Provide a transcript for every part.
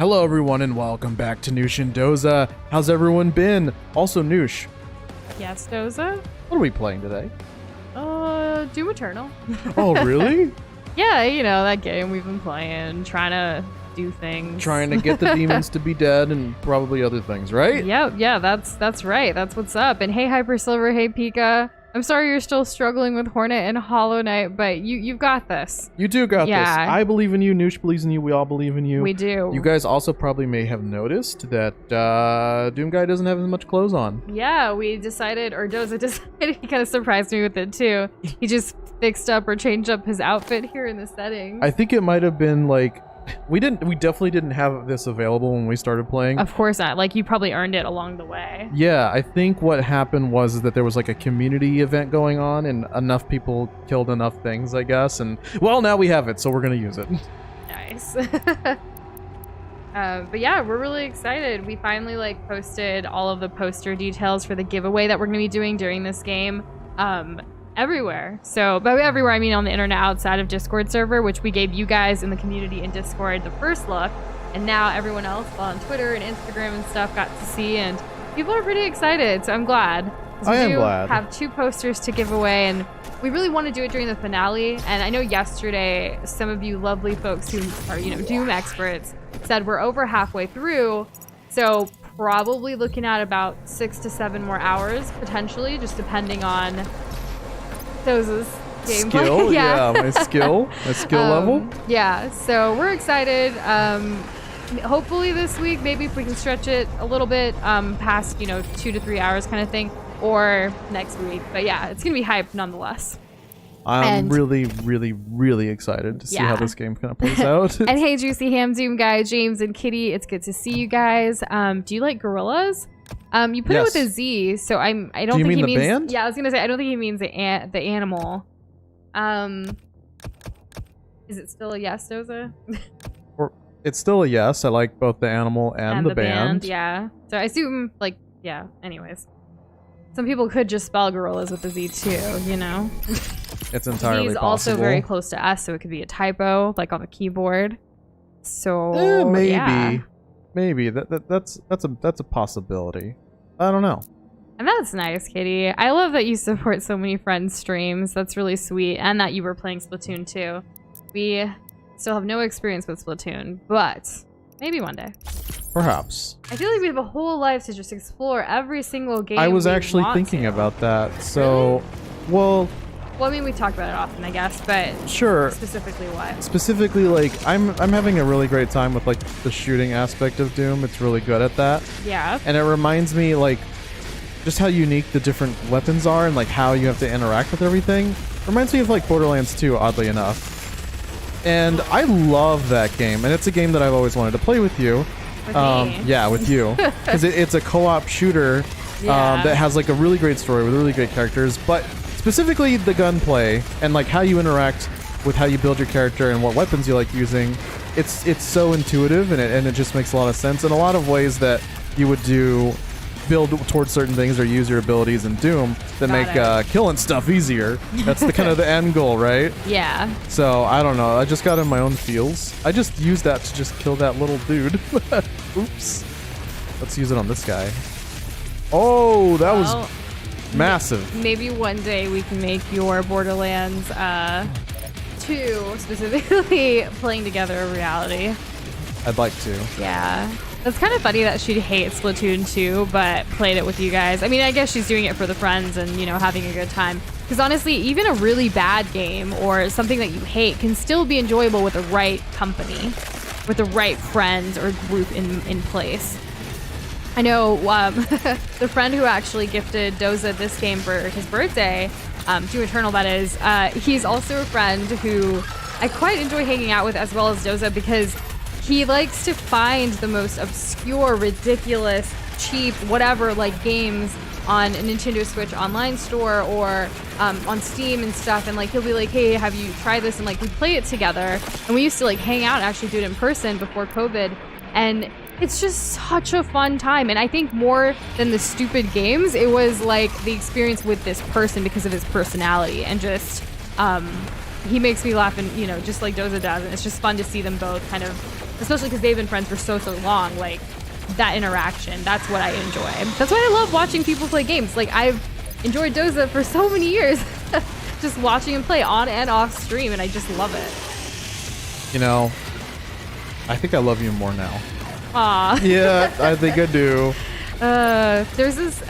Hello everyone and welcome back to Noosh and Doza. How's everyone been? Also Noosh, Yes, Doza? what are we playing today? Doom Eternal. Oh really? Yeah, you know, that game we've been playing, trying to do things. Trying to get the demons to be dead and probably other things, right? Yeah, that's right. That's what's up. And hey Hyper Silver, hey Pika. I'm sorry you're still struggling with Hornet and Hollow Knight, but you've got this. You do got this. Yeah. I believe in you, Noosh believes in you, we all believe in you. We do. You guys also probably may have noticed that Doom Guy doesn't have as much clothes on. Yeah, we decided, or Doza decided, he kind of surprised me with it too. He just fixed up or changed up his outfit here in the settings. I think it might have been like we definitely didn't have this available when we started playing. Of course not. Like, you probably earned it along the way. Yeah, I think what happened was that there was like a community event going on and enough people killed enough things, I guess, and well, now we have it, so we're gonna use it. Nice. But yeah, we're really excited. We finally posted all of the poster details for the giveaway that we're gonna be doing during this game. Everywhere. So by everywhere I mean on the internet outside of Discord server, which we gave you guys in the community in Discord the first look, and now everyone else on Twitter and Instagram and stuff got to see, and people are pretty excited, so I'm glad. I am glad. We have 2 posters to give away, and we really want to do it during the finale. And I know yesterday some of you lovely folks who are, Doom experts said we're over halfway through, so probably looking at about 6 to 7 more hours potentially, just depending on Doza's gameplay. Skill? Yeah, my skill level. Yeah, so we're excited. Hopefully this week, maybe if we can stretch it a little bit past 2 to 3 hours kind of thing, or next week. But yeah, it's gonna be hype nonetheless. I'm really excited to see how this game kind of plays out. And hey, Juicy Ham Doom Guy, James and Kitty, it's good to see you guys. Do you like gorillas? You put it with a Z, so I don't think he means. Band? Yeah, I was gonna say I don't think he means the animal. Is it still a yes, Doza? It's still a yes. I like both the animal and the band. Yeah. So I assume yeah. Anyways, some people could just spell gorillas with a Z too. It's entirely He's possible. also very close to us, so it could be a typo, like on the keyboard. So maybe. Yeah. Maybe that's a possibility. I don't know. And that's nice, Kitty. I love that you support so many friends' streams. That's really sweet, and that you were playing Splatoon too. We still have no experience with Splatoon, but maybe one day. Perhaps. I feel like we have a whole life to just explore every single game. I was actually thinking about that. So, Well, I mean, we talk about it often, I guess, but sure. Specifically what? Specifically, I'm having a really great time with the shooting aspect of Doom. It's really good at that. Yeah. And it reminds me just how unique the different weapons are and how you have to interact with everything. Reminds me of Borderlands 2, oddly enough. And I love that game, and it's a game that I've always wanted to play with you. With me. Yeah, with you, because it's a co-op shooter that has a really great story with really great characters, but specifically the gunplay and how you interact with how you build your character and what weapons you like using. It's so intuitive, and it just makes a lot of sense in a lot of ways that you would build towards certain things or use your abilities in Doom that make killing stuff easier. That's the kind of the end goal, right? Yeah. So I don't know. I just got in my own feels. I just used that to just kill that little dude. Oops. Let's use it on this guy. Oh, that was massive. Maybe one day we can make your Borderlands 2 specifically playing together a reality. I'd like to. Yeah. That's kind of funny that she hates Splatoon 2, but played it with you guys. I mean, I guess she's doing it for the friends and, having a good time. Because honestly, even a really bad game or something that you hate can still be enjoyable with the right company, with the right friends or group in place. I know the friend who actually gifted Doza this game for his birthday, Doom Eternal that is, he's also a friend who I quite enjoy hanging out with as well as Doza, because he likes to find the most obscure, ridiculous, cheap, whatever, games on a Nintendo Switch online store or on Steam and stuff, and he'll be like, hey, have you tried this? And we play it together, and we used to hang out and actually do it in person before COVID, and it's just such a fun time. And I think more than the stupid games, it was the experience with this person because of his personality, and just he makes me laugh, and just like Doza does, and it's just fun to see them both kind of especially because they've been friends for so long. Like that interaction, that's what I enjoy. That's why I love watching people play games. Like I've enjoyed Doza for so many years, just watching him play on and off stream, and I just love it. You know, I think I love you more now. Aw. Yeah, I think I do. There's this.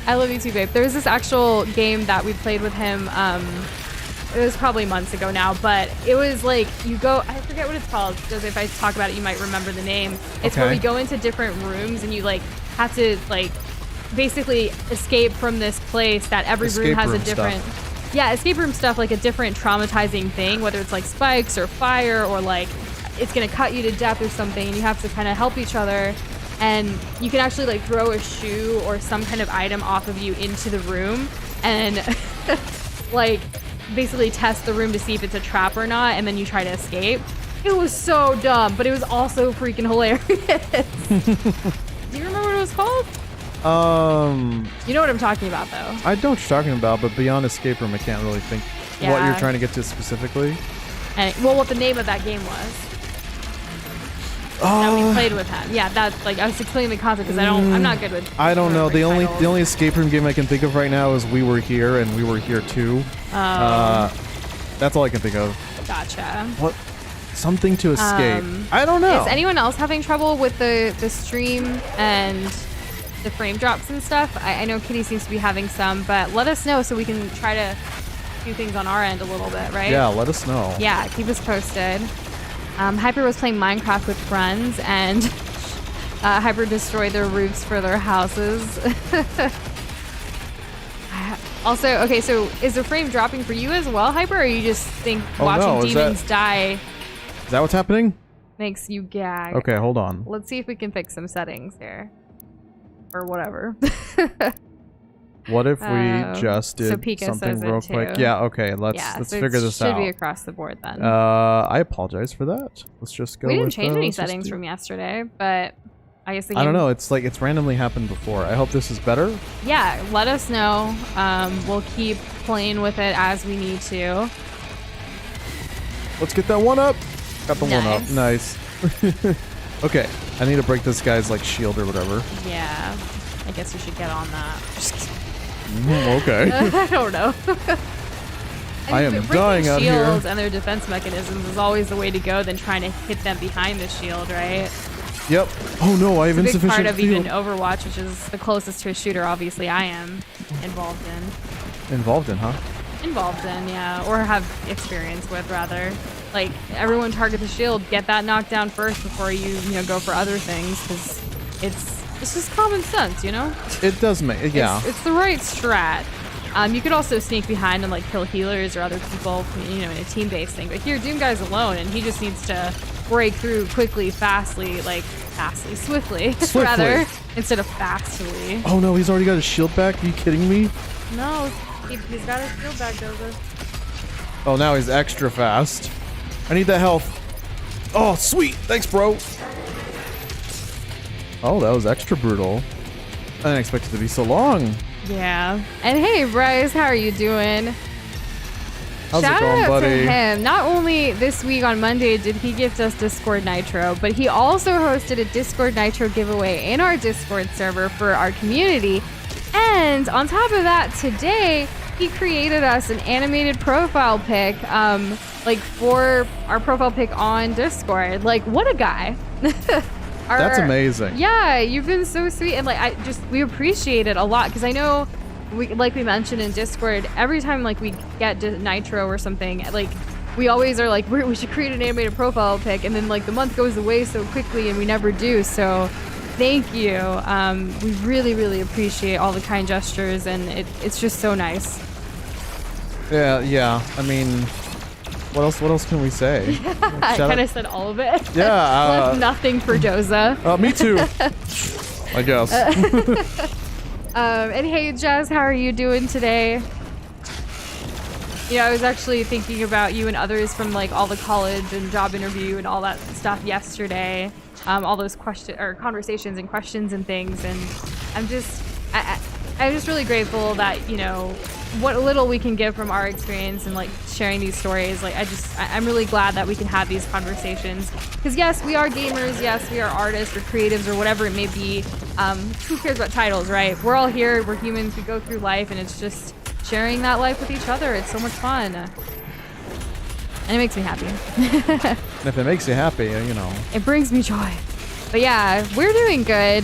I love you too, babe. There was this actual game that we played with him. It was probably months ago now, but it was like you go. I forget what it's called. Because if I talk about it, you might remember the name. It's where we go into different rooms and you like have to like basically escape from this place that every room has a different. Stuff. Yeah, escape room stuff, like a different traumatizing thing, whether it's like spikes or fire or like it's gonna cut you to death or something, and you have to kind of help each other. And you can actually like throw a shoe or some kind of item off of you into the room and like basically test the room to see if it's a trap or not, and then you try to escape. It was so dumb, but it was also freaking hilarious. Do you remember what it was called? You know what I'm talking about though. I know what you're talking about, but beyond escape room, I can't really think what you're trying to get to specifically. And well, what the name of that game was. That we played with him. Yeah, that's like I was explaining the concept because I'm not good with. I don't know. The only escape room game I can think of right now is We Were Here and We Were Here Too. That's all I can think of. Gotcha. What? Something to escape. I don't know. Is anyone else having trouble with the stream and the frame drops and stuff? I know Kitty seems to be having some, but let us know so we can try to do things on our end a little bit, right? Yeah, let us know. Yeah, keep us posted. Hyper was playing Minecraft with friends, and Hyper destroyed their roofs for their houses. Also, okay, so is the frame dropping for you as well, Hyper, or you just think watching demons die is that what's happening? Makes you gag? Okay, hold on. Let's see if we can fix some settings here. Or whatever. What if we just did something real quick? Yeah, okay, let's figure this out. Should be across the board then. I apologize for that. Let's just go. We didn't change any settings from yesterday, but I guess I don't know. It's like it's randomly happened before. I hope this is better. Yeah, let us know. We'll keep playing with it as we need to. Let's get that one up. Got the one up. Nice. Okay, I need to break this guy's like shield or whatever. Yeah, I guess you should get on that. Just kidding. Okay. I don't know. I am dying out here. Shields and their defense mechanisms is always the way to go than trying to hit them behind the shield, right? Yep. Oh no, I have insufficient field. It's a big part of field. even Overwatch, which is the closest to a shooter. Obviously, I am involved in. Involved in, huh? Involved in, yeah, or have experience with rather. Like everyone target the shield, get that knocked down first before you go for other things, because it's just common sense, you know? It does make, yeah. It's the right strat. You could also sneak behind and like kill healers or other people, in a team-based thing. But here, Doom Guy's alone, and he just needs to break through quickly, swiftly, rather, instead of fastly. Oh no, he's already got his shield back? Are you kidding me? No, he's got his shield back, Doza. Oh, now he's extra fast. I need that health. Oh, sweet. Thanks, bro. Oh, that was extra brutal. I didn't expect it to be so long. Yeah. And hey, Bryce, how are you doing? How's Shout it going, out buddy? to him. Not only this week on Monday did he gift us Discord Nitro, but he also hosted a Discord Nitro giveaway in our Discord server for our community. And on top of that, today he created us an animated profile pic, for our profile pic on Discord. Like, what a guy. That's amazing. Yeah, you've been so sweet, and we appreciate it a lot, because I know we mentioned in Discord, every time we get Nitro or something, we always are like, we should create an animated profile pic, and then the month goes away so quickly and we never do. So thank you. We really, really appreciate all the kind gestures, and it's just so nice. Yeah. I mean, what else can we say? I kind of said all of it. Yeah. Left nothing for Doza. Me too. I guess. And hey, Jazz, how are you doing today? I was actually thinking about you and others from all the college and job interview and all that stuff yesterday. All those conversations and questions and things, and I'm just really grateful that what little we can give from our experience and like sharing these stories. Like I'm really glad that we can have these conversations, because yes, we are gamers, yes, we are artists or creatives or whatever it may be. Who cares about titles, right? We're all here, we're humans, we go through life, and it's just sharing that life with each other. It's so much fun, and it makes me happy. And if it makes you happy, you know, it brings me joy. But yeah, we're doing good.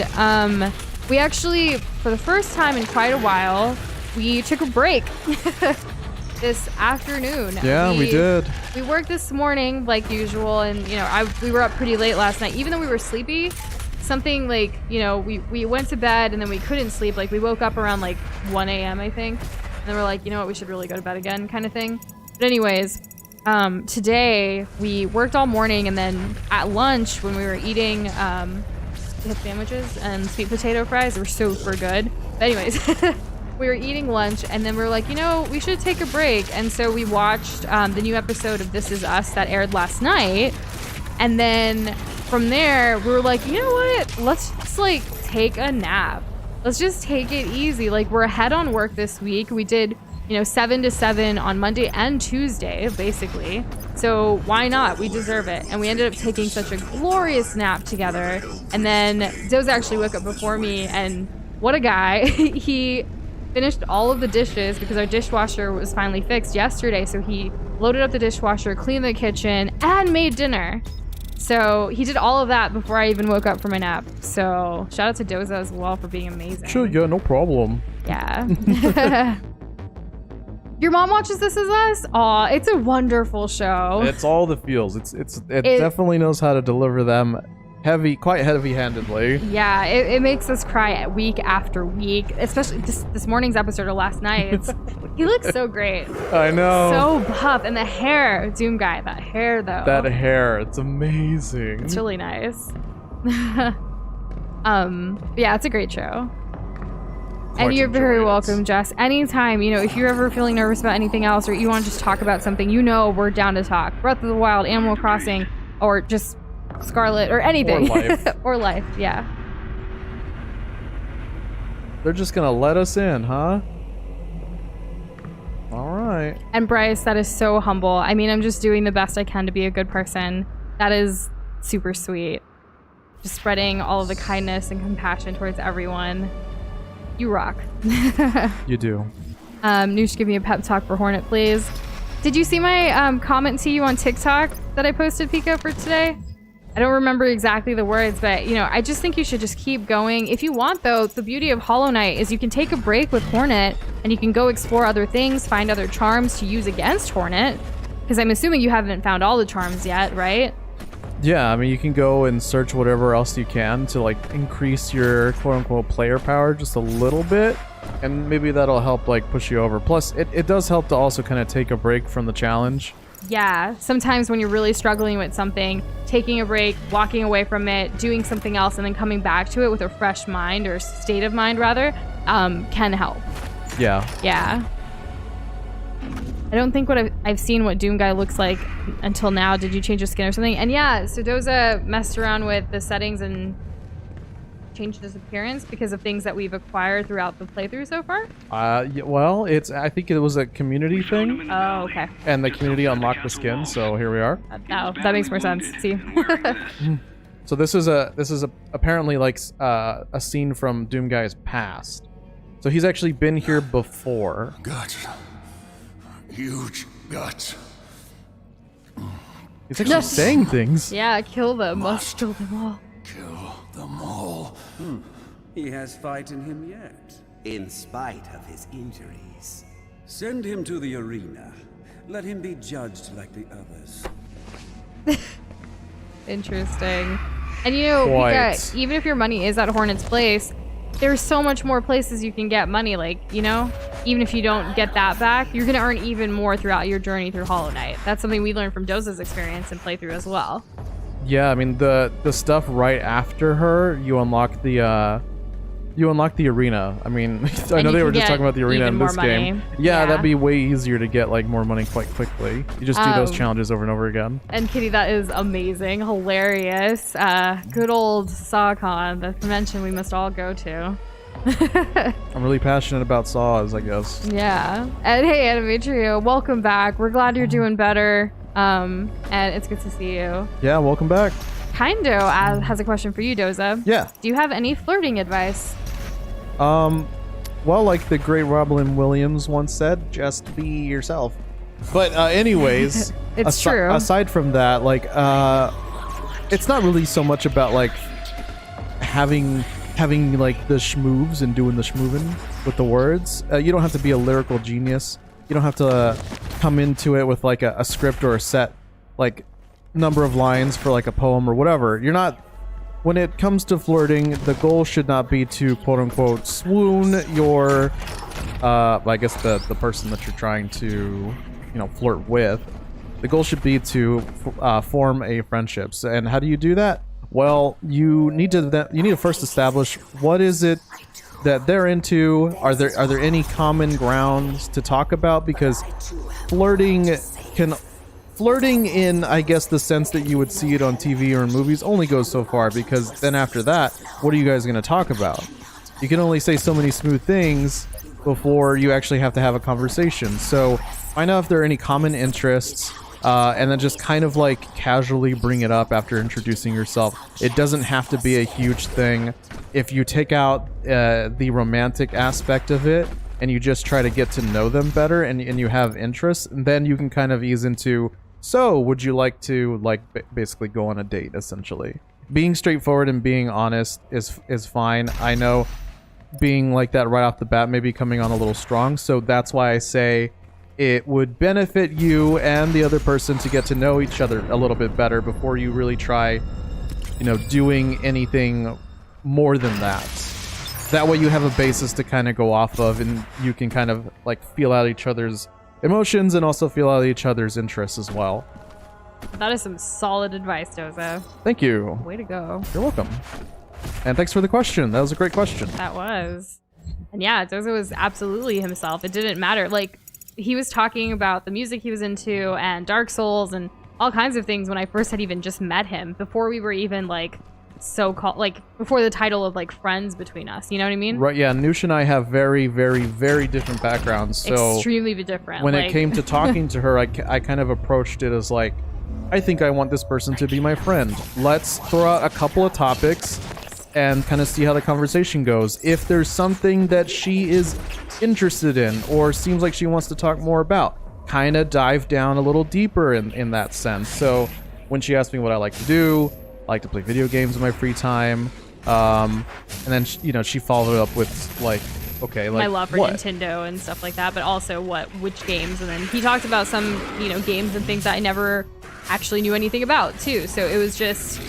We actually, for the first time in quite a while, we took a break this afternoon. Yeah, we did. We worked this morning like usual, and you know, we were up pretty late last night. Even though we were sleepy, something like, you know, we went to bed and then we couldn't sleep. Like we woke up around like 1 a.m. I think, and then we're like, you know what, we should really go to bed again, kind of thing. But anyways, today we worked all morning, and then at lunch when we were eating, we had sandwiches and sweet potato fries. They were super good. But anyways. We were eating lunch, and then we were like, you know, we should take a break. And so we watched the new episode of This Is Us that aired last night. And then from there, we were like, you know what? Let's just like take a nap. Let's just take it easy. Like, we're ahead on work this week. We did, you know, 7 to 7 on Monday and Tuesday, basically. So why not? We deserve it. And we ended up taking such a glorious nap together. And then Doze actually woke up before me, and what a guy. He finished all of the dishes because our dishwasher was finally fixed yesterday. So he loaded up the dishwasher, cleaned the kitchen, and made dinner. So he did all of that before I even woke up from my nap. So shout out to Doza as well for being amazing. Sure, yeah, no problem. Yeah. Your mom watches This Is Us? Aw, it's a wonderful show. It's all the feels. It definitely knows how to deliver them quite heavy-handedly. Yeah, it makes us cry week after week, especially this morning's episode or last night. He looks so great. I know. So buff, and the hair, Doom guy, that hair though. That hair, it's amazing. It's really nice. Yeah, it's a great show. And you're very welcome, Jess. Anytime, you know, if you're ever feeling nervous about anything else, or you want to just talk about something, you know, we're down to talk. Breath of the Wild, Animal Crossing, or just Scarlet, or anything. Or life. Or life, yeah. They're just gonna let us in, huh? Alright. And Bryce, that is so humble. I mean, I'm just doing the best I can to be a good person. That is super sweet. Just spreading all of the kindness and compassion towards everyone. You rock. You do. Noosh, give me a pep talk for Hornet, please. Did you see my comment to you on TikTok that I posted, Pika, for today? I don't remember exactly the words, but, you know, I just think you should just keep going. If you want, though, the beauty of Hollow Knight is you can take a break with Hornet, and you can go explore other things, find other charms to use against Hornet. Because I'm assuming you haven't found all the charms yet, right? Yeah, I mean, you can go and search whatever else you can to, like, increase your quote-unquote player power just a little bit. And maybe that'll help, like, push you over. Plus, it does help to also kind of take a break from the challenge. Yeah, sometimes when you're really struggling with something, taking a break, walking away from it, doing something else, and then coming back to it with a fresh mind, or state of mind rather, can help. Yeah. Yeah. I don't think I've seen what Doom Guy looks like until now. Did you change his skin or something? And yeah, so Doza messed around with the settings and changed his appearance because of things that we've acquired throughout the playthrough so far? Yeah, well, I think it was a community thing. Oh, okay. And the community unlocked the skin, so here we are. Oh, that makes more sense. See? So this is apparently like a scene from Doom Guy's past. So he's actually been here before. Guts. Huge guts. He's actually saying things. Yeah, kill them. Must kill them all. Kill them all. He has fight in him yet. In spite of his injuries. Send him to the arena. Let him be judged like the others. Interesting. And you know, Pika, even if your money is at Hornet's place, there's so much more places you can get money. Like, you know, even if you don't get that back, you're gonna earn even more throughout your journey through Hollow Knight. That's something we learned from Doza's experience and playthrough as well. Yeah, I mean the stuff right after her, you unlock the arena. I mean, I know they were just talking about the arena in this game. Yeah, that'd be way easier to get like more money quite quickly. You just do those challenges over and over again. And Kitty, that is amazing, hilarious. Good old SawCon, the convention we must all go to. I'm really passionate about saws, I guess. Yeah. And hey, Anime Trio, welcome back. We're glad you're doing better. And it's good to see you. Yeah, welcome back. Kindo has a question for you, Doza. Yeah. Do you have any flirting advice? Well, like the great Robin Williams once said, just be yourself. But anyways, It's true. Aside from that, like it's not really so much about like having like the schmoves and doing the schmoovin with the words. You don't have to be a lyrical genius. You don't have to come into it with like a script or a set like number of lines for like a poem or whatever. You're not. When it comes to flirting, the goal should not be to quote unquote swoon your I guess the person that you're trying to flirt with. The goal should be to form a friendship. And how do you do that? Well, you need to first establish what is it that they're into. Are there any common grounds to talk about? Because flirting in, I guess, the sense that you would see it on TV or in movies only goes so far, because then after that, what are you guys going to talk about? You can only say so many smooth things before you actually have to have a conversation. So find out if there are any common interests, and then just kind of like casually bring it up after introducing yourself. It doesn't have to be a huge thing. If you take out the romantic aspect of it and you just try to get to know them better and you have interests, then you can kind of ease into, so would you like to basically go on a date, essentially. Being straightforward and being honest is fine. I know being like that right off the bat may be coming on a little strong, so that's why I say it would benefit you and the other person to get to know each other a little bit better before you really try, doing anything more than that. That way you have a basis to kind of go off of, and you can kind of like feel out each other's emotions and also feel out each other's interests as well. That is some solid advice, Doza. Thank you. Way to go. You're welcome. And thanks for the question. That was a great question. That was. And yeah, Doza was absolutely himself. It didn't matter. Like, he was talking about the music he was into and Dark Souls and all kinds of things when I first had even just met him, before we were even like so-called, like before the title of like friends between us. You know what I mean? Right. Yeah. Noosh and I have very, very, very different backgrounds. So extremely different. When it came to talking to her, I kind of approached it as like, I think I want this person to be my friend. Let's throw out a couple of topics and kind of see how the conversation goes. If there's something that she is interested in or seems like she wants to talk more about, kind of dive down a little deeper in that sense. So when she asked me what I like to do, I like to play video games in my free time. And then, she followed it up with like, okay, like my love for what? Nintendo and stuff like that, but also which games. And then he talked about some, games and things that I never actually knew anything about too. So it was just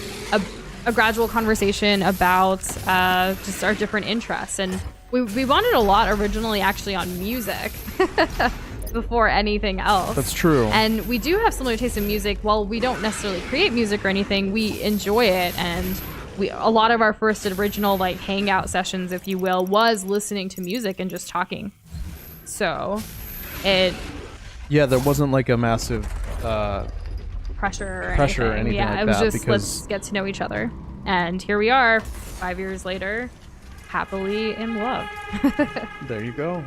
a gradual conversation about just our different interests. And we wanted a lot originally actually on music before anything else. That's true. And we do have similar tastes in music. While we don't necessarily create music or anything, we enjoy it. And a lot of our first original like hangout sessions, if you will, was listening to music and just talking. So yeah, there wasn't like a massive pressure or anything yeah, like it was that, just because let's get to know each other. And here we are 5 years later, happily in love. There you go.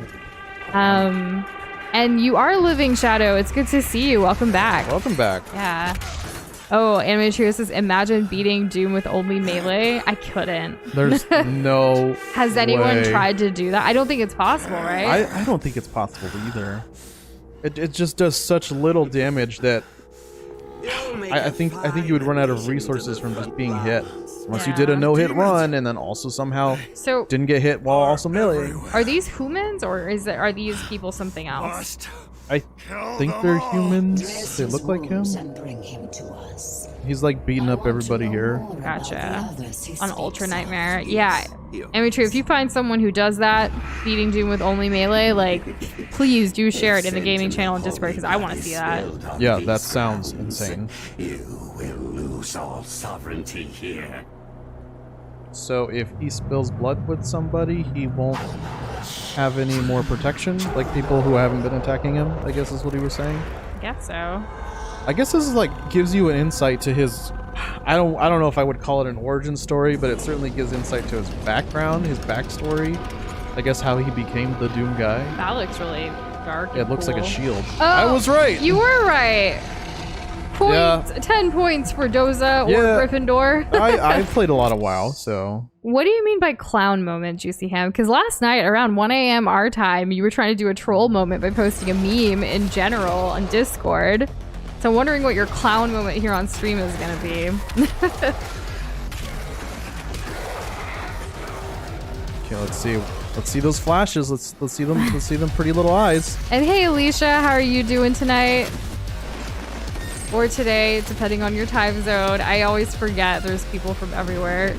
And you are Living Shadow. It's good to see you. Welcome back. Welcome back. Yeah. Oh, Anime Trio says, imagine beating Doom with only melee. I couldn't. There's no Has anyone way. tried to do that? I don't think it's possible, right? I don't think it's possible either. It just does such little damage that I think you would run out of resources from just being hit. Unless you did a no-hit run and then also somehow So didn't get hit while also melee. are these humans or are these people something else? I think they're humans. They look like him. He's like beating up everybody here. Gotcha. On Ultra Nightmare. Yeah. Anime Trio, if you find someone who does that, beating Doom with only melee, like, please do share it in the gaming channel and Discord, because I want to see that. Yeah, that sounds insane. You will lose all sovereignty here. So if he spills blood with somebody, he won't have any more protection? Like people who haven't been attacking him, I guess is what he was saying? I guess so. I guess this is like gives you an insight to his I don't know if I would call it an origin story, but it certainly gives insight to his background, his backstory. I guess how he became the Doom guy. That looks really dark. Yeah, it looks like a cool. shield. Oh, I was right. You were right. Yeah. 10 points for Doza or Yeah. Gryffindor. I've played a lot of WoW, so. What do you mean by clown moment, Juicy Ham? Because last night around 1 a.m. our time, you were trying to do a troll moment by posting a meme in general on Discord. So I'm wondering what your clown moment here on stream is going to be. Okay, let's see. Let's see those flashes. Let's see them. Let's see them pretty little eyes. And hey, Alicia, how are you doing tonight? Or today, depending on your time zone. I always forget there's people from everywhere.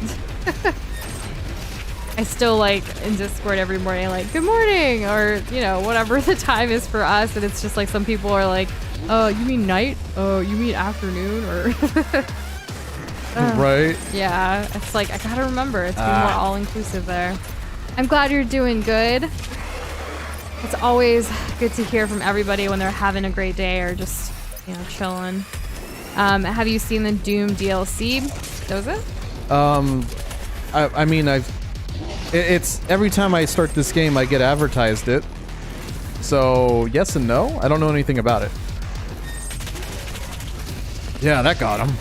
I still like in Discord every morning, like, good morning, or, you know, whatever the time is for us. And it's just like some people are like, oh, you mean night? Oh, you mean afternoon? Or Right? yeah, it's like, I gotta remember. It's more all-inclusive there. I'm glad you're doing good. It's always good to hear from everybody when they're having a great day or just, you know, chilling. Have you seen the Doom DLC? Doza? I mean, it's every time I start this game, I get advertised it. So yes and no. I don't know anything about it. Yeah, that got him.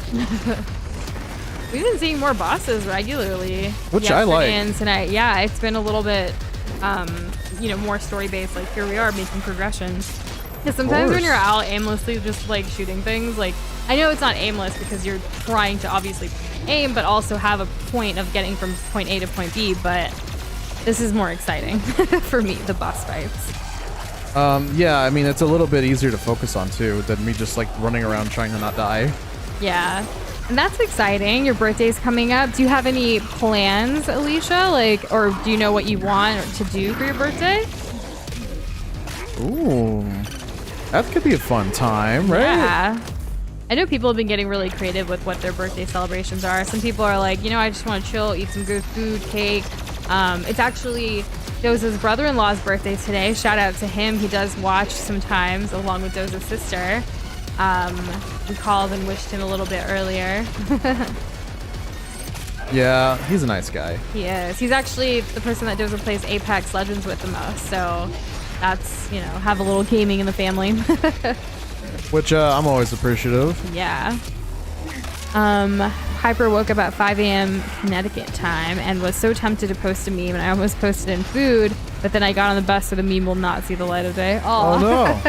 We've been seeing more bosses regularly. Which I like. And tonight, yeah, it's been a little bit, you know, more story-based. Like, here we are making progression. Because sometimes when you're out aimlessly just, like, shooting things, like, I know it's not aimless because you're trying to obviously aim, but also have a point of getting from point A to point B, but this is more exciting for me, the boss fights. Yeah, I mean, it's a little bit easier to focus on, too, than me just, like, running around trying to not die. Yeah. And that's exciting. Your birthday's coming up. Do you have any plans, Alicia? Like, or do you know what you want to do for your birthday? Ooh. That could be a fun time, right? Yeah. I know people have been getting really creative with what their birthday celebrations are. Some people are like, you know, I just want to chill, eat some good food, cake. It's actually Doza's brother-in-law's birthday today. Shout out to him. He does watch sometimes along with Doza's sister. We called and wished him a little bit earlier. Yeah, he's a nice guy. He is. He's actually the person that Doza plays Apex Legends with the most. So that's, you know, have a little gaming in the family. Which I'm always appreciative. Yeah. Hyper woke up at 5 a.m. Connecticut time and was so tempted to post a meme, and I almost posted in food, but then I got on the bus so the meme will not see the light of day. Oh no.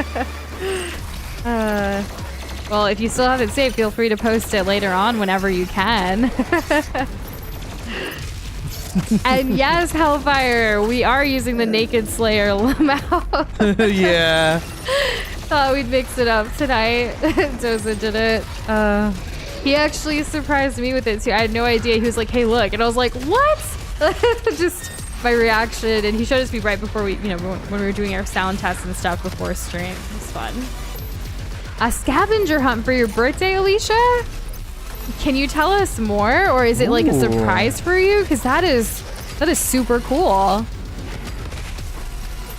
Well, if you still have it saved, feel free to post it later on whenever you can. And yes, Hellfire, we are using the Naked Slayer mouth. Yeah. Thought we'd mix it up tonight. Doza did it. He actually surprised me with it too. I had no idea. He was like, "Hey, look," and I was like, "What?" Just my reaction. And he showed us me right before we, you know, when we were doing our sound tests and stuff before stream. It was fun. A scavenger hunt for your birthday, Alicia? Can you tell us more, or is it like a surprise for you? Because that is super cool.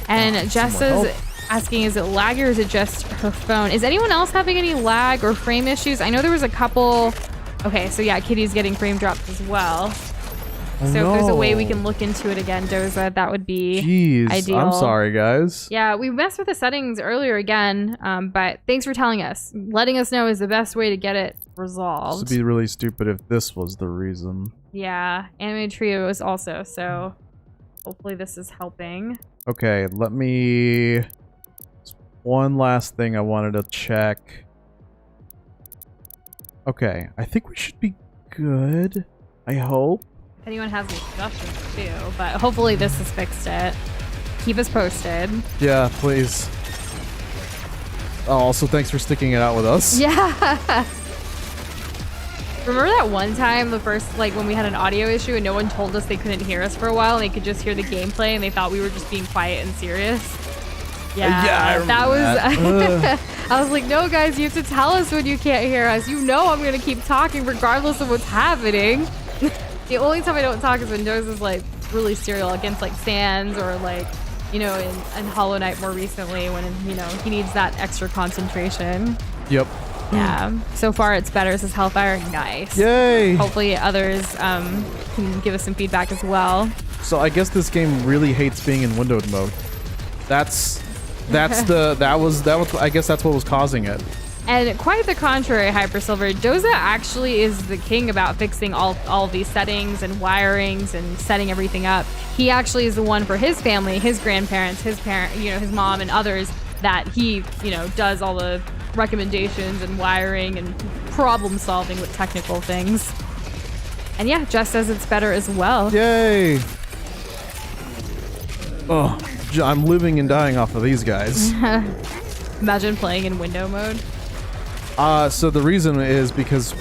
And Jess is asking, is it lag or is it just her phone? Is anyone else having any lag or frame issues? I know there was a couple. Okay, so yeah, Kitty's getting frame dropped as well. So if there's a way we can look into it again, Doza, that would be ideal. I'm sorry, guys. Yeah, we messed with the settings earlier again, but thanks for telling us. Letting us know is the best way to get it resolved. This would be really stupid if this was the reason. Yeah, Animated Trio is also, so hopefully this is helping. Okay, let me... One last thing I wanted to check. Okay, I think we should be good. I hope. If anyone has any suggestions too, but hopefully this has fixed it. Keep us posted. Yeah, please. Oh, also, thanks for sticking it out with us. Yeah. Remember that one time, the first, like, when we had an audio issue and no one told us they couldn't hear us for a while and they could just hear the gameplay and they thought we were just being quiet and serious? Yeah, I remember that was... I was like, no, guys, you have to tell us when you can't hear us. You know I'm going to keep talking regardless of what's happening. The only time I don't talk is when Doza is, like, really serial against, like, Sans or, like, you know, in Hollow Knight more recently when, you know, he needs that extra concentration. Yep. Yeah. So far, it's better, says Hellfire. Nice. Yay! Hopefully, others can give us some feedback as well. So I guess this game really hates being in windowed mode. That's I guess that's what was causing it. And quite the contrary, Hyper Silver. Doza actually is the king about fixing all of these settings and wirings and setting everything up. He actually is the one for his family, his grandparents, his parent, his mom and others, that he, does all the recommendations and wiring and problem solving with technical things. And yeah, Jess says it's better as well. Yay! Oh, I'm living and dying off of these guys. Imagine playing in window mode. So the reason is because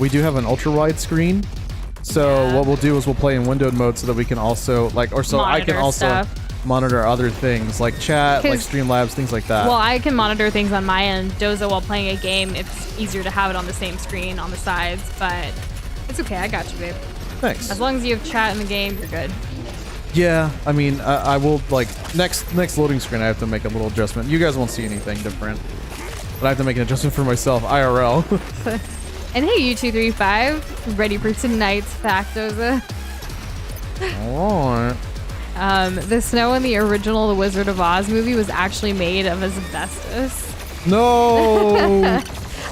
we do have an ultra wide screen. So what we'll do is we'll play in windowed mode so that we can also I can Monitor also stuff. monitor other things like chat, like Streamlabs, things like that. Well, I can monitor things on my end. Doza, while playing a game, it's easier to have it on the same screen on the sides, but it's okay. I got you, babe. Thanks. As long as you have chat in the game, you're good. Yeah, I mean, I will next loading screen. I have to make a little adjustment. You guys won't see anything different. But I have to make an adjustment for myself, IRL. And hey, U235, ready for tonight's Factoza. Alright. The snow in the original The Wizard of Oz movie was actually made of asbestos. No!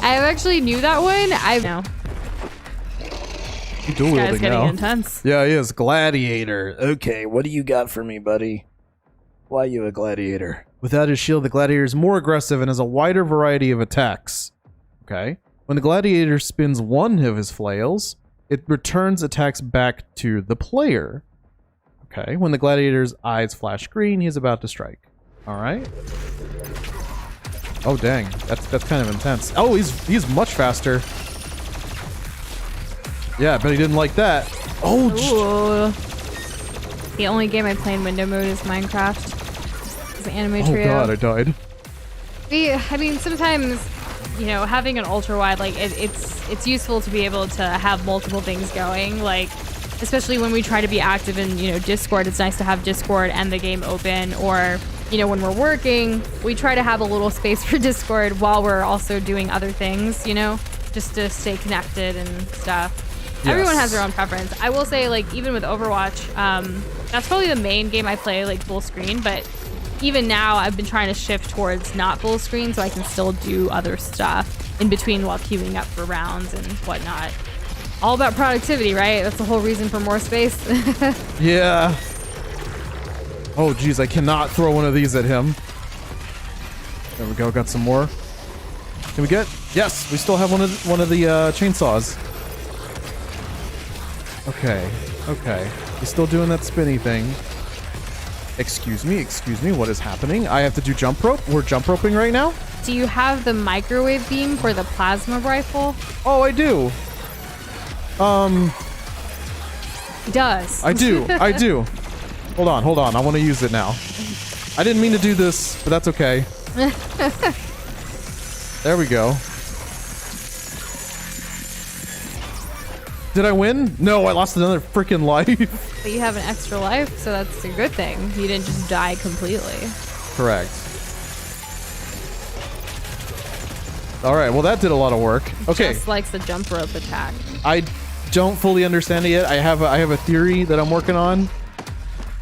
I actually knew that one. I know. You dual This guy's wielding getting now. intense. Yeah, he is. Gladiator. Okay, what do you got for me, buddy? Why are you a gladiator? Without his shield, the gladiator is more aggressive and has a wider variety of attacks. Okay. When the gladiator spins one of his flails, it returns attacks back to the player. Okay. When the gladiator's eyes flash green, he's about to strike. Alright. Oh dang. That's kind of intense. Oh, he's much faster. Yeah, but he didn't like that. Oh, The only game I play in window mode is Minecraft. It's an anime trio. Oh god, I died. I mean, sometimes, having an ultra wide, it's useful to be able to have multiple things going. Like, especially when we try to be active in, Discord, it's nice to have Discord and the game open. Or, when we're working, we try to have a little space for Discord while we're also doing other things, just to stay connected and stuff. Yes. Everyone has their own preference. I will say, even with Overwatch, that's probably the main game I play, full screen, but even now I've been trying to shift towards not full screen so I can still do other stuff in between while queuing up for rounds and whatnot. All about productivity, right? That's the whole reason for more space. Yeah. Oh geez, I cannot throw one of these at him. There we go, got some more. Can we get? Yes, we still have one of the chainsaws. Okay. He's still doing that spinny thing. Excuse me, what is happening? I have to do jump rope? We're jump roping right now? Do you have the microwave beam for the plasma rifle? Oh, I do. He does. I do. Hold on. I want to use it now. I didn't mean to do this, but that's okay. There we go. Did I win? No, I lost another freaking life. But you have an extra life, so that's a good thing. You didn't just die completely. Correct. All right, well that did a lot of work. Okay. Just likes the jump rope attack. I don't fully understand it yet. I have a theory that I'm working on,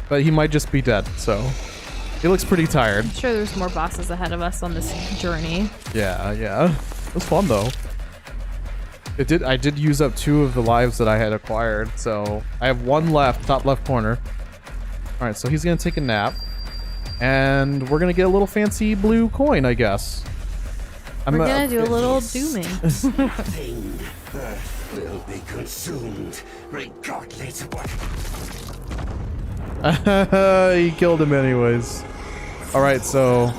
but he might just be dead. So he looks pretty tired. I'm sure there's more bosses ahead of us on this journey. Yeah. It was fun though. I did use up 2 of the lives that I had acquired, so I have 1 left, top left corner. All right, so he's gonna take a nap, and we're gonna get a little fancy blue coin, I guess. We're gonna do a little dooming. Nothing. Earth will be consumed, regardless of what. He killed him anyways. All right, so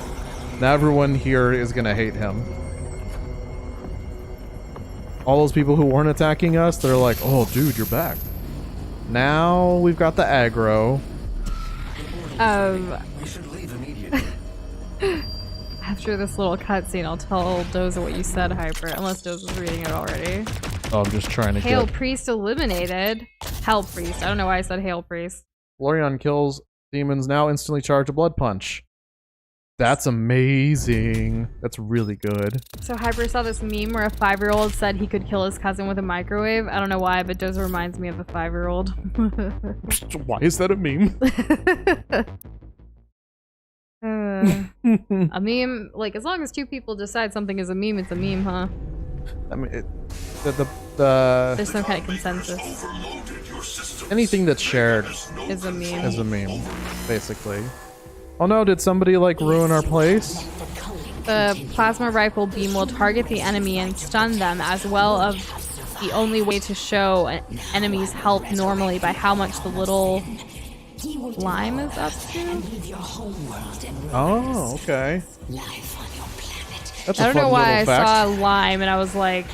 now everyone here is gonna hate him. All those people who weren't attacking us, they're like, oh, dude, you're back. Now we've got the aggro. We should leave immediately. After this little cutscene, I'll tell Doza what you said, Hyper, unless Doza's reading it already. Oh, I'm just trying to Hail get... Priest eliminated. Hell Priest. I don't know why I said Hail Priest. Florian kills demons, now instantly charge a blood punch. That's amazing. That's really good. So Hyper saw this meme where a 5-year-old said he could kill his cousin with a microwave. I don't know why, but Doza reminds me of a 5-year-old. Why is that a meme? A meme, like, as long as two people decide something is a meme, it's a meme, huh? I mean, There's no kind of consensus. anything that's shared Is a meme. is a meme, basically. Oh no, did somebody like ruin our place? The plasma rifle beam will target the enemy and stun them, as well as the only way to show an enemy's health normally by how much the little lime is up to. Oh, okay. That's a I don't fun know why I little fact. saw lime and I was like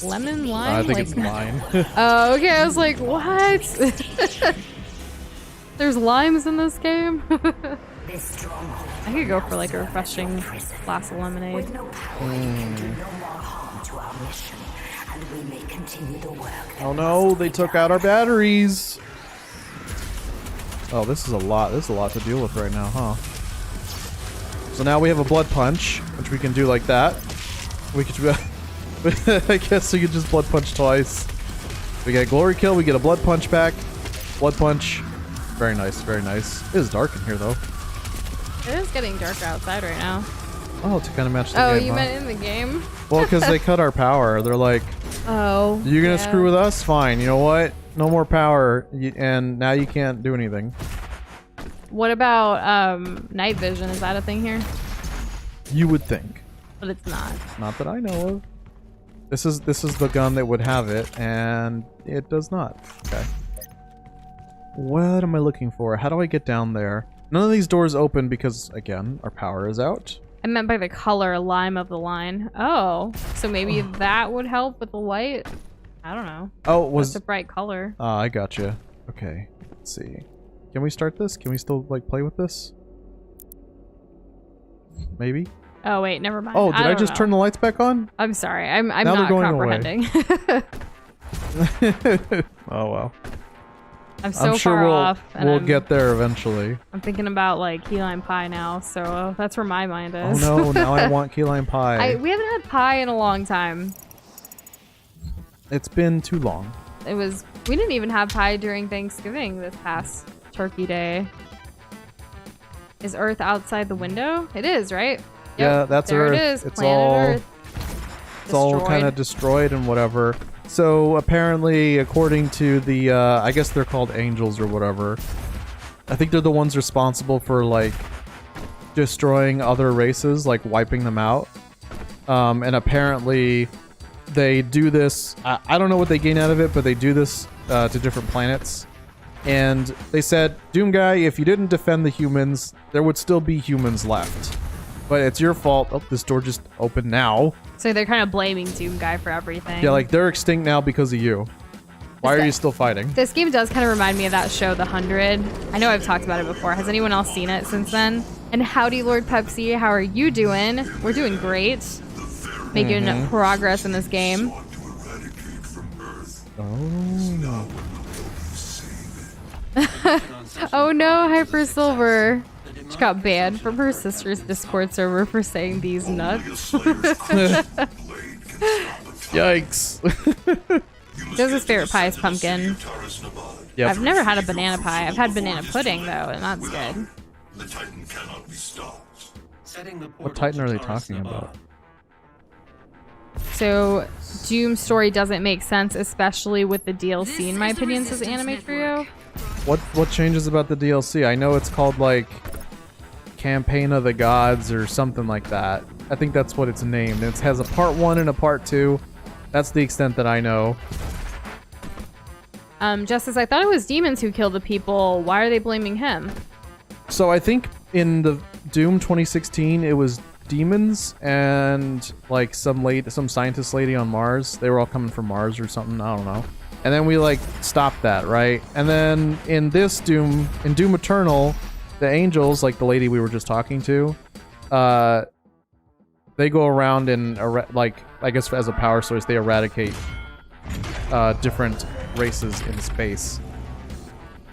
lemon, lime? I think like, it's mine. Oh, okay. I was like, what? There's limes in this game? I could go for like a refreshing glass of lemonade. Oh no, they took out our batteries. Oh, this is a lot. This is a lot to deal with right now, huh? So now we have a blood punch, which we can do like that. We could, I guess we could just blood punch twice. We get glory kill. We get a blood punch back. Blood punch. Very nice. Very nice. It is dark in here though. It is getting darker outside right now. Oh, to kind of match the Oh, game. you huh? meant in the game? Well, because they cut our power. They're like, Oh. you're gonna yeah. screw with us? Fine. You know what? No more power, and now you can't do anything. What about night vision? Is that a thing here? You would think. But it's not. Not that I know of. This is the gun that would have it, and it does not. Okay. What am I looking for? How do I get down there? None of these doors open because, again, our power is out. I meant by the color lime of the line. Oh, so maybe that would help with the light? I don't know. Oh, it was... That's a bright color. I gotcha. Okay, let's see. Can we start this? Can we still, like, play with this? Maybe? Oh, wait, never mind. Oh, did I don't just know. turn the lights back on? I'm sorry. I'm Now not they're going away. comprehending. Oh, well. I'm so I'm sure far we'll, off. And we'll I'm, get there eventually. I'm thinking about, like, key lime pie now, so that's where my mind Oh is. no, now I want key lime pie. We haven't had pie in a long time. It's been too long. We didn't even have pie during Thanksgiving this past Turkey Day. Is Earth outside the window? It is, right? Yeah, Yep, that's there Earth. it is. It's Planet all Earth. it's all kind of destroyed and whatever. So apparently, according to the, I guess they're called angels or whatever. I think they're the ones responsible for like destroying other races, like wiping them out. And apparently, they do this. I don't know what they gain out of it, but they do this to different planets. And they said, Doom Guy, if you didn't defend the humans, there would still be humans left. But it's your fault. Oh, this door just opened now. So they're kind of blaming Doom Guy for everything. Yeah, like they're extinct now because of you. Why are you still fighting? This game does kind of remind me of that show, The 100. I know I've talked about it before. Has anyone else seen it since then? And howdy, Lord Pepsi. How are you doing? We're doing great. Making progress in this game. Oh. Oh no, Hyper Silver. She got banned from her sister's Discord server for saying these nuts. Yikes. Joseph's favorite pie is pumpkin. Yep. I've never had a banana pie. I've had banana pudding though, and that's good. The Titan cannot be stopped. What Titan are they talking about? So, Doom's story doesn't make sense, especially with the DLC, in my opinion, says Anime Trio. What changes about the DLC? I know it's called like Campaign of the Gods or something like that. I think that's what it's named. It has a part 1 and a part 2. That's the extent that I know. Justice, I thought it was demons who killed the people. Why are they blaming him? So I think in the Doom 2016 it was demons and like some scientist lady on Mars. They were all coming from Mars or something. I don't know. And then we like stopped that, right? And then in this Doom, in Doom Eternal, the angels, like the lady we were just talking to, they go around and like I guess as a power source, they eradicate different races in space.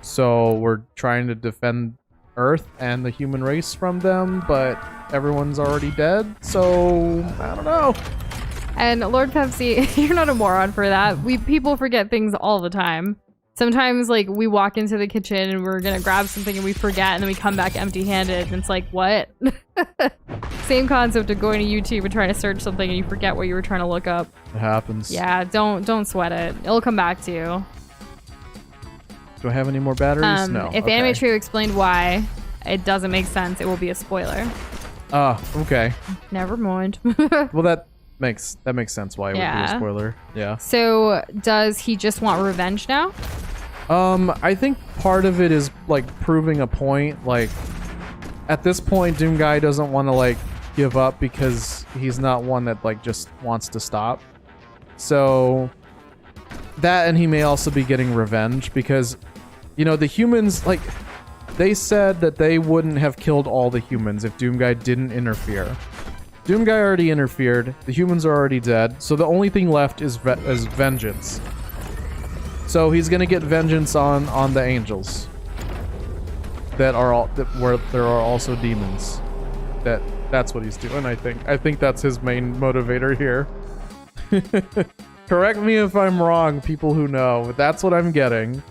So we're trying to defend Earth and the human race from them, but everyone's already dead, so I don't know. And Lord Pepsi, you're not a moron for that. People forget things all the time. Sometimes, like, we walk into the kitchen and we're gonna grab something and we forget, and then we come back empty-handed, and it's like, what? Same concept of going to YouTube and trying to search something and you forget what you were trying to look up. It happens. Yeah, don't sweat it. It'll come back to you. Do I have any more batteries? No. If Anime Trio explained why it doesn't make sense, it will be a spoiler. Okay. Never mind. Well, that makes sense why it would be a spoiler. Yeah. So, does he just want revenge now? I think part of it is like proving a point. Like, at this point, Doom Guy doesn't want to like give up because he's not one that like just wants to stop. So that, and he may also be getting revenge because, you know, the humans, like, they said that they wouldn't have killed all the humans if Doom Guy didn't interfere. Doom Guy already interfered. The humans are already dead. So the only thing left is vengeance. So he's gonna get vengeance on the angels that are where there are also demons. That's what he's doing. I think that's his main motivator here. Correct me if I'm wrong, people who know, but that's what I'm getting.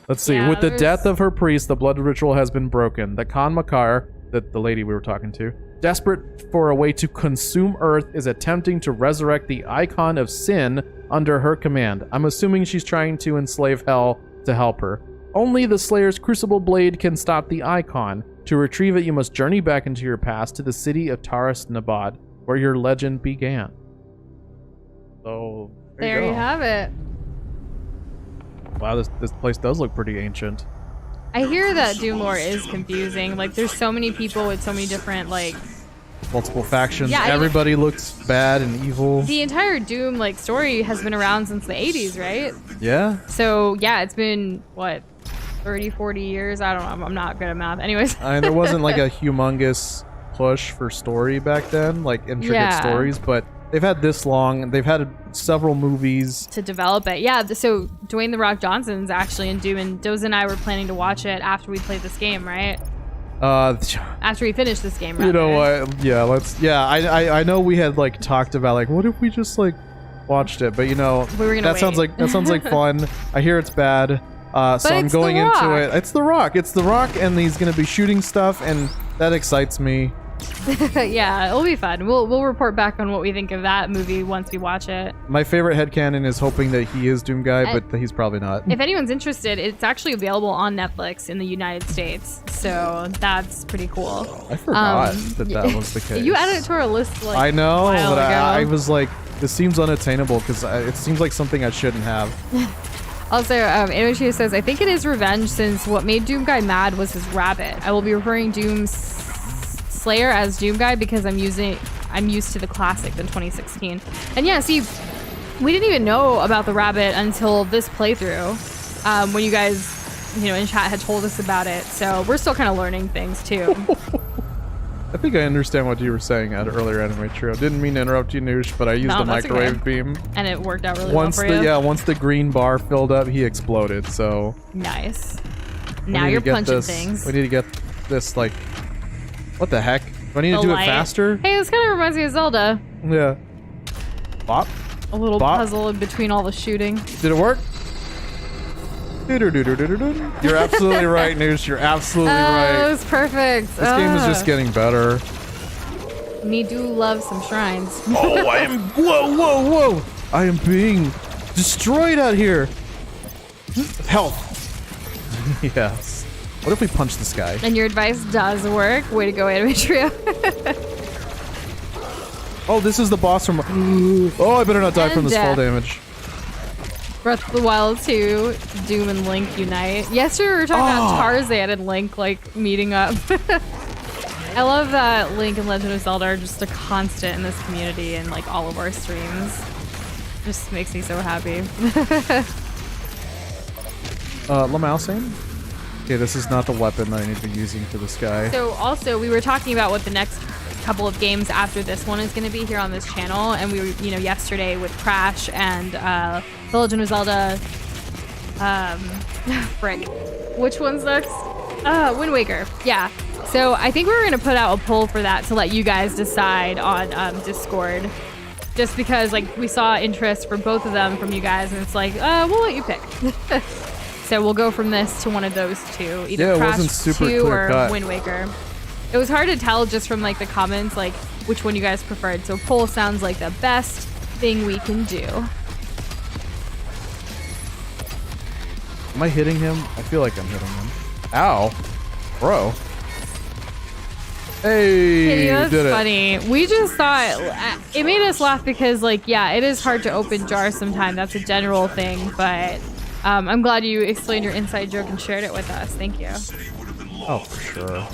Let's see. Yeah, with the death of her priest, the blood ritual has been broken. The Khan Makar, the lady we were talking to, desperate for a way to consume Earth, is attempting to resurrect the icon of sin under her command. I'm assuming she's trying to enslave Hell to help her. Only the Slayer's Crucible Blade can stop the icon. To retrieve it, you must journey back into your past to the city of Taras Nabad, where your legend began. So, there you have it. Wow, this place does look pretty ancient. I hear that Doom lore is confusing. Like, there's so many people with so many different, like... multiple factions. Yeah, everybody looks bad and evil. The entire Doom, like, story has been around since the 80s, right? Yeah. So, yeah, it's been, what, 30, 40 years? I don't know. I'm not good at math. Anyways. There wasn't, like, a humongous push for story back then, like, intricate stories, but they've had this long. They've had several movies to develop it. Yeah, so Dwayne "The Rock" Johnson's actually in Doom, and Doze and I were planning to watch it after we played this game, right? After we finish this game, rather. You know what? Yeah, let's. Yeah, I know we had like talked about like what if we just like watched it, but you know we were gonna that sounds like fun. I hear it's bad, so I'm going into it. It's The Rock. It's The Rock, and he's gonna be shooting stuff, and that excites me. Yeah, it'll be fun. We'll report back on what we think of that movie once we watch it. My favorite headcanon is hoping that he is Doom Guy, but he's probably not. If anyone's interested, it's actually available on Netflix in the United States, so that's pretty cool. I forgot that was the case. You added it to our list like I know, a while but ago. I was like, this seems unattainable because it seems like something I shouldn't have. Also, Inochi says, I think it is revenge since what made Doom Guy mad was his rabbit. I will be referring Doom's Slayer as Doom Guy because I'm used to the classic in 2016. And yeah, see, we didn't even know about the rabbit until this playthrough, when you guys, you know, in chat had told us about it. So we're still kind of learning things too. I think I understand what you were saying at earlier Anime Trio. Didn't mean to interrupt you, Noosh, but I used a microwave beam. And it worked out really well for you. Yeah, once the green bar filled up, he exploded, so... Nice. Now you're punching things. We need to get this, like... What the heck? Do I need to do it faster? Hey, this kind of reminds me of Zelda. Yeah. Bop. A little puzzle in between all the shooting. Did it work? You're absolutely right, Noosh. You're absolutely right. It was perfect. This game is just getting better. Me do love some shrines. Oh, I am... Whoa. I am being destroyed out here. Health. Yes. What if we punch this guy? And your advice does work. Way to go, Anime Trio. Oh, this is the boss from... Oh, I better not die from this fall damage. Breath of the Wild 2, Doom and Link unite. Yesterday we were talking about Tarzan and Link, like, meeting up. I love that Link and Legend of Zelda are just a constant in this community and, like, all of our streams. Just makes me so happy. Lamausin? Okay, this is not the weapon that I need to be using for this guy. So also, we were talking about what the next couple of games after this one is going to be here on this channel, and we were, you know, yesterday with Crash and The Legend of Zelda Frick. Which one's next? Wind Waker. Yeah. So I think we were gonna put out a poll for that to let you guys decide on Discord. Just because like we saw interest for both of them from you guys, and it's like, we'll let you pick. So we'll go from this to one of those two, either it Crash wasn't super 2 or clear-cut. Wind Waker. It was hard to tell just from like the comments, like which one you guys preferred. So poll sounds like the best thing we can do. Am I hitting him? I feel like I'm hitting him. Ow, bro. Hey, That's did it. funny. We just thought it made us laugh because, like, yeah, it is hard to open jars sometimes. That's a general thing, but I'm glad you explained your inside joke and shared it with us. Thank you. Oh, for sure.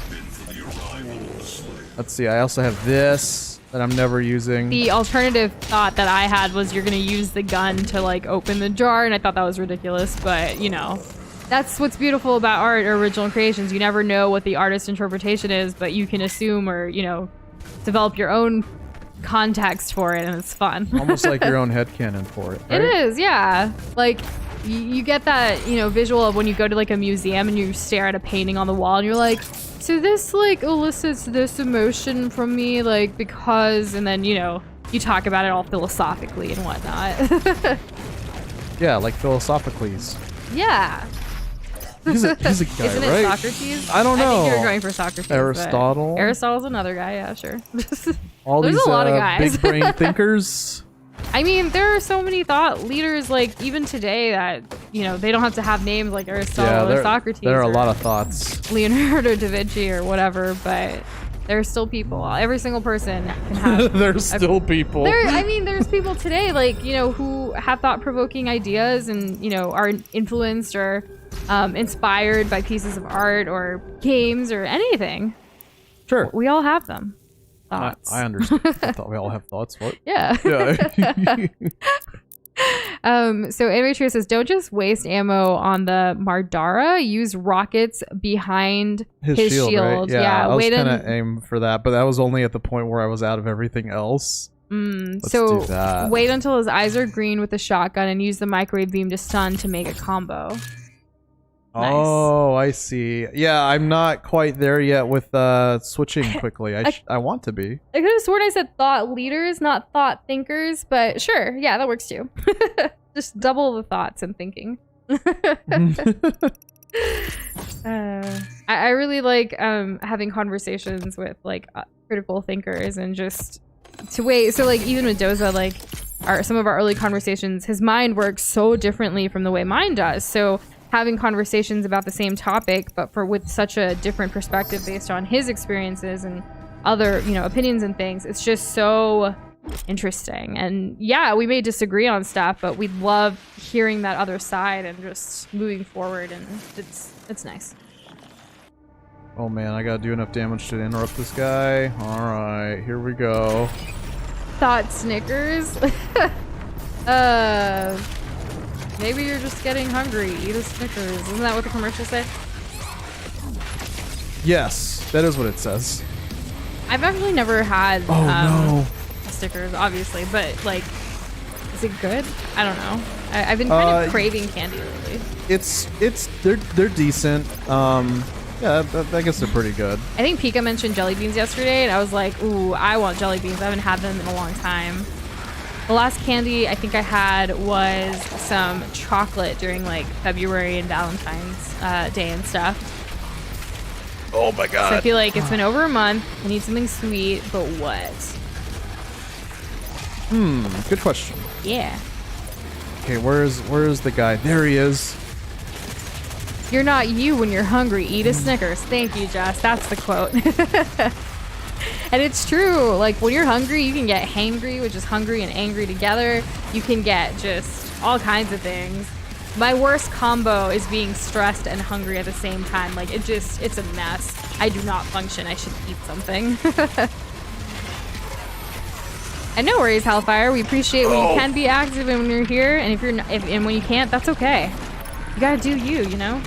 Let's see. I also have this that I'm never using. The alternative thought that I had was you're gonna use the gun to like open the jar, and I thought that was ridiculous. But you know, that's what's beautiful about art or original creations. You never know what the artist's interpretation is, but you can assume or, you know, develop your own context for it, and it's fun. Almost like your own headcanon for it, right? It is, yeah. Like, you get that, you know, visual of when you go to like a museum and you stare at a painting on the wall and you're like, so this like elicits this emotion from me, like, because, and then, you know, you talk about it all philosophically and whatnot. Yeah, like philosophically. Yeah. He's a guy, Isn't it right? Socrates? I don't know. I think you're going for Socrates. but Aristotle? Aristotle's another guy, yeah, sure. All There's these a lot of guys. big brain thinkers. I mean, there are so many thought leaders, like, even today that, you know, they don't have to have names like Aristotle or Socrates. There are a or lot of thoughts. Leonardo da Vinci or whatever, but there's still people. Every single person can have... There's still people. I mean, there's people today, like, you know, who have thought-provoking ideas and, you know, are influenced or inspired by pieces of art or games or anything. Sure. We all have them. Thoughts. I understand. I thought we all have thoughts. What? Yeah. Yeah. So Anime says, don't just waste ammo on the Mardara. Use rockets behind his shield. Right? Yeah, I was wait kind of aim for that, but that was only at the point where I was out of everything else. Let's so do that. wait until his eyes are green with the shotgun and use the microwave beam to stun to make a combo. Nice. Oh, I see. Yeah, I'm not quite there yet with switching quickly. I want to be. I could have sworn I said thought leaders, not thought thinkers, but sure, yeah, that works too. Just double the thoughts and thinking. I really like having conversations with like critical thinkers and just to wait. So like even with Doza, like some of our early conversations, his mind works so differently from the way mine does. So having conversations about the same topic, but with such a different perspective based on his experiences and other, you know, opinions and things, it's just so interesting. And yeah, we may disagree on stuff, but we love hearing that other side and just moving forward, and it's nice. Oh man, I gotta do enough damage to interrupt this guy. Alright, here we go. Thought Snickers? Maybe you're just getting hungry. Eat a Snickers. Isn't that what the commercials say? Yes, that is what it says. I've actually never had no. Snickers, obviously, but like, is it good? I don't know. I've been kind of craving candy lately. They're decent. Yeah, I guess they're pretty good. I think Pika mentioned jelly beans yesterday, and I was like, ooh, I want jelly beans. I haven't had them in a long time. The last candy I think I had was some chocolate during like February and Valentine's Day and stuff. Oh my god. So I feel like it's been over a month. I need something sweet, but what? Good question. Yeah. Okay, where's the guy? There he is. You're not you when you're hungry. Eat a Snickers. Thank you, Jess. That's the quote. And it's true. Like, when you're hungry, you can get hangry, which is hungry and angry together. You can get just all kinds of things. My worst combo is being stressed and hungry at the same time. Like, it's a mess. I do not function. I should eat something. And no worries, Hellfire. We appreciate when you can be active and when you're here. And if you're not, and when you can't, that's okay. You gotta do you know?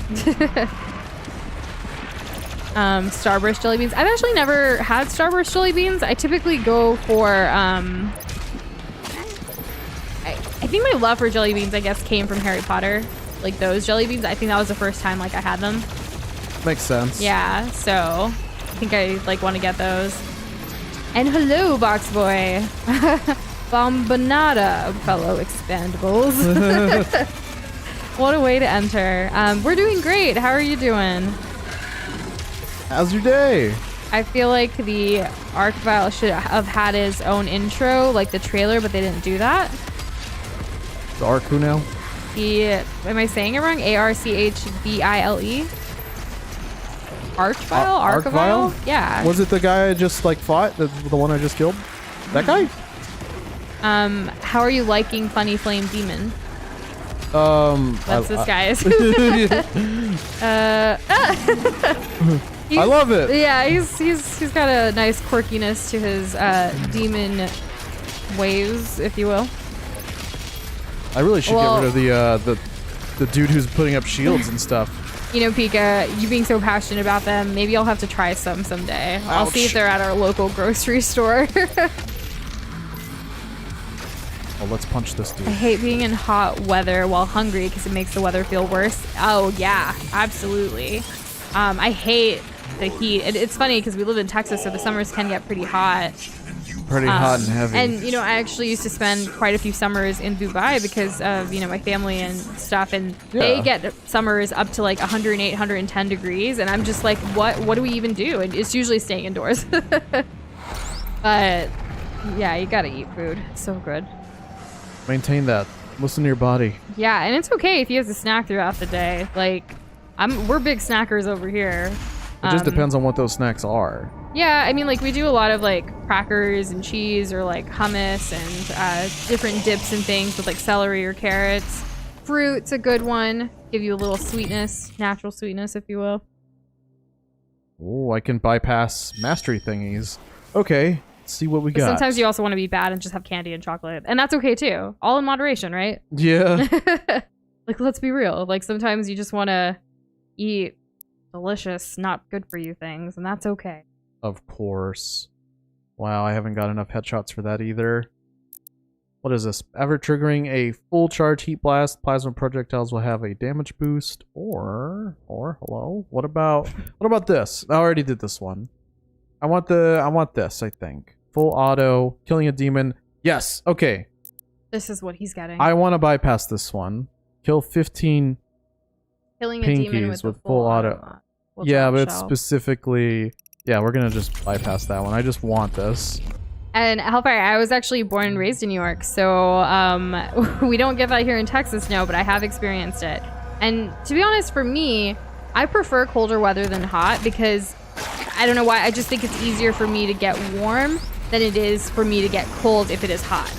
Starburst jelly beans. I've actually never had Starburst jelly beans. I typically go for I think my love for jelly beans, I guess, came from Harry Potter. like those jelly beans. I think that was the first time like I had them. Makes sense. Yeah, so I think I like want to get those. And hello, box boy. Bombonada, fellow expandables. What a way to enter. We're doing great. How are you doing? How's your day? I feel like the Archvile should have had his own intro, like the trailer, but they didn't do that. The Arc who now? Am I saying it wrong? Archbile? Archvile? Archvile? Yeah. Was it the guy I just like fought? The one I just killed? That guy? How are you liking Funny Flame Demon? That's this guy's. I love it. Yeah, he's got a nice quirkiness to his demon ways, if you will. I really should get rid of the dude who's putting up shields and stuff. You know, Pika, you being so passionate about them, maybe I'll have to try some someday. I'll see if they're at our local grocery store. Oh, let's punch this dude. I hate being in hot weather while hungry because it makes the weather feel worse. Oh, yeah, absolutely. I hate the heat. It's funny because we live in Texas, so the summers can get pretty hot. Pretty hot and heavy. And, you know, I actually used to spend quite a few summers in Dubai because of, you know, my family and stuff. And they get summers up to like 108, 110 degrees. And I'm just like, what do we even do? And it's usually staying indoors. But, yeah, you gotta eat food. It's so good. Maintain that. Listen to your body. Yeah, and it's okay if you have to snack throughout the day. Like, we're big snackers over here. It just depends on what those snacks are. Yeah, I mean, like, we do a lot of, like, crackers and cheese or, like, hummus and different dips and things with, like, celery or carrots. Fruit's a good one. Give you a little sweetness, natural sweetness, if you will. Oh, I can bypass mastery thingies. Okay, let's see what we got. Sometimes you also want to be bad and just have candy and chocolate. And that's okay, too. All in moderation, right? Yeah. Like, let's be real. Like, sometimes you just want to eat delicious, not good for you things, and that's okay. Of course. Wow, I haven't got enough headshots for that either. What is this? Ever triggering a full charge heat blast, plasma projectiles will have a damage boost. Or hello? What about this? I already did this one. I want this, I think. Full auto, killing a demon. Yes, okay. This is what he's getting. I want to bypass this one. Kill 15 Killing a pinkies demon with full auto. Yeah, but it's specifically... Yeah, we're gonna just bypass that one. I just want this. And Hellfire, I was actually born and raised in New York, so we don't get that here in Texas, no, but I have experienced it. And to be honest, for me, I prefer colder weather than hot because I don't know why, I just think it's easier for me to get warm than it is for me to get cold if it is hot.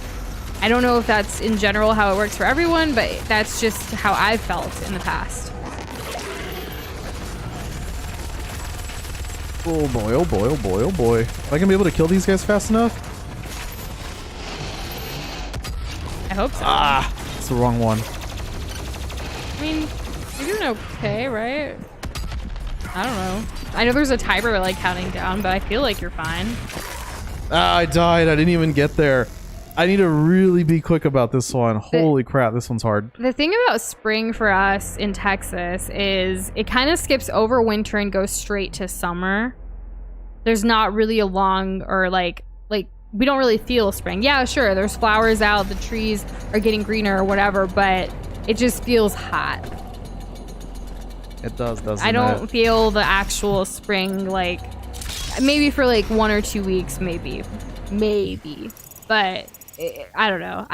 I don't know if that's in general how it works for everyone, but that's just how I've felt in the past. Oh boy, oh boy, oh boy, oh boy. Am I gonna be able to kill these guys fast enough? I hope so. Ah, it's the wrong one. I mean, you're doing okay, right? I don't know. I know there's a timer like counting down, but I feel like you're fine. Ah, I died. I didn't even get there. I need to really be quick about this one. Holy crap, this one's hard. The thing about spring for us in Texas is it kind of skips over winter and goes straight to summer. There's not really a long or like we don't really feel spring. Yeah, sure, there's flowers out, the trees are getting greener or whatever, but it just feels hot. It does, doesn't it? I don't feel the actual spring, like maybe for like 1 or 2 weeks, maybe, but I don't know.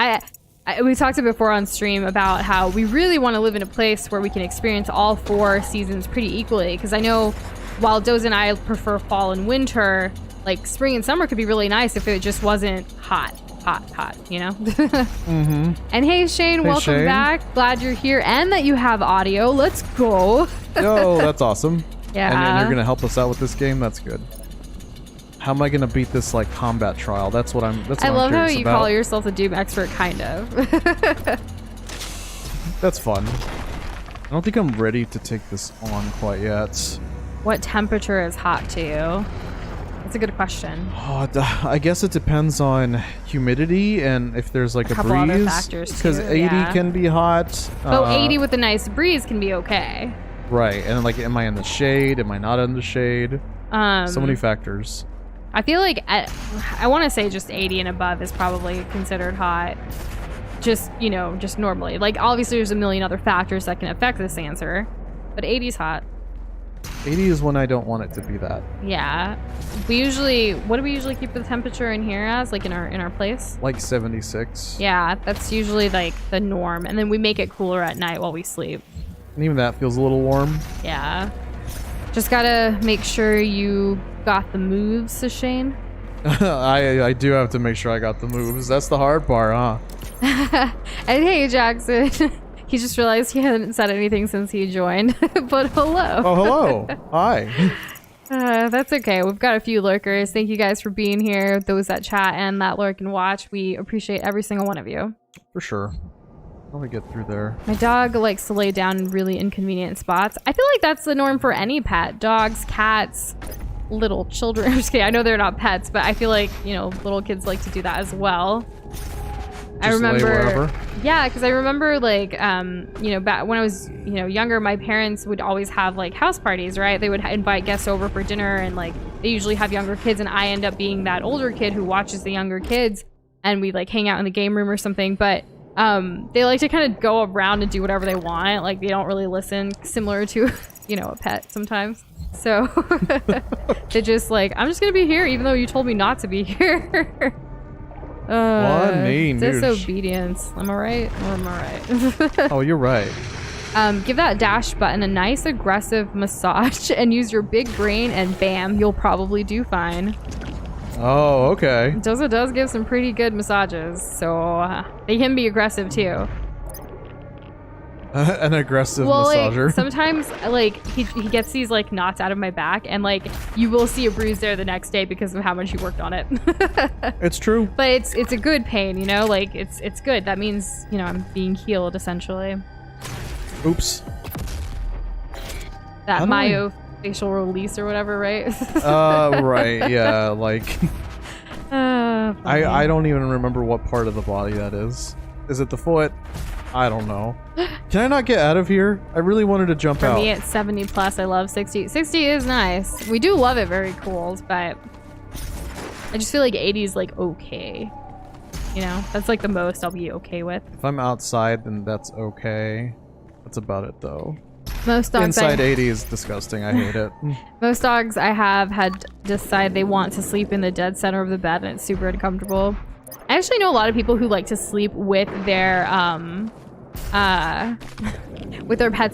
We talked before on stream about how we really want to live in a place where we can experience all 4 seasons pretty equally. Because I know while Doze and I prefer fall and winter, like spring and summer could be really nice if it just wasn't hot, you know? Mm-hmm. And hey, Shane, welcome Shane. back. Glad you're here and that you have audio. Let's go. Yo, that's awesome. Yeah. And you're going to help us out with this game? That's good. How am I gonna beat this like combat trial? That's what I'm. That's what I love I'm how curious you about. call yourself a Doom expert, kind of. That's fun. I don't think I'm ready to take this on quite yet. What temperature is hot to you? That's a good question. Oh, I guess it depends on humidity and if there's like a couple other breeze. factors, Because too, 80 yeah. can be hot. But 80 with a nice breeze can be okay. Right, and like, am I in the shade? Am I not in the shade? So many factors. I feel like I want to say just 80 and above is probably considered hot. Just, you know, just normally. Like, obviously there's a million other factors that can affect this answer, but 80 is hot. 80 is when I don't want it to be that. Yeah. What do we usually keep the temperature in here as, like in our place? Like 76. Yeah, that's usually like the norm. And then we make it cooler at night while we sleep. And even that feels a little warm. Yeah. Just gotta make sure you got the moves, Shane. I do have to make sure I got the moves. That's the hard part, huh? And hey, Jackson. He just realized he hadn't said anything since he joined. But hello. Oh, hello. Hi. That's okay. We've got a few lurkers. Thank you guys for being here. Those that chat and that lurk and watch. We appreciate every single one of you. For sure. How do we get through there? My dog likes to lay down in really inconvenient spots. I feel like that's the norm for any pet. Dogs, cats, little children. I'm just kidding. I know they're not pets, but I feel like, you know, little kids like to do that as well. I remember, yeah, because I remember like, you know, back when I was, you know, younger, my parents would always have like house parties, right? They would invite guests over for dinner, and like they usually have younger kids, and I end up being that older kid who watches the younger kids, and we like hang out in the game room or something. But they like to kind of go around and do whatever they want. Like they don't really listen, similar to, you know, a pet sometimes. So they're just like, I'm just gonna be here, even though you told me not to be here. Disobedience. Am I right? Or am I right? Oh, you're right. Give that dash button a nice aggressive massage and use your big brain, and bam, you'll probably do fine. Oh, okay. Does give some pretty good massages, so they can be aggressive too. An aggressive Like, massager. sometimes like he gets these like knots out of my back, and like you will see a bruise there the next day because of how much he worked on it. It's true. But it's a good pain, you know, like it's good. That means, you know, I'm being healed essentially. Oops. That myofacial release or whatever, right? Right, yeah, like I don't even remember what part of the body that is. Is it the foot? I don't know. Can I not get out of here? I really wanted to jump out. For me, it's 70 plus. I love 60. 60 is nice. We do love it very cool, but I just feel like 80 is like okay. You know, that's like the most I'll be okay with. If I'm outside, then that's okay. That's about it, though. Most dogs Inside 80 is disgusting. I hate it. Most dogs I have had decide they want to sleep in the dead center of the bed, and it's super uncomfortable. I actually know a lot of people who like to sleep with their pets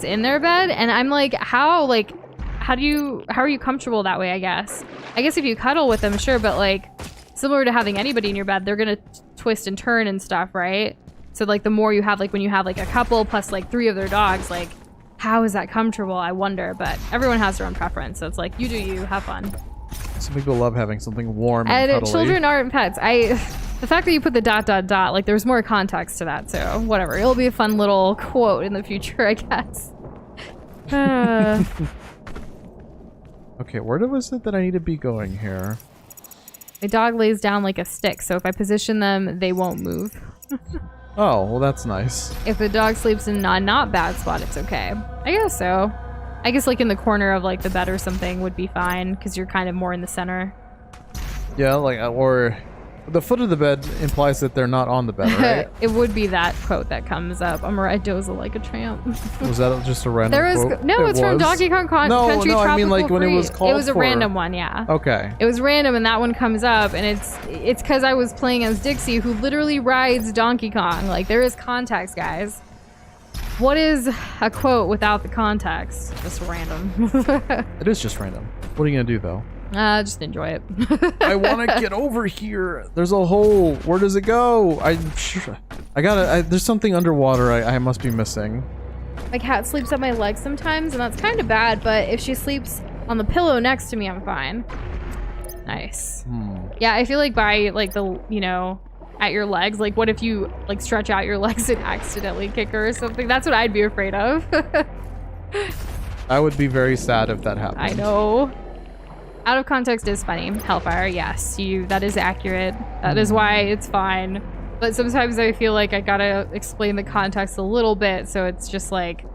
in their bed, and I'm like, how are you comfortable that way? I guess if you cuddle with them, sure, but like similar to having anybody in your bed, they're gonna twist and turn and stuff, right? So like the more you have, like when you have like a couple plus like 3 of their dogs, like how is that comfortable? I wonder, but everyone has their own preference, so it's like you do you, have fun. Some people love having something warm and cuddly. Children aren't pets. The fact that you put the ... like there's more context to that, so whatever. It'll be a fun little quote in the future, I guess. Okay, where was it that I need to be going here? The dog lays down like a stick, so if I position them, they won't move. Oh, well that's nice. If the dog sleeps in a not bad spot, it's okay. I guess so. I guess like in the corner of like the bed or something would be fine, because you're kind of more in the center. Yeah, like, or the foot of the bed implies that they're not on the bed, right? It would be that quote that comes up. I'm a doze like a tramp. Was that just a random quote? No, it's from Donkey Kong Country Tropical I mean like when it was called It was a random one, yeah. Okay. It was random, and that one comes up, and it's because I was playing as Dixie, who literally rides Donkey Kong. Like, there is context, guys. What is a quote without the context? Just random. It is just random. What are you gonna do though? Just enjoy it. I want to get over here. There's a hole. Where does it go? There's something underwater I must be missing. My cat sleeps on my leg sometimes, and that's kind of bad, but if she sleeps on the pillow next to me, I'm fine. Nice. Yeah, I feel like by like the, you know, at your legs, like what if you like stretch out your legs and accidentally kick her or something? That's what I'd be afraid of. I would be very sad if that happened. I know. Out of context is funny. Hellfire, yes, that is accurate. That is why it's fine. But sometimes I feel like I gotta explain the context a little bit, so it's just like,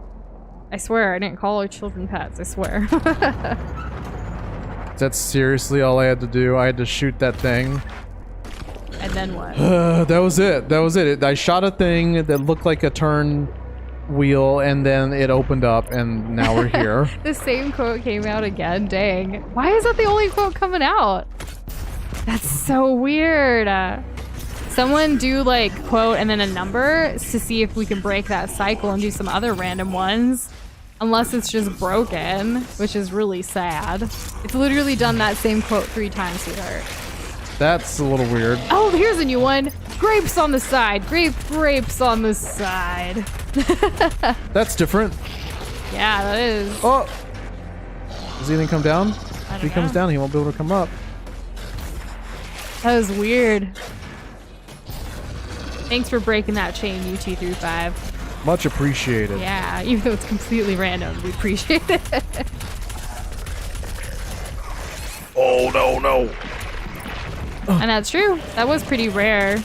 I swear I didn't call our children pets, I swear. That's seriously all I had to do. I had to shoot that thing. And then what? That was it. That was it. I shot a thing that looked like a turn wheel, and then it opened up, and now we're here. The same quote came out again. Dang. Why is that the only quote coming out? That's so weird. Someone do like quote and then a number to see if we can break that cycle and do some other random ones. Unless it's just broken, which is really sad. It's literally done that same quote 3 times, sweetheart. That's a little weird. Oh, here's a new one. Grapes on the side. Grapes on the side. That's different. Yeah, that is. Oh! Does anything come down? If he comes know. down, he won't be able to come up. That was weird. Thanks for breaking that chain, UT35. Much appreciated. Yeah, even though it's completely random, we appreciate it. Oh, no. And that's true. That was pretty rare.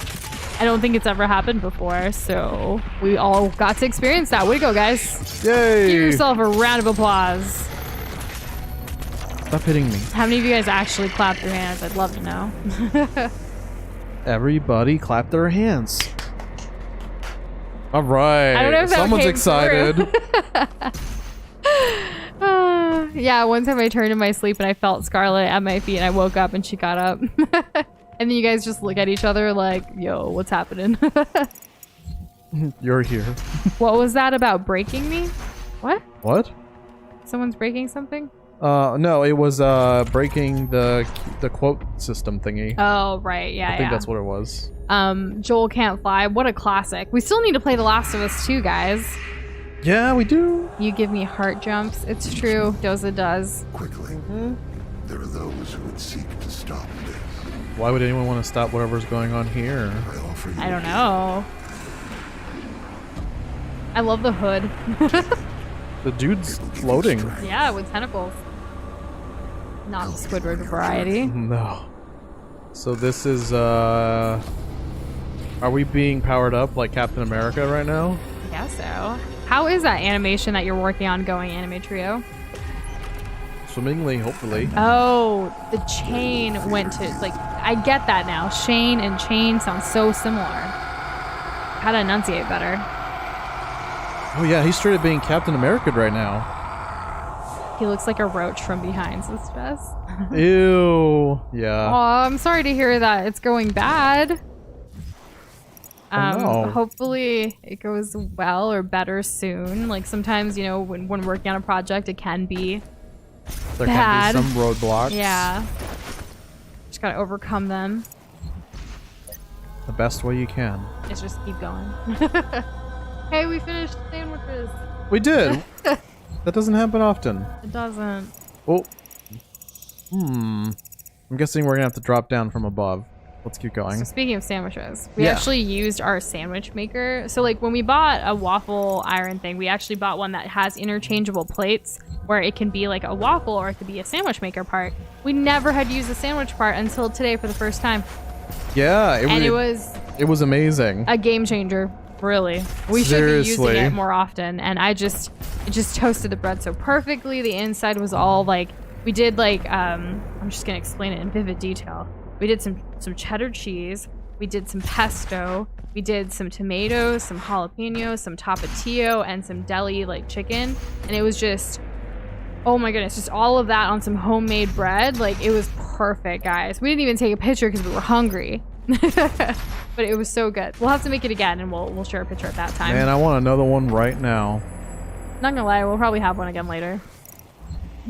I don't think it's ever happened before, so we all got to experience that. Way to go, guys. Yay! Give yourself a round of applause. Stop hitting me. How many of you guys actually clapped your hands? I'd love to know. Everybody clap their hands. All right. I don't know if that Someone's came excited. Yeah, one time I turned in my sleep and I felt Scarlet at my feet and I woke up and she got up. And then you guys just look at each other like, yo, what's happening? You're here. What was that about breaking me? What? What? Someone's breaking something? No, it was breaking the quote system thingy. Oh, right. Yeah, I think that's what it was. Joel Can't Fly. What a classic. We still need to play The Last of Us 2, guys. Yeah, we do. You give me heart jumps. It's true. Doza does. Quickly. There are those who would seek to stop this. Why would anyone want to stop whatever's going on here? I offer you I don't know. I love the hood. The dude's floating. Yeah, with tentacles. Not the Squidward variety. No. So this is, are we being powered up like Captain America right now? I guess so. How is that animation that you're working on going, Anime Trio? Swimmingly, hopefully. Oh, the chain went to, like, I get that now. Shane and chain sound so similar. Gotta enunciate better. Oh yeah, he's straight up being Captain America right now. He looks like a roach from behind his chest. Ew. Yeah. Oh, I'm sorry to hear that. It's going bad. No. Hopefully it goes well or better soon. Like sometimes, you know, when working on a project, it can be There bad. can be some roadblocks. Yeah. Just gotta overcome them. The best way you can. It's just keep going. Hey, we finished sandwiches. We did. That doesn't happen often. It doesn't. Oh. I'm guessing we're gonna have to drop down from above. Let's keep going. So speaking of sandwiches, we Yeah. actually used our sandwich maker. So like when we bought a waffle iron thing, we actually bought one that has interchangeable plates where it can be like a waffle or it could be a sandwich maker part. We never had used the sandwich part until today for the first time. Yeah, It was amazing. a game changer, really. We should be Seriously. using it more often. And it just toasted the bread so perfectly. The inside was all like, we did like, I'm just gonna explain it in vivid detail. We did some cheddar cheese. We did some pesto. We did some tomatoes, some jalapenos, some tapatio, and some deli like chicken. And it was just, oh my goodness, just all of that on some homemade bread. Like it was perfect, guys. We didn't even take a picture because we were hungry. But it was so good. We'll have to make it again and we'll share a picture at that time. Man, I want another one right now. Not gonna lie, we'll probably have one again later.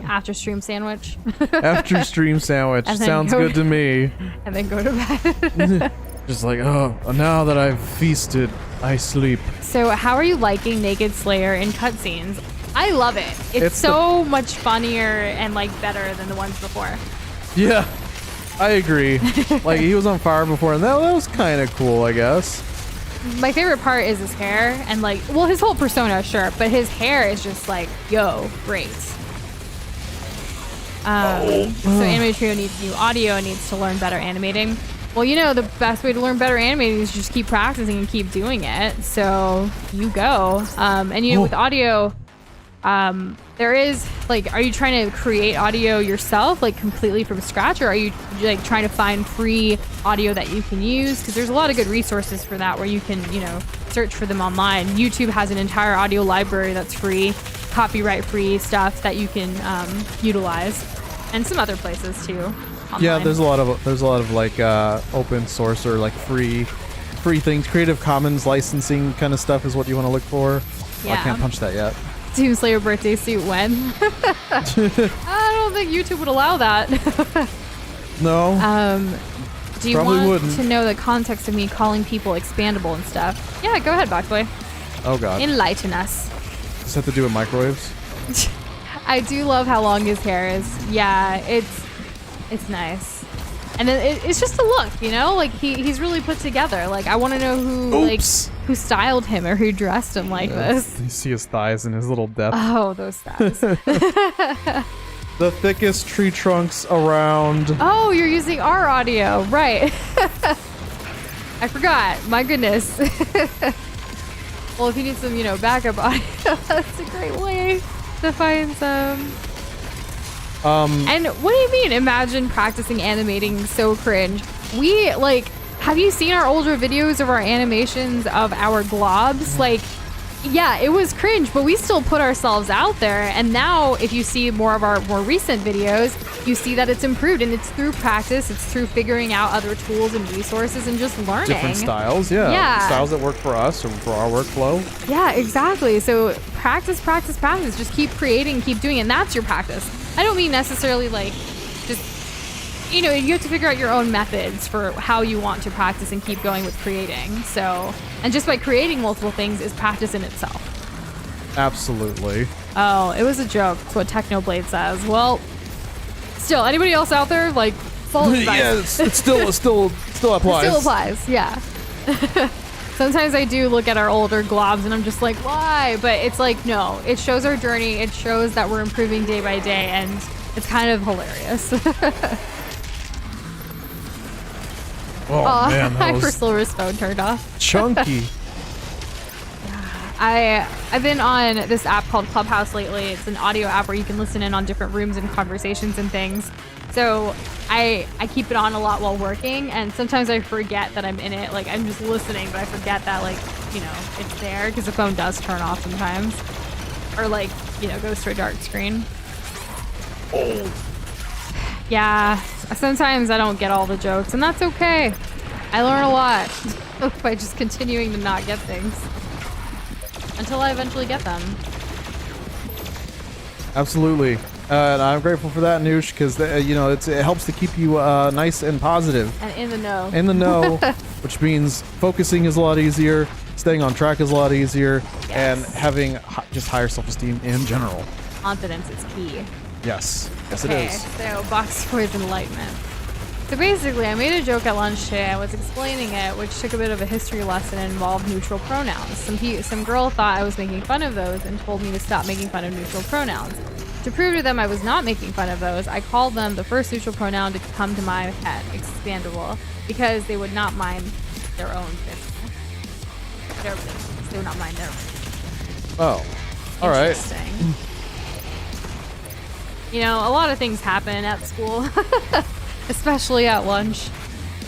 After stream sandwich. After stream sandwich. And then Sounds go good to me. And then go to bed. Just like, oh, now that I've feasted, I sleep. So how are you liking Naked Slayer in cutscenes? I love it. It's so much funnier and like better than the ones before. Yeah, I agree. Like he was on fire before, and that was kind of cool, I guess. My favorite part is his hair and like, well, his whole persona, sure, but his hair is just like, yo, great. So Anime Trio needs new audio and needs to learn better animating. Well, you know, the best way to learn better animating is just keep practicing and keep doing it. So you go. And you know, with audio, there is like, are you trying to create audio yourself, like completely from scratch, or are you like trying to find free audio that you can use? Because there's a lot of good resources for that where you can, you know, search for them online. YouTube has an entire audio library that's free, copyright free stuff that you can utilize, and some other places too. Online. Yeah, there's a lot of like open source or like free things. Creative Commons licensing kind of stuff is what you want to look for. Oh, I can't punch that yet. Doom Slayer birthday suit when? I don't think YouTube would allow that. No. Do you Probably want wouldn't. to know the context of me calling people expandable and stuff? Yeah, go ahead, Boxboy. Oh god. Enlighten us. Does this have to do with microwaves? I do love how long his hair is. Yeah, it's nice. And it's just a look, you know? Like he's really put together. Like I want to know who styled him or who dressed him like this. You see his thighs and his little depth. Oh, those thighs. The thickest tree trunks around. Oh, you're using our audio, right? I forgot. My goodness. Well, if you need some, you know, backup audio, that's a great way to find some. And what do you mean? Imagine practicing animating so cringe. We like. Have you seen our older videos of our animations of our globs? Like, yeah, it was cringe, but we still put ourselves out there. And now, if you see more of our more recent videos, you see that it's improved, and it's through practice. It's through figuring out other tools and resources and just learning. Different styles, yeah. Yeah. Styles that work for us or for our workflow. Yeah, exactly. So practice, practice, practice. Just keep creating, keep doing it. And that's your practice. I don't mean necessarily like just, you know, you have to figure out your own methods for how you want to practice and keep going with creating. So, and just by creating multiple things is practice in itself. Absolutely. Oh, it was a joke. That's what Technoblade says. Well, still, anybody else out there, like, follow advice. Yeah, it still applies. It still applies, yeah. Sometimes I do look at our older globs and I'm just like, why? But it's like, no, it shows our journey. It shows that we're improving day by day, and it's kind of hilarious. Oh man, that was Hypersilver's phone turned off. chunky. I've been on this app called Clubhouse lately. It's an audio app where you can listen in on different rooms and conversations and things. So I keep it on a lot while working, and sometimes I forget that I'm in it. Like, I'm just listening, but I forget that, like, you know, it's there, because the phone does turn off sometimes. Or, like, you know, goes to a dark screen. Oh. Yeah, sometimes I don't get all the jokes, and that's okay. I learn a lot by just continuing to not get things until I eventually get them. Absolutely. And I'm grateful for that, Noosh, because you know it helps to keep you nice and positive. And in the know. In the know, which means focusing is a lot easier, staying on track is a lot easier, Yes. and having just higher self-esteem in general. Confidence is key. Yes. Yes, Okay, it is. so Box Boy's Enlightenment. So basically, I made a joke at lunch today. I was explaining it, which took a bit of a history lesson and involved neutral pronouns. Some girl thought I was making fun of those and told me to stop making fun of neutral pronouns. To prove to them I was not making fun of those, I called them the first neutral pronoun to come to my head, expandable, because they would not mind their own business. Their business. They would not mind their business. Oh. All right. Interesting. You know, a lot of things happen at school, especially at lunch.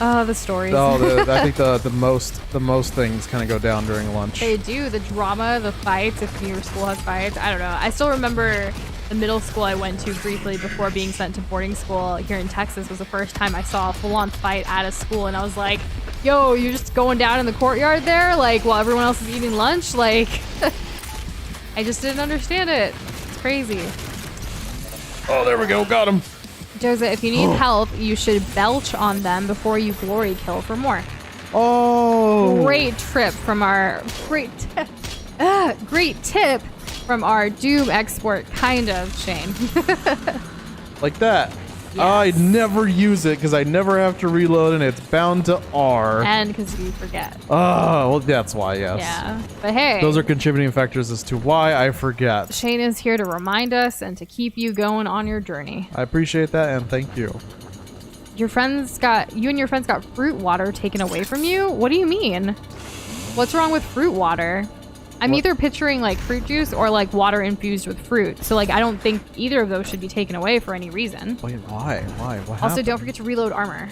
Oh, the stories. Oh, I think the most things kind of go down during lunch. They do. The drama, the fights, if your school has fights. I don't know. I still remember the middle school I went to briefly before being sent to boarding school here in Texas was the first time I saw a full-on fight at a school, and I was like, yo, you're just going down in the courtyard there, like, while everyone else is eating lunch? Like, I just didn't understand it. It's crazy. Oh, there we go. Got him. Joseph, if you need help, you should belch on them before you glory kill for more. Oh. Great tip from our Doom export, kind of, Shane. Like that. I never use it because I never have to reload and it's bound to R. And because you forget. Oh, well, that's why, yes. Yeah. But hey. Those are contributing factors as to why I forget. Shane is here to remind us and to keep you going on your journey. I appreciate that and thank you. You and your friends got fruit water taken away from you? What do you mean? What's wrong with fruit water? I'm either picturing like fruit juice or like water infused with fruit. So like I don't think either of those should be taken away for any reason. Wait, why? Why? What happened? Also, don't forget to reload armor.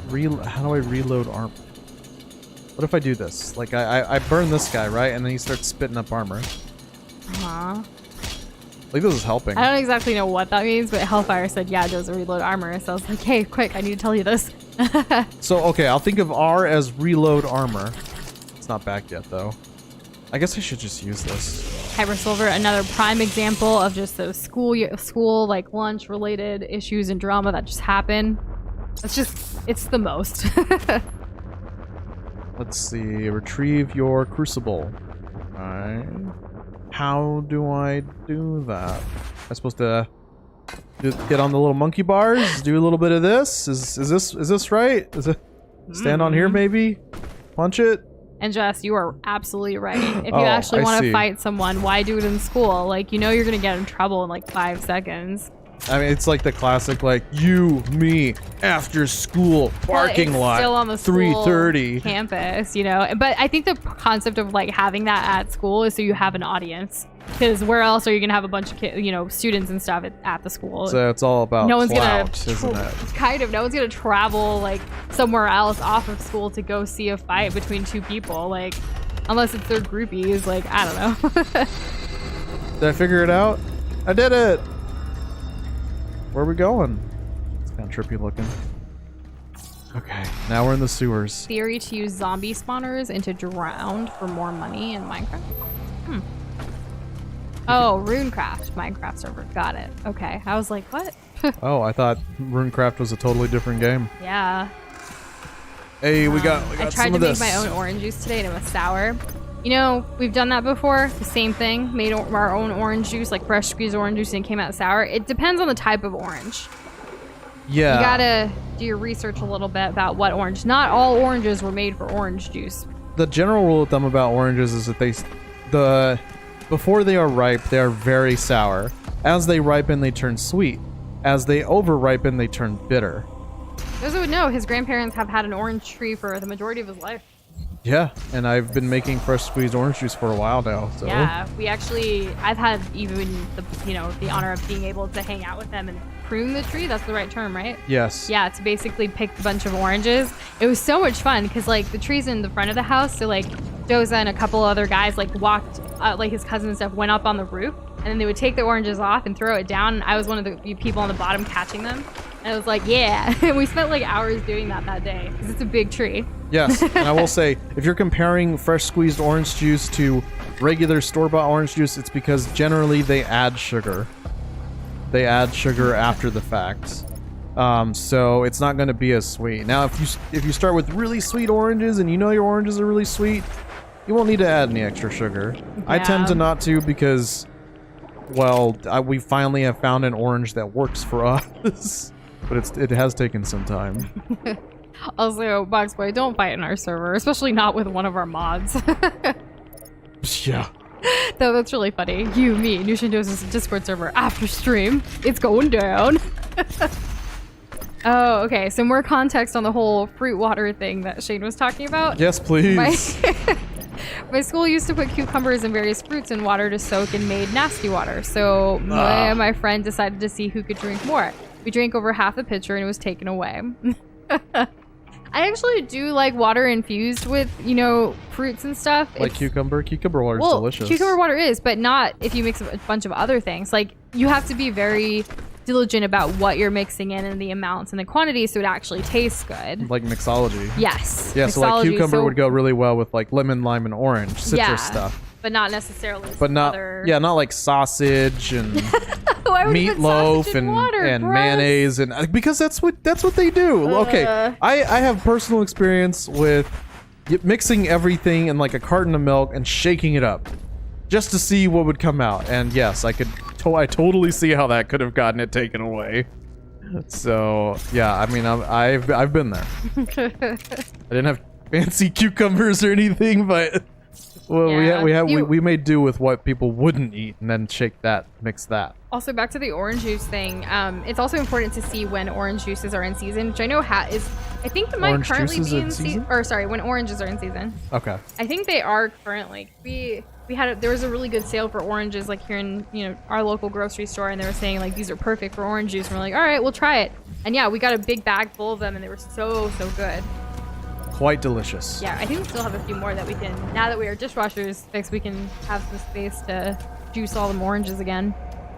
How do I reload armor? What if I do this? Like I burn this guy, right? And then he starts spitting up armor. Uh-huh. Like this is helping. I don't exactly know what that means, but Hellfire said, yeah, it does reload armor. So I was like, hey, quick, I need to tell you this. So, okay, I'll think of R as reload armor. It's not back yet, though. I guess I should just use this. Hyper Silver, another prime example of just those school like lunch related issues and drama that just happen. It's the most. Let's see. Retrieve your crucible. Alright. How do I do that? Am I supposed to get on the little monkey bars? Do a little bit of this? Is this right? Is it stand on here maybe? Punch it? And Jess, you are absolutely right. If you Oh, actually I want to see. fight someone, why do it in school? Like, you know you're going to get in trouble in like 5 seconds. I mean, it's like the classic, like, you, me, after school, parking Well, it's lot, still on the school 3:30. campus, you know. But I think the concept of like having that at school is so you have an audience. Because where else are you gonna have a bunch of students and stuff at the school? So it's all about no one's clout, gonna isn't it? no one's gonna travel like somewhere else off of school to go see a fight between two people, like unless it's their groupies. Like, I don't know. Did I figure it out? I did it! Where are we going? It's kind of trippy looking. Okay, now we're in the sewers. Theory to use zombie spawners into drowned for more money in Minecraft. Oh, Runecraft Minecraft server. Got it. Okay. I was like, what? Oh, I thought RuneCraft was a totally different game. Yeah. Hey, we got I tried some to of make this. my own orange juice today and it was sour. You know, we've done that before. The same thing. Made our own orange juice, like fresh squeezed orange juice, and it came out sour. It depends on the type of orange. Yeah. You gotta do your research a little bit about what orange. Not all oranges were made for orange juice. The general rule of thumb about oranges is that before they are ripe, they are very sour. As they ripen, they turn sweet. As they over-ripen, they turn bitter. Those who would know, his grandparents have had an orange tree for the majority of his life. Yeah, and I've been making fresh squeezed orange juice for a while now. So. Yeah, I've had even the honor of being able to hang out with them and prune the tree. That's the right term, right? Yes. Yeah, to basically pick a bunch of oranges. It was so much fun because like the tree's in the front of the house, so like Doza and a couple other guys like walked, like his cousin and stuff went up on the roof, and then they would take the oranges off and throw it down. And I was one of the people on the bottom catching them. And I was like, yeah. And we spent like hours doing that day because it's a big tree. Yes, and I will say, if you're comparing fresh squeezed orange juice to regular store-bought orange juice, it's because generally they add sugar. They add sugar after the fact. So it's not going to be as sweet. Now, if you start with really sweet oranges and you know your oranges are really sweet, you won't need to add any extra sugar. I tend to not to because, well, we finally have found an orange that works for us. But it has taken some time. Also, Boxboy, don't fight in our server, especially not with one of our mods. Yeah. Though that's really funny. You, me, Nushindo's Discord server after stream. It's going down. Oh, okay. So more context on the whole fruit water thing that Shane was talking about. Yes, please. My school used to put cucumbers and various fruits in water to soak and made nasty water. So me and my friend decided to see who could drink more. We drank over half the pitcher and it was taken away. I actually do like water infused with, fruits and stuff. Like cucumber? Cucumber water is delicious. Cucumber water is, but not if you mix a bunch of other things. Like, you have to be very diligent about what you're mixing in and the amounts and the quantity so it actually tastes good. Like mixology. Yes. Yeah, so like cucumber would go really well with like lemon, lime, and orange citrus stuff. But not necessarily. But not like sausage and meatloaf and mayonnaise and because that's what they do. Okay, I have personal experience with mixing everything in like a carton of milk and shaking it up just to see what would come out. And yes, I totally see how that could have gotten it taken away. So yeah, I mean, I've been there. I didn't have fancy cucumbers or anything, but well, Yeah. we made do with what people wouldn't eat, and then shake that, mix that. Also, back to the orange juice thing. It's also important to see when orange juices are in season, which I know is. I think that might Orange currently juices be in in season. season? Or sorry, when oranges are in season. Okay. I think they are currently. There was a really good sale for oranges like here in our local grocery store, and they were saying like these are perfect for orange juice. And we're like, all right, we'll try it. And yeah, we got a big bag full of them, and they were so good. Quite delicious. Yeah, I think we still have a few more that we can. Now that we are dishwashers fixed, we can have some space to juice all the oranges again.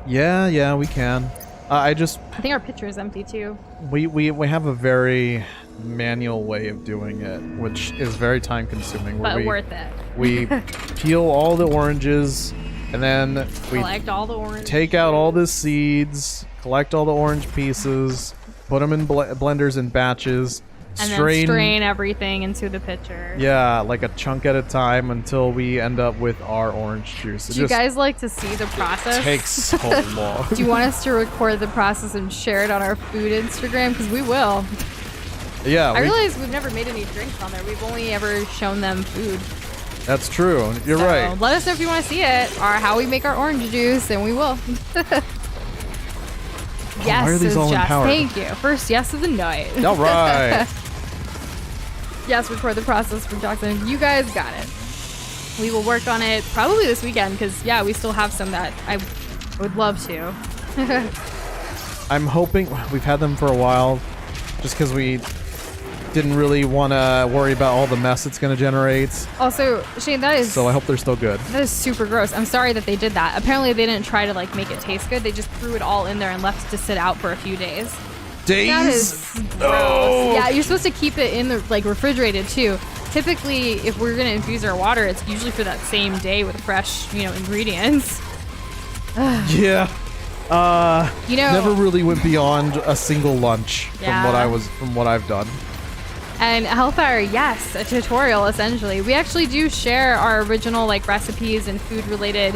Yeah, we can. I think our pitcher is empty too. we have a very manual way of doing it, which is very time consuming. But worth it. We peel all the oranges, and then we Collect all the orange. take out all the seeds, collect all the orange pieces, put them in blenders in batches, and then strain everything into the pitcher. Yeah, like a chunk at a time until we end up with our orange juice. Do you guys like to see the process? It takes so long. Do you want us to record the process and share it on our food Instagram? Because we will. Yeah. I realize we've never made any drinks on there. We've only ever shown them food. That's true. You're right. Let us know if you want to see it or how we make our orange juice, and we will. Yes, why are these all Jess. empowered? Thank you. First yes of the night. All right. Yes, record the process for Jackson. You guys got it. We will work on it probably this weekend because, yeah, we still have some that I would love to. I'm hoping we've had them for a while just because we didn't really want to worry about all the mess it's going to generate. Also, Shane, so I hope they're still good. That is super gross. I'm sorry that they did that. Apparently, they didn't try to like make it taste good. They just threw it all in there and left it to sit out for a few days. That is gross. No! Yeah, you're supposed to keep it in the like refrigerated too. Typically, if we're gonna infuse our water, it's usually for that same day with fresh, ingredients. Yeah. Never really went beyond a single lunch from what I've done. And Hellfire, yes, a tutorial essentially. We actually do share our original like recipes and food related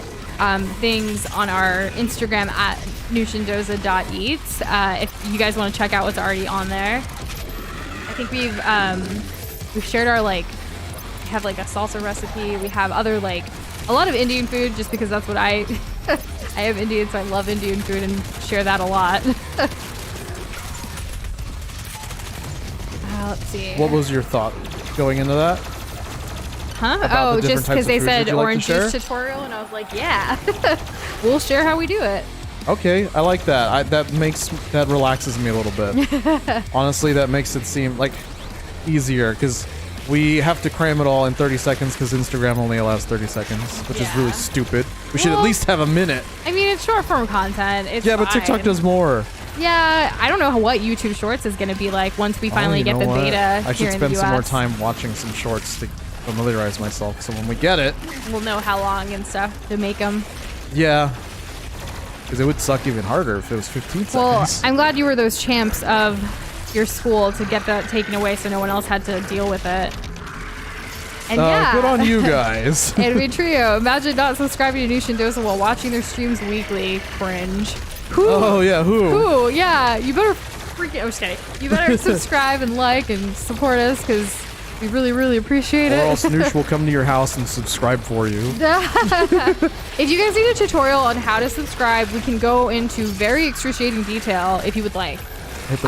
things on our Instagram at nushindoza.eats. If you guys want to check out what's already on there. I think we've shared our we have like a salsa recipe. We have other a lot of Indian food just because that's what I have Indian, so I love Indian food and share that a lot. Let's see. What was your thought going into that? Huh? Just because they said orange juice tutorial, and I was like, yeah, we'll share how we do it. Okay, I like that. That relaxes me a little bit. Honestly, that makes it seem like easier because we have to cram it all in 30 seconds because Instagram only allows 30 seconds, which is really stupid. We should at least have a minute. I mean, it's short form content. It's but TikTok does more. Yeah, I don't know what YouTube Shorts is going to be like once we finally get the beta. I should spend some more time watching some shorts to familiarize myself, so when we get it, we'll know how long and stuff to make them. Yeah, because it would suck even harder if it was 15 seconds. Well, I'm glad you were those champs of your school to get that taken away so no one else had to deal with it. And good on you guys. Anime Trio, imagine not subscribing to Nushindoza while watching their streams weekly. Cringe. Who? Oh yeah, who? Yeah, you better freaking. I'm just kidding. You better subscribe and like and support us because we really, really appreciate it. Or else Noosh will come to your house and subscribe for you. If you guys need a tutorial on how to subscribe, we can go into very excruciating detail if you would like. Hit the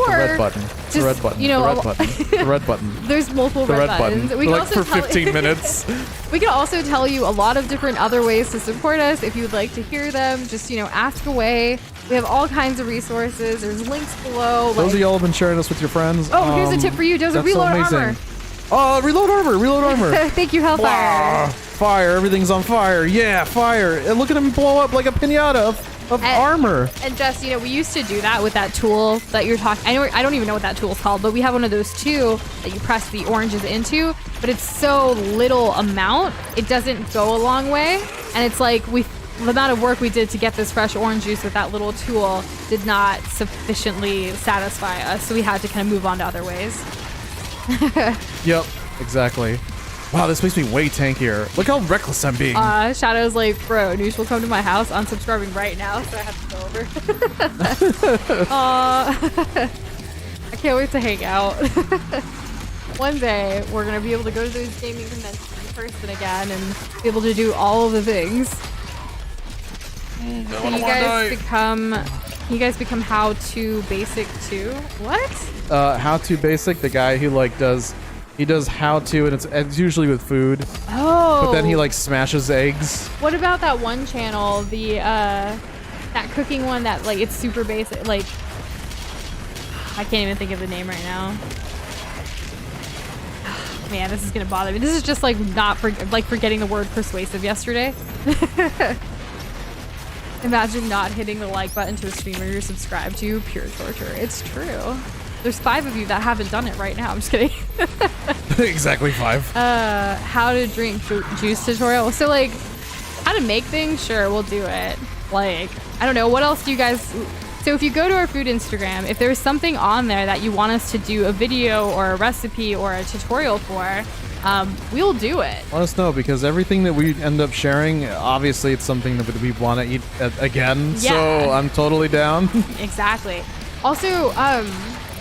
red button. Just, the red button. The red button. There's multiple red buttons. Button. We can also for 15 minutes. We can also tell you a lot of different other ways to support us. If you would like to hear them, just ask away. We have all kinds of resources. There's links below. Those of y'all have been sharing us with your friends. Oh, here's a tip for you. Does a reload armor. Reload armor. Thank you, Hellfire. Fire. Everything's on fire. Yeah, fire. And look at him blow up like a piñata of armor. And just, we used to do that with that tool that you're talking. I don't even know what that tool's called, but we have one of those too that you press the oranges into, but it's so little amount, it doesn't go a long way. And it's like the amount of work we did to get this fresh orange juice with that little tool did not sufficiently satisfy us, so we had to kind of move on to other ways. Yep, exactly. Wow, this makes me way tankier. Look how reckless I'm being. Shadow's like, bro, Noosh will come to my house. Unsubscribing right now, so I have to go over. I can't wait to hang out. One day, we're gonna be able to go to those gaming conventions in person again and be able to do all of the things. Can you guys become How To Basic too? What? How To Basic, the guy who like does how to, and it's usually with food. Oh. But then he like smashes eggs. What about that one channel, the that cooking one that like it's super basic, like I can't even think of the name right now. Man, this is gonna bother me. This is just like forgetting the word persuasive yesterday. Imagine not hitting the like button to a streamer you're subscribed to. Pure torture. It's true. There's 5 of you that haven't done it right now. I'm just kidding. Exactly 5. How to drink juice tutorial. So like, how to make things? Sure, we'll do it. Like, I don't know. What else do you guys... So if you go to our food Instagram, if there's something on there that you want us to do a video or a recipe or a tutorial for, we'll do it. Let us know, because everything that we end up sharing, obviously it's something that we want to eat again. Yeah. So I'm totally down. Exactly. Also,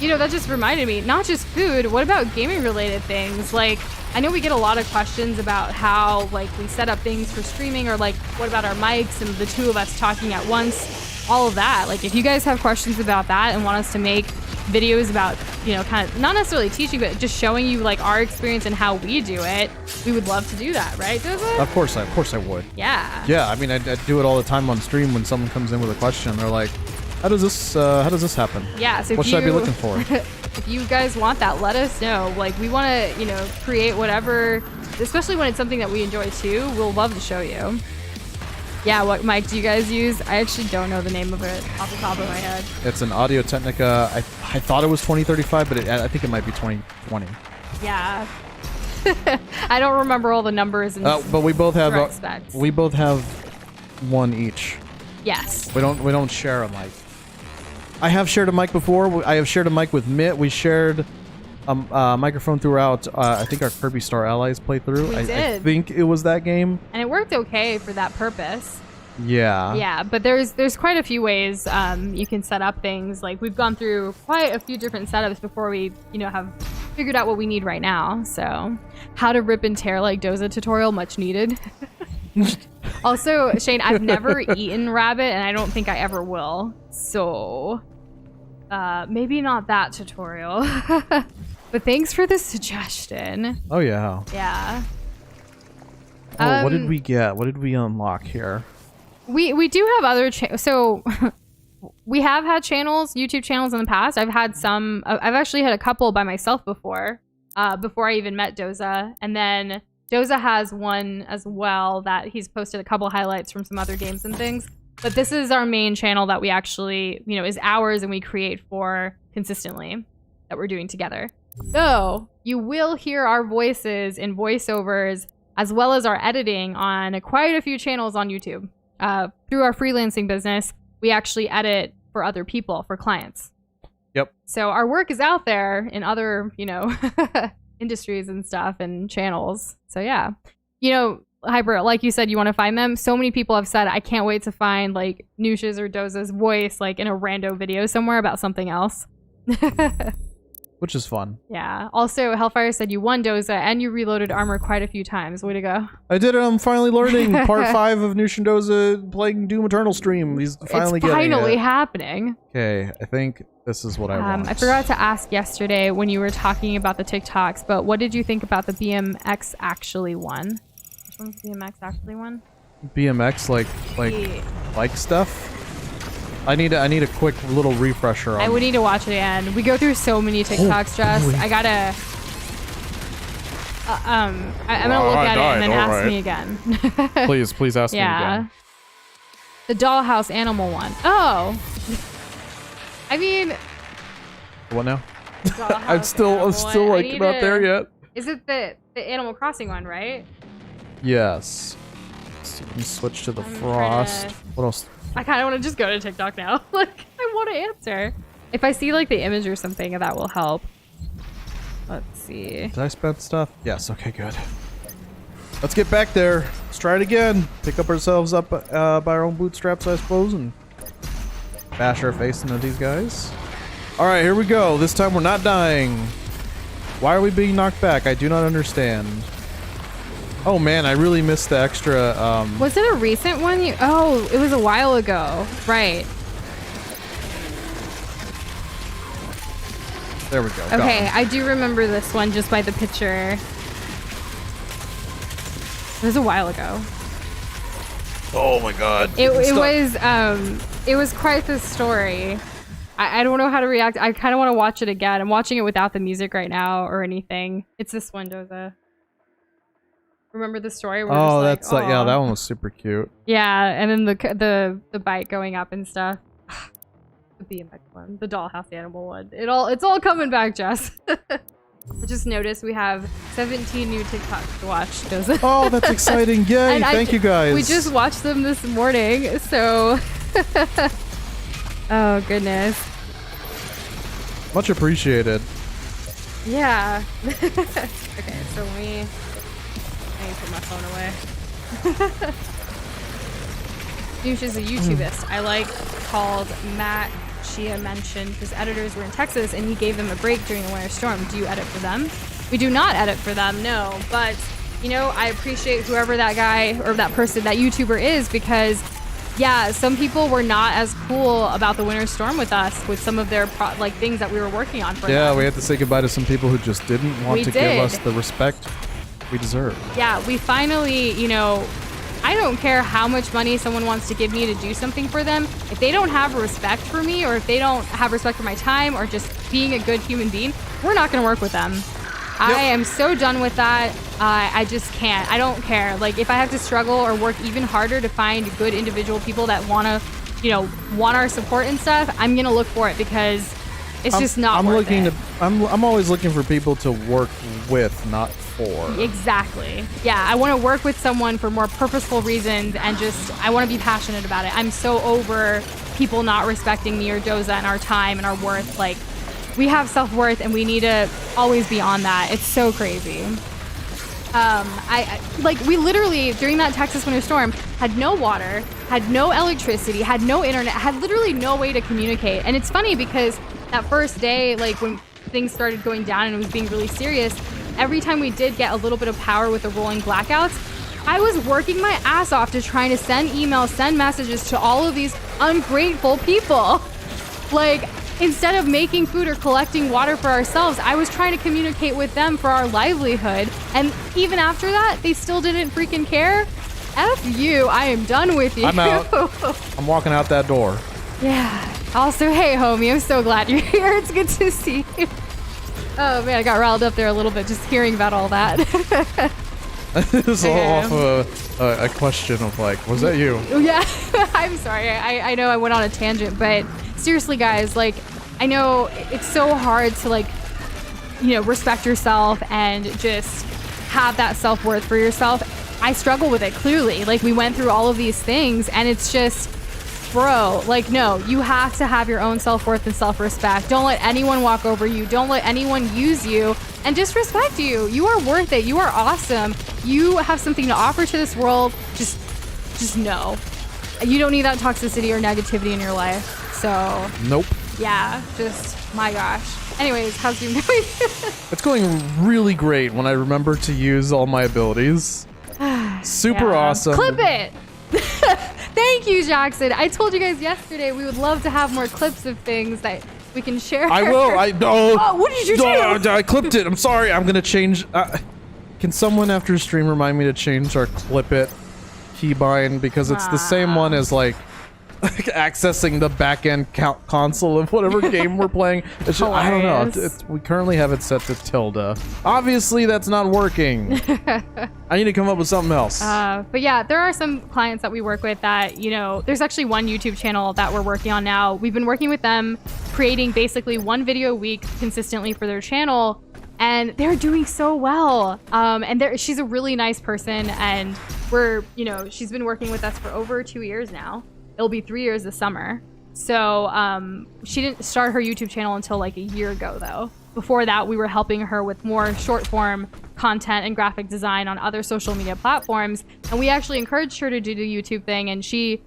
you know, that just reminded me, not just food, what about gaming related things? Like, I know we get a lot of questions about how like we set up things for streaming, or like what about our mics and the 2 of us talking at once, all of that. Like if you guys have questions about that and want us to make videos about, you know, kind of not necessarily teaching, but just showing you like our experience and how we do it, we would love to do that, right, Joseph? Of course I would. Yeah. Yeah, I mean, I do it all the time on stream when someone comes in with a question. They're like, how does this happen? Yeah, so what should I be looking for? If you guys want that, let us know. Like, we want to, you know, create whatever, especially when it's something that we enjoy too. We'll love to show you. Yeah, what mic do you guys use? I actually don't know the name of it off the top of my head. It's an Audio Technica. I thought it was 2035, but I think it might be 2020. Yeah. I don't remember all the numbers and but we both have specs. we both have one each. Yes. We don't share a mic. I have shared a mic before. I have shared a mic with Mitt. We shared a microphone throughout, I think, our Kirby Star Allies playthrough. I think it was that game. And it worked okay for that purpose. Yeah. Yeah, but there's quite a few ways you can set up things. Like, we've gone through quite a few different setups before we, you know, have figured out what we need right now. So, how to rip and tear like Doza tutorial, much needed. Also, Shane, I've never eaten rabbit, and I don't think I ever will. So, maybe not that tutorial. But thanks for the suggestion. Oh, yeah. Yeah. Oh, what did we get? What did we unlock here? We do have other so we have had channels, YouTube channels in the past. I've had some. I've actually had a couple by myself before I even met Doza, and then Doza has one as well that he's posted a couple highlights from some other games and things. But this is our main channel that we actually, you know, is ours, and we create for consistently, that we're doing together. So you will hear our voices in voiceovers as well as our editing on quite a few channels on YouTube. Through our freelancing business, we actually edit for other people, for clients. Yep. So our work is out there in other, you know, industries and stuff and channels. So yeah, you know, Hyper, like you said, you want to find them. So many people have said, I can't wait to find like Noosh's or Doza's voice like in a rando video somewhere about something else. Which is fun. Yeah. Also, Hellfire said you won Doza and you reloaded armor quite a few times. Way to go. I did it. I'm finally learning part 5 of Noosh and Doza playing Doom Eternal stream. He's finally getting it. It's finally happening. Okay, I think this is what I want. I forgot to ask yesterday when you were talking about the TikToks, but what did you think about the BMX actually won? Which one's BMX actually won? BMX, like stuff? I need a quick little refresher on. I would need to watch it again. We go through so many TikToks, Jess. I gotta. I'm gonna look at it and then ask me again. Please ask me again. The dollhouse animal one. Oh. I mean. What now? I'm still like not there yet. Is it the Animal Crossing one, right? Yes. So let me switch to the Frost. What else? I kind of want to just go to TikTok now. Like, I want to answer. If I see like the image or something, that will help. Let's see. Did I spend stuff? Yes. Okay, good. Let's get back there. Let's try it again. Pick up ourselves up by our own bootstraps, I suppose, and bash our face into these guys. All right, here we go. This time we're not dying. Why are we being knocked back? I do not understand. Oh man, I really missed the extra. Was it a recent one? Oh, it was a while ago. Right. There we go. Okay, I do remember this one just by the picture. It was a while ago. Oh my god. It was quite the story. I don't know how to react. I kind of want to watch it again. I'm watching it without the music right now or anything. It's this one, Doza. Remember the story? We're Oh, just that's like, yeah, that one was super cute. Yeah, and then the bike going up and stuff. The BMX one, the dollhouse animal one. It's all coming back, Jess. I just noticed we have 17 new TikToks to watch, Doza. Oh, that's exciting! Yay! Thank you guys. We just watched them this morning, so. Oh goodness. Much appreciated. Yeah. Okay, so I need to put my phone away. Noosh is a YouTubist I like called Matt Chia mentioned. His editors were in Texas and he gave them a break during the winter storm. Do you edit for them? We do not edit for them, no. But, you know, I appreciate whoever that guy or that person, that YouTuber is, because yeah, some people were not as cool about the winter storm with us, with some of their things that we were working on for them. Yeah, we had to say goodbye to some people who just didn't want to give us the respect we deserve. Yeah, we finally, you know, I don't care how much money someone wants to give me to do something for them. If they don't have respect for me, or if they don't have respect for my time, or just being a good human being, we're not going to work with them. Yep. I am so done with that. I just can't. I don't care. Like, if I have to struggle or work even harder to find good individual people that want to, you know, want our support and stuff, I'm going to look for it, because it's just not worth it. I'm always looking for people to work with, not for. Exactly. Yeah, I want to work with someone for more purposeful reasons, and just, I want to be passionate about it. I'm so over people not respecting me or Doza and our time and our worth. Like, we have self-worth and we need to always be on that. It's so crazy. We literally, during that Texas winter storm, had no water, had no electricity, had no internet, had literally no way to communicate. And it's funny because that first day, like when things started going down and it was being really serious, every time we did get a little bit of power with the rolling blackouts, I was working my ass off to trying to send emails, send messages to all of these ungrateful people. Like, instead of making food or collecting water for ourselves, I was trying to communicate with them for our livelihood. And even after that, they still didn't freaking care. F you, I am done with you. I'm out. I'm walking out that door. Yeah. Also, hey, homie, I'm so glad you're here. It's good to see you. Oh, man, I got riled up there a little bit just hearing about all that. This is all off of a question of, like, was that you? Yeah, I'm sorry. I know I went on a tangent, but seriously, guys, like, I know it's so hard to, like, you know, respect yourself and just have that self-worth for yourself. I struggle with it, clearly. Like, we went through all of these things, and it's just, bro, like, no, you have to have your own self-worth and self-respect. Don't let anyone walk over you. Don't let anyone use you, and just respect you. You are worth it. You are awesome. You have something to offer to this world. Just know. You don't need that toxicity or negativity in your life. So, nope. Yeah, just, my gosh. Anyways, how's you going? It's going really great when I remember to use all my abilities. Super awesome. Clip it! Thank you, Jackson. I told you guys yesterday we would love to have more clips of things that we can share. I will. Oh, what did you do? I clipped it. I'm sorry. I'm going to change. Can someone after stream remind me to change our clip it keybind? Because it's the same one as, like accessing the back-end console of whatever game we're playing. It's just, I don't know. We currently have it set to tilde. Obviously, that's not working. I need to come up with something else. But yeah, there are some clients that we work with that, you know, there's actually one YouTube channel that we're working on now. We've been working with them, creating basically one video a week consistently for their channel, and they're doing so well. And she's a really nice person, and she's been working with us for over 2 years now. It'll be 3 years this summer. So she didn't start her YouTube channel until like a year ago, though. Before that, we were helping her with more short form content and graphic design on other social media platforms. And we actually encouraged her to do the YouTube thing, and she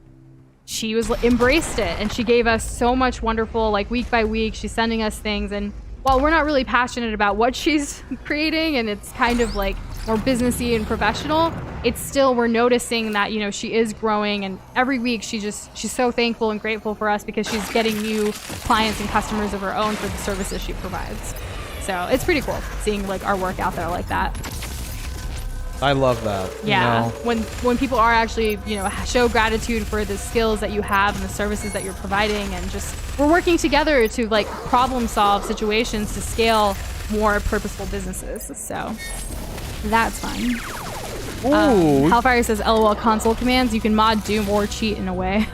embraced it, and she gave us so much wonderful, like, week by week, she's sending us things. And while we're not really passionate about what she's creating, and it's kind of like more businessy and professional, it's still, we're noticing that, you know, she is growing, and every week she's so thankful and grateful for us because she's getting new clients and customers of her own for the services she provides. So it's pretty cool seeing like our work out there like that. I love that. Yeah, you know? when people are actually, you know, show gratitude for the skills that you have and the services that you're providing, and just we're working together to like problem solve situations to scale more purposeful businesses. So that's fun. Ooh. Hellfire says, "LOL console commands. You can mod Doom or cheat in a way."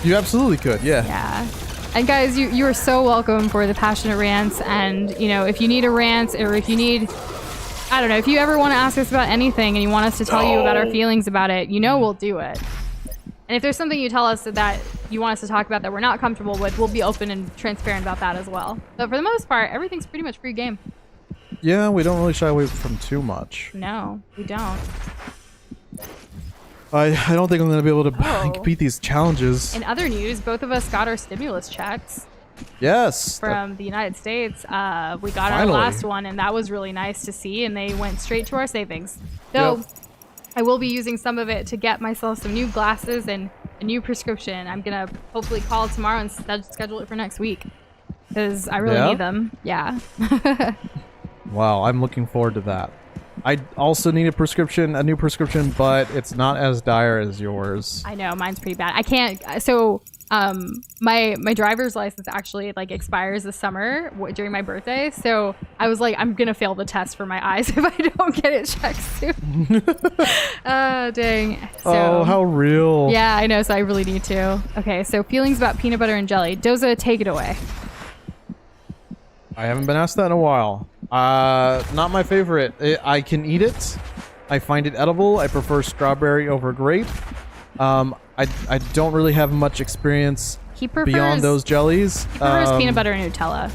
You absolutely could. Yeah. Yeah. And guys, you are so welcome for the passionate rants. And you know, if you need a rant, or if you need, I don't know, if you ever want to ask us about anything and you want us to tell you about our feelings about it, you know, we'll do it. And if there's something you tell us that you want us to talk about that we're not comfortable with, we'll be open and transparent about that as well. But for the most part, everything's pretty much free game. Yeah, we don't really shy away from too much. No, we don't. I don't think I'm going to be able to compete these challenges. In other news, both of us got our stimulus checks. Yes. From the United States. We got Finally. our last one, and that was really nice to see, and they went straight to our savings. So I will be using some of it to get myself some new glasses and a new prescription. I'm going to hopefully call tomorrow and schedule it for next week, because I really need them. Yeah. Wow, I'm looking forward to that. I also need a new prescription, but it's not as dire as yours. I know, mine's pretty bad. I can't, so my driver's license actually like expires this summer during my birthday. So I was like, I'm gonna fail the test for my eyes if I don't get it checked soon. Dang. So, oh, how real. Yeah, I know, so I really need to. Okay, so feelings about peanut butter and jelly. Doza, take it away. I haven't been asked that in a while. Not my favorite. I can eat it. I find it edible. I prefer strawberry over grape. I don't really have much experience beyond those jellies. He prefers peanut butter and Nutella.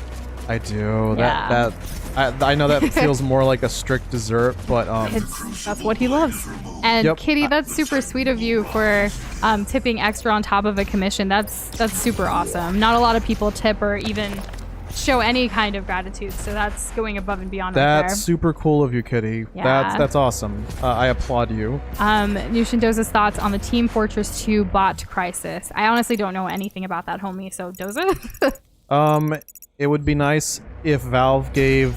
I do. Yeah. I know that feels more like a strict dessert, but that's what he loves. And Kitty, that's super sweet of you for tipping extra on top of a commission. That's super awesome. Not a lot of people tip or even show any kind of gratitude, so that's going above and beyond. That's super cool of you, Kitty. Yeah. That's awesome. I applaud you. Nushin Doza's thoughts on the Team Fortress 2 bot crisis. I honestly don't know anything about that, homie, so Doza? It would be nice if Valve gave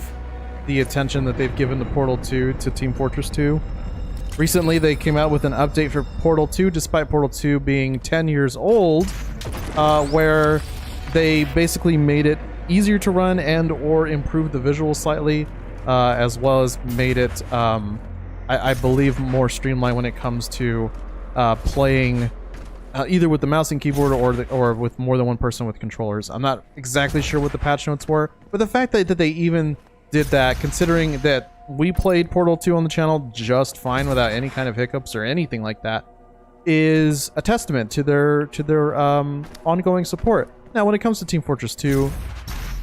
the attention that they've given to Portal 2 to Team Fortress 2. Recently, they came out with an update for Portal 2, despite Portal 2 being 10 years old, where they basically made it easier to run and or improve the visuals slightly, as well as made it I believe more streamlined when it comes to playing either with the mouse and keyboard or with more than one person with controllers. I'm not exactly sure what the patch notes were, but the fact that they even did that, considering that we played Portal 2 on the channel just fine without any kind of hiccups or anything like that, is a testament to their ongoing support. Now, when it comes to Team Fortress 2,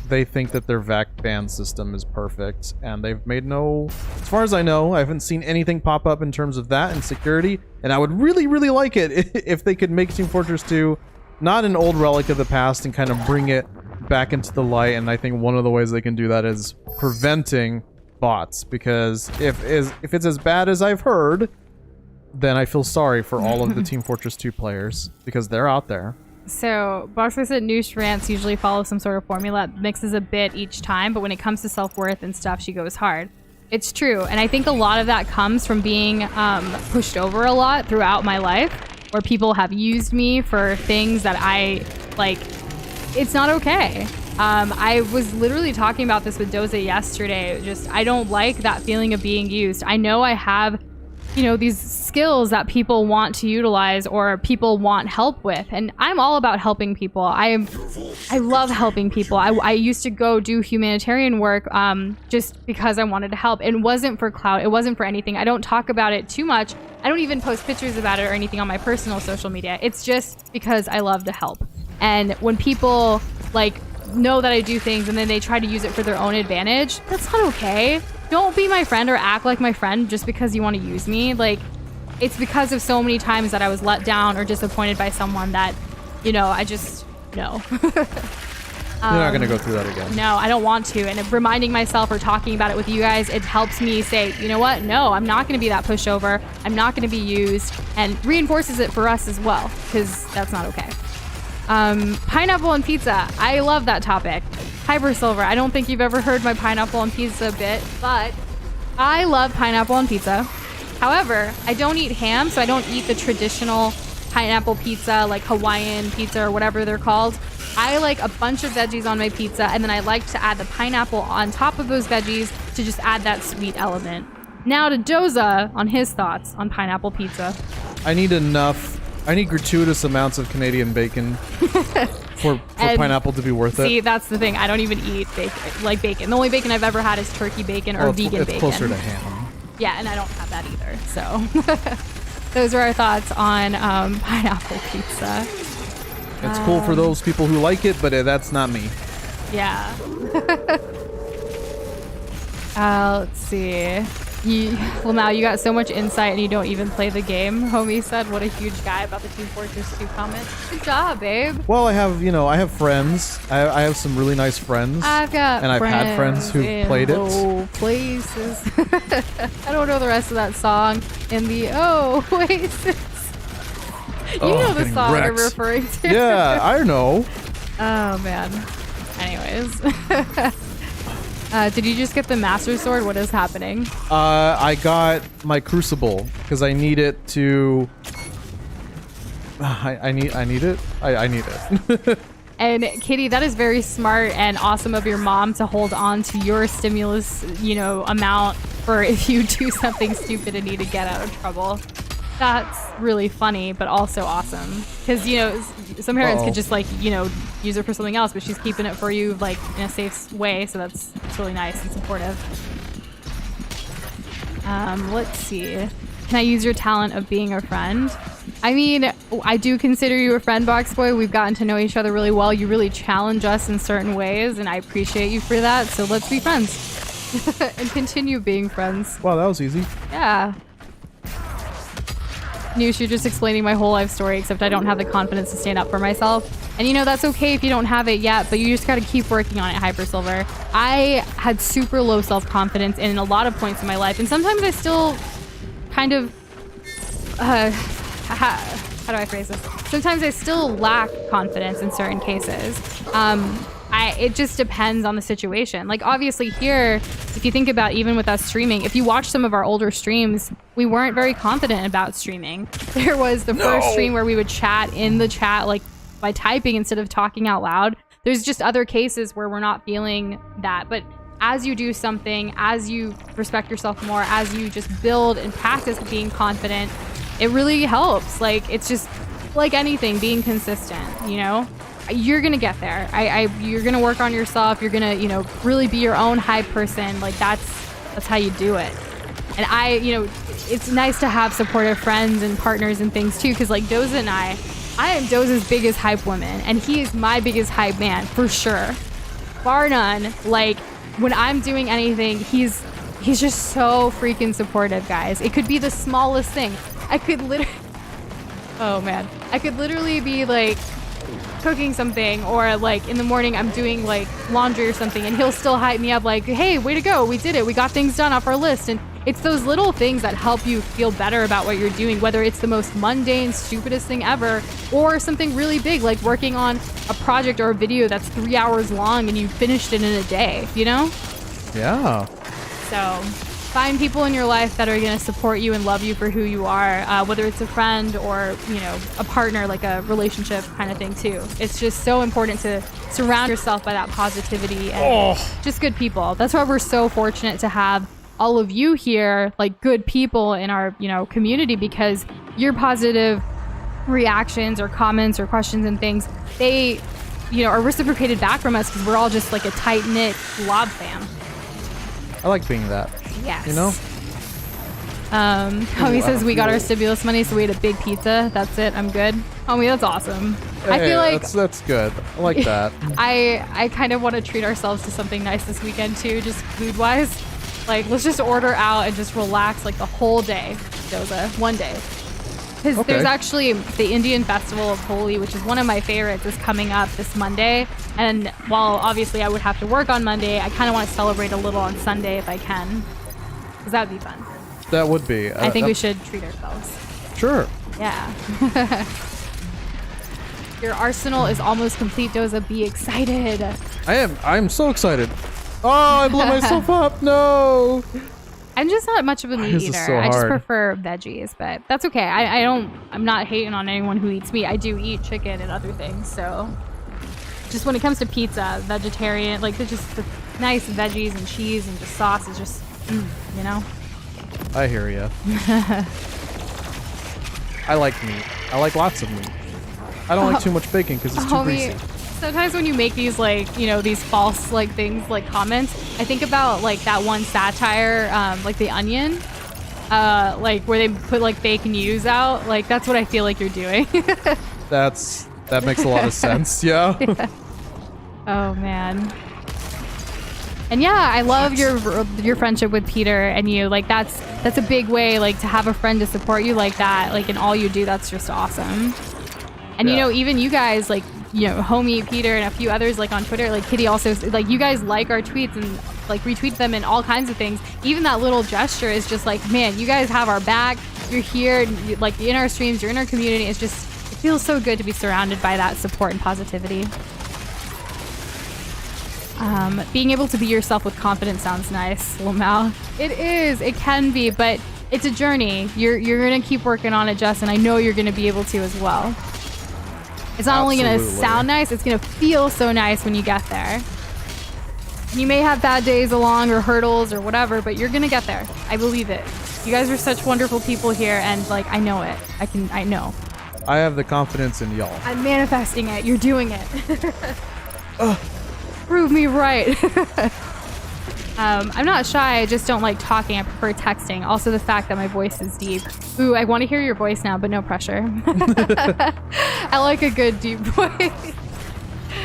they think that their VAC ban system is perfect, and they've made as far as I know, I haven't seen anything pop up in terms of that and security, and I would really, really like it if they could make Team Fortress 2 not an old relic of the past and kind of bring it back into the light. And I think one of the ways they can do that is preventing bots, because if it's as bad as I've heard, then I feel sorry for all of the Team Fortress 2 players, because they're out there. So, Boxer said Noosh rants usually follow some sort of formula, mixes a bit each time, but when it comes to self-worth and stuff, she goes hard. It's true, and I think a lot of that comes from being pushed over a lot throughout my life, where people have used me for things that I, like, it's not okay. I was literally talking about this with Doza yesterday. I don't like that feeling of being used. I know I have, these skills that people want to utilize or people want help with. And I'm all about helping people. I love helping people. I used to go do humanitarian work just because I wanted to help. It wasn't for clout. It wasn't for anything. I don't talk about it too much. I don't even post pictures about it or anything on my personal social media. It's just because I love to help. And when people know that I do things and then they try to use it for their own advantage, that's not okay. don't be my friend or act like my friend just because you want to use me. Like, it's because of so many times that I was let down or disappointed by someone that, you know, I just, no. You're not going to go through that again. No, I don't want to. And reminding myself or talking about it with you guys, it helps me say, you know what? No, I'm not going to be that pushover. I'm not going to be used, and reinforces it for us as well, because that's not okay. Pineapple on pizza. I love that topic. Hyper Silver. I don't think you've ever heard my pineapple on pizza bit, but I love pineapple on pizza. However, I don't eat ham, so I don't eat the traditional pineapple pizza, like Hawaiian pizza or whatever they're called. I like a bunch of veggies on my pizza, and then I like to add the pineapple on top of those veggies to just add that sweet element. Now to Doza on his thoughts on pineapple pizza. I need gratuitous amounts of Canadian bacon for pineapple to be worth it. See, that's the thing. I don't even eat bacon. The only bacon I've ever had is turkey bacon or vegan bacon. It's closer to ham. Yeah, and I don't have that either. So those are our thoughts on pineapple pizza. It's cool for those people who like it, but that's not me. Yeah. Let's see. Well, now you got so much insight and you don't even play the game. Homie said, what a huge guy about the Team Fortress 2 comment. Good job, babe. Well, I have friends. I have some really nice friends. I've got and I've had friends who played it. Low places. I don't know the rest of that song. In the Oasis. You know the song I'm referring to. Yeah, I know. Oh, man. Anyways. Did you just get the Master Sword? What is happening? I got my Crucible because I need it to... I need it. I need it. And Kitty, that is very smart and awesome of your mom to hold on to your stimulus, amount for if you do something stupid and need to get out of trouble. That's really funny, but also awesome. Because, some parents could just, use it for something else, but she's keeping it for you, in a safe way. So that's really nice and supportive. Let's see. Can I use your talent of being a friend? I mean, I do consider you a friend, Box Boy. We've gotten to know each other really well. You really challenge us in certain ways, and I appreciate you for that. So let's be friends. And continue being friends. Wow, that was easy. Yeah. Noosh, you're just explaining my whole life story, except I don't have the confidence to stand up for myself. And that's okay if you don't have it yet, but you just got to keep working on it, Hyper Silver. I had super low self-confidence in a lot of points in my life, and sometimes I still kind of... how do I phrase this? Sometimes I still lack confidence in certain cases. It just depends on the situation. Like, obviously here, if you think about even with us streaming, if you watch some of our older streams, we weren't very confident about streaming. There was the first stream where we would chat in the chat, by typing instead of talking out loud. There's just other cases where we're not feeling that. But as you do something, as you respect yourself more, as you just build and practice being confident, it really helps. It's just like anything, being consistent, You're gonna get there. You're gonna work on yourself. You're gonna, really be your own hype person. That's how you do it. And it's nice to have supportive friends and partners and things too. Cause Doza and I am Doza's biggest hype woman, and he is my biggest hype man for sure, bar none. When I'm doing anything, he's just so freaking supportive, guys. It could be the smallest thing. I could literally be cooking something, or in the morning I'm doing laundry or something, and he'll still hype me up hey, way to go, we did it, we got things done off our list. And it's those little things that help you feel better about what you're doing, whether it's the most mundane, stupidest thing ever, or something really big, like working on a project or a video that's 3 hours long and you finished it in a day, Yeah. So find people in your life that are going to support you and love you for who you are, whether it's a friend or, a partner, a relationship kind of thing too. It's just so important to surround yourself by that positivity and just good people. That's why we're so fortunate to have all of you here, good people in our, community, because your positive reactions or comments or questions and things, they, are reciprocated back from us because we're all just a tight-knit blob fam. I like being that. Yes. Homie says we got our stimulus money, so we had a big pizza. That's it. I'm good. Homie, that's awesome. Hey, I feel that's good. I like that. I kind of want to treat ourselves to something nice this weekend too, just food-wise. Like, let's just order out and just relax like the whole day, Doza, one day. Because there's actually the Indian Festival of Holi, which is one of my favorites, is coming up this Monday. And while obviously I would have to work on Monday, I kind of want to celebrate a little on Sunday if I can. Because that would be fun. That would be. I think we should treat ourselves. Sure. Yeah. Your arsenal is almost complete, Doza. Be excited. I'm so excited. Oh, I blew myself up. No. I'm just not much of a meat This eater. is so I just hard. prefer veggies, but that's okay. I'm not hating on anyone who eats meat. I do eat chicken and other things, so just when it comes to pizza, vegetarian, like there's just the nice veggies and cheese and just sauce is just, you know. I hear you. I like meat. I like lots of meat. I don't like too much bacon because it's too greasy. Sometimes when you make these like, you know, these false like things like comments, I think about like that one satire, like The Onion, like where they put like fake news out. Like that's what I feel like you're doing. That makes a lot of sense. Yeah. Oh man. And yeah, I love your friendship with Peter and you. Like that's a big way like to have a friend to support you like that. Like in all you do, that's just awesome. And you know, even you guys like, you know, homie Peter and a few others like on Twitter, like Kitty also, like you guys like our tweets and like retweet them and all kinds of things. Even that little gesture is just like, man, you guys have our back. You're here, like in our streams, you're in our community. It's just, it feels so good to be surrounded by that support and positivity. Being able to be yourself with confidence sounds nice, Lamau. It is, it can be, but it's a journey. You're gonna keep working on it, Jess, and I know you're gonna be able to as well. It's not only going to sound nice, it's going to feel so nice when you get there. You may have bad days along or hurdles or whatever, but you're going to get there. I believe it. You guys are such wonderful people here, and like, I know it. I know. I have the confidence in y'all. I'm manifesting it. You're doing it. Prove me right. I'm not shy. I just don't like talking. I prefer texting. Also, the fact that my voice is deep. Ooh, I want to hear your voice now, but no pressure. I like a good deep voice.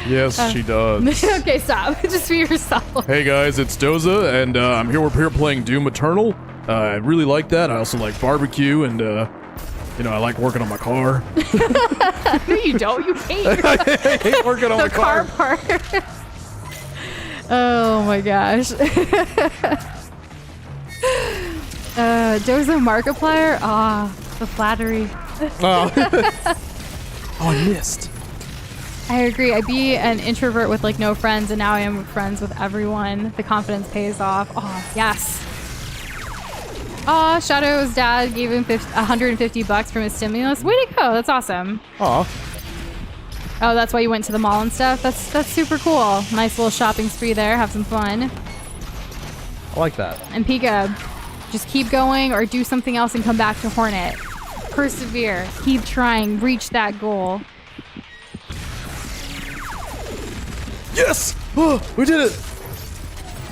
Yes, she does. Okay, stop. Just be yourself. Hey guys, it's Doza, and we're here playing Doom Eternal. I really like that. I also like barbecue, and you know, I like working on my car. No, you don't. You hate I hate working on the my car. part. Oh my gosh. Doza Markiplier? Ah, the flattery. Oh. Oh, I missed. I agree. I'd be an introvert with like no friends, and now I am friends with everyone. The confidence pays off. Oh, yes. Oh, Shadow's dad gave him $150 from his stimulus. Way to go. That's awesome. Aw. Oh, that's why you went to the mall and stuff? That's super cool. Nice little shopping spree there. Have some fun. I like that. And Pika, just keep going or do something else and come back to Hornet. Persevere. Keep trying. Reach that goal. Yes! Oh, we did it!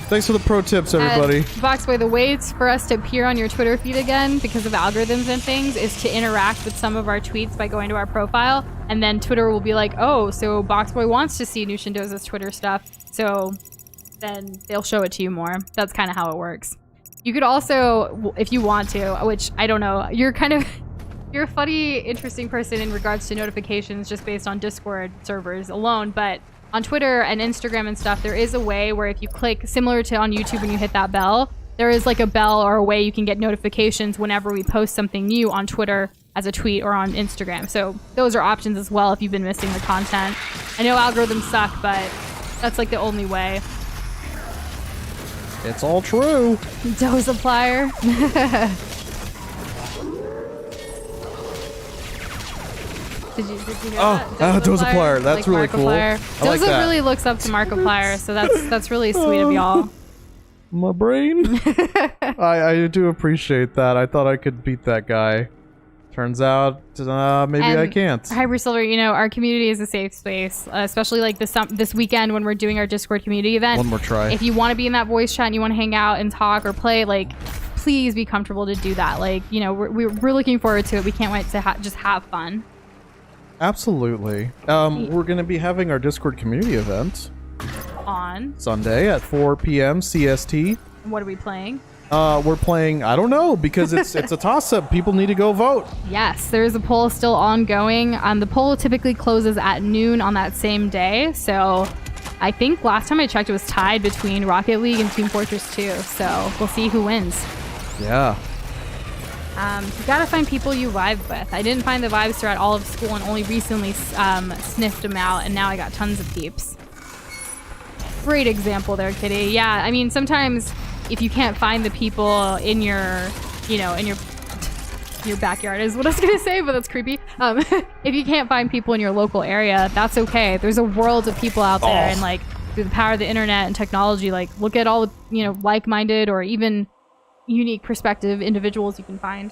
Thanks for the pro tips, everybody. Boxboy, the ways for us to appear on your Twitter feed again because of algorithms and things is to interact with some of our tweets by going to our profile, and then Twitter will be like, oh, so Boxboy wants to see Nushindoza's Twitter stuff, so then they'll show it to you more. That's kind of how it works. You could also, if you want to, which I don't know, you're a funny, interesting person in regards to notifications just based on Discord servers alone, but on Twitter and Instagram and stuff, there is a way where if you click, similar to on YouTube when you hit that bell, there is like a bell or a way you can get notifications whenever we post something new on Twitter as a tweet or on Instagram. So those are options as well if you've been missing the content. I know algorithms suck, but that's like the only way. It's all true. Dozaplier. Did you hear that? Dozaplier. That's like really cool. I like Doza that. really looks up to Markiplier, so that's really sweet of y'all. My brain. I do appreciate that. I thought I could beat that guy. Turns out, maybe I can't. Hyper Silver, you know, our community is a safe space, especially like this weekend when we're doing our Discord community event. One more try. If you want to be in that voice chat and you want to hang out and talk or play, like, please be comfortable to do that. Like, you know, we're looking forward to it. We can't wait to just have fun. Absolutely. We're going to be having our Discord community event On Sunday at 4 p.m. CST. What are we playing? We're playing, I don't know, because it's a toss-up. People need to go vote. Yes, there is a poll still ongoing. The poll typically closes at noon on that same day. So I think last time I checked, it was tied between Rocket League and Team Fortress 2. So we'll see who wins. Yeah. You gotta find people you vibe with. I didn't find the vibes throughout all of school and only recently sniffed them out, and now I got tons of peeps. Great example there, Kitty. Yeah, I mean, sometimes if you can't find the people in your, in your backyard is what I was gonna say, but that's creepy. If you can't find people in your local area, that's okay. There's a world of people out there, and like through the power of the internet and technology, like look at all the, like-minded or even unique perspective individuals you can find.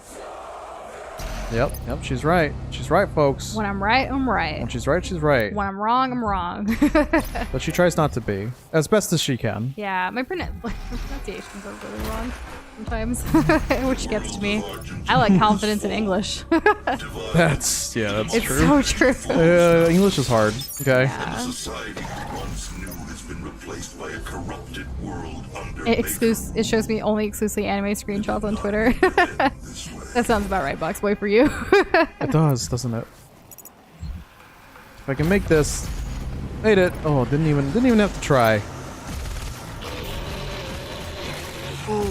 Yep, she's right. She's right, folks. When I'm right, I'm right. When she's right, she's right. When I'm wrong, I'm wrong. But she tries not to be, as best as she can. Yeah, my pronunciation goes really wrong sometimes, which gets to me. I like confidence in English. That's true. It's so true. English is hard. Okay. Yeah. Society once new has been replaced by a corrupted world under It shows me only exclusively anime screenshots on Twitter. That sounds about right, Box Boy, for you. It does, doesn't it? If I can make this, made it. Oh, didn't even have to try. Ooh.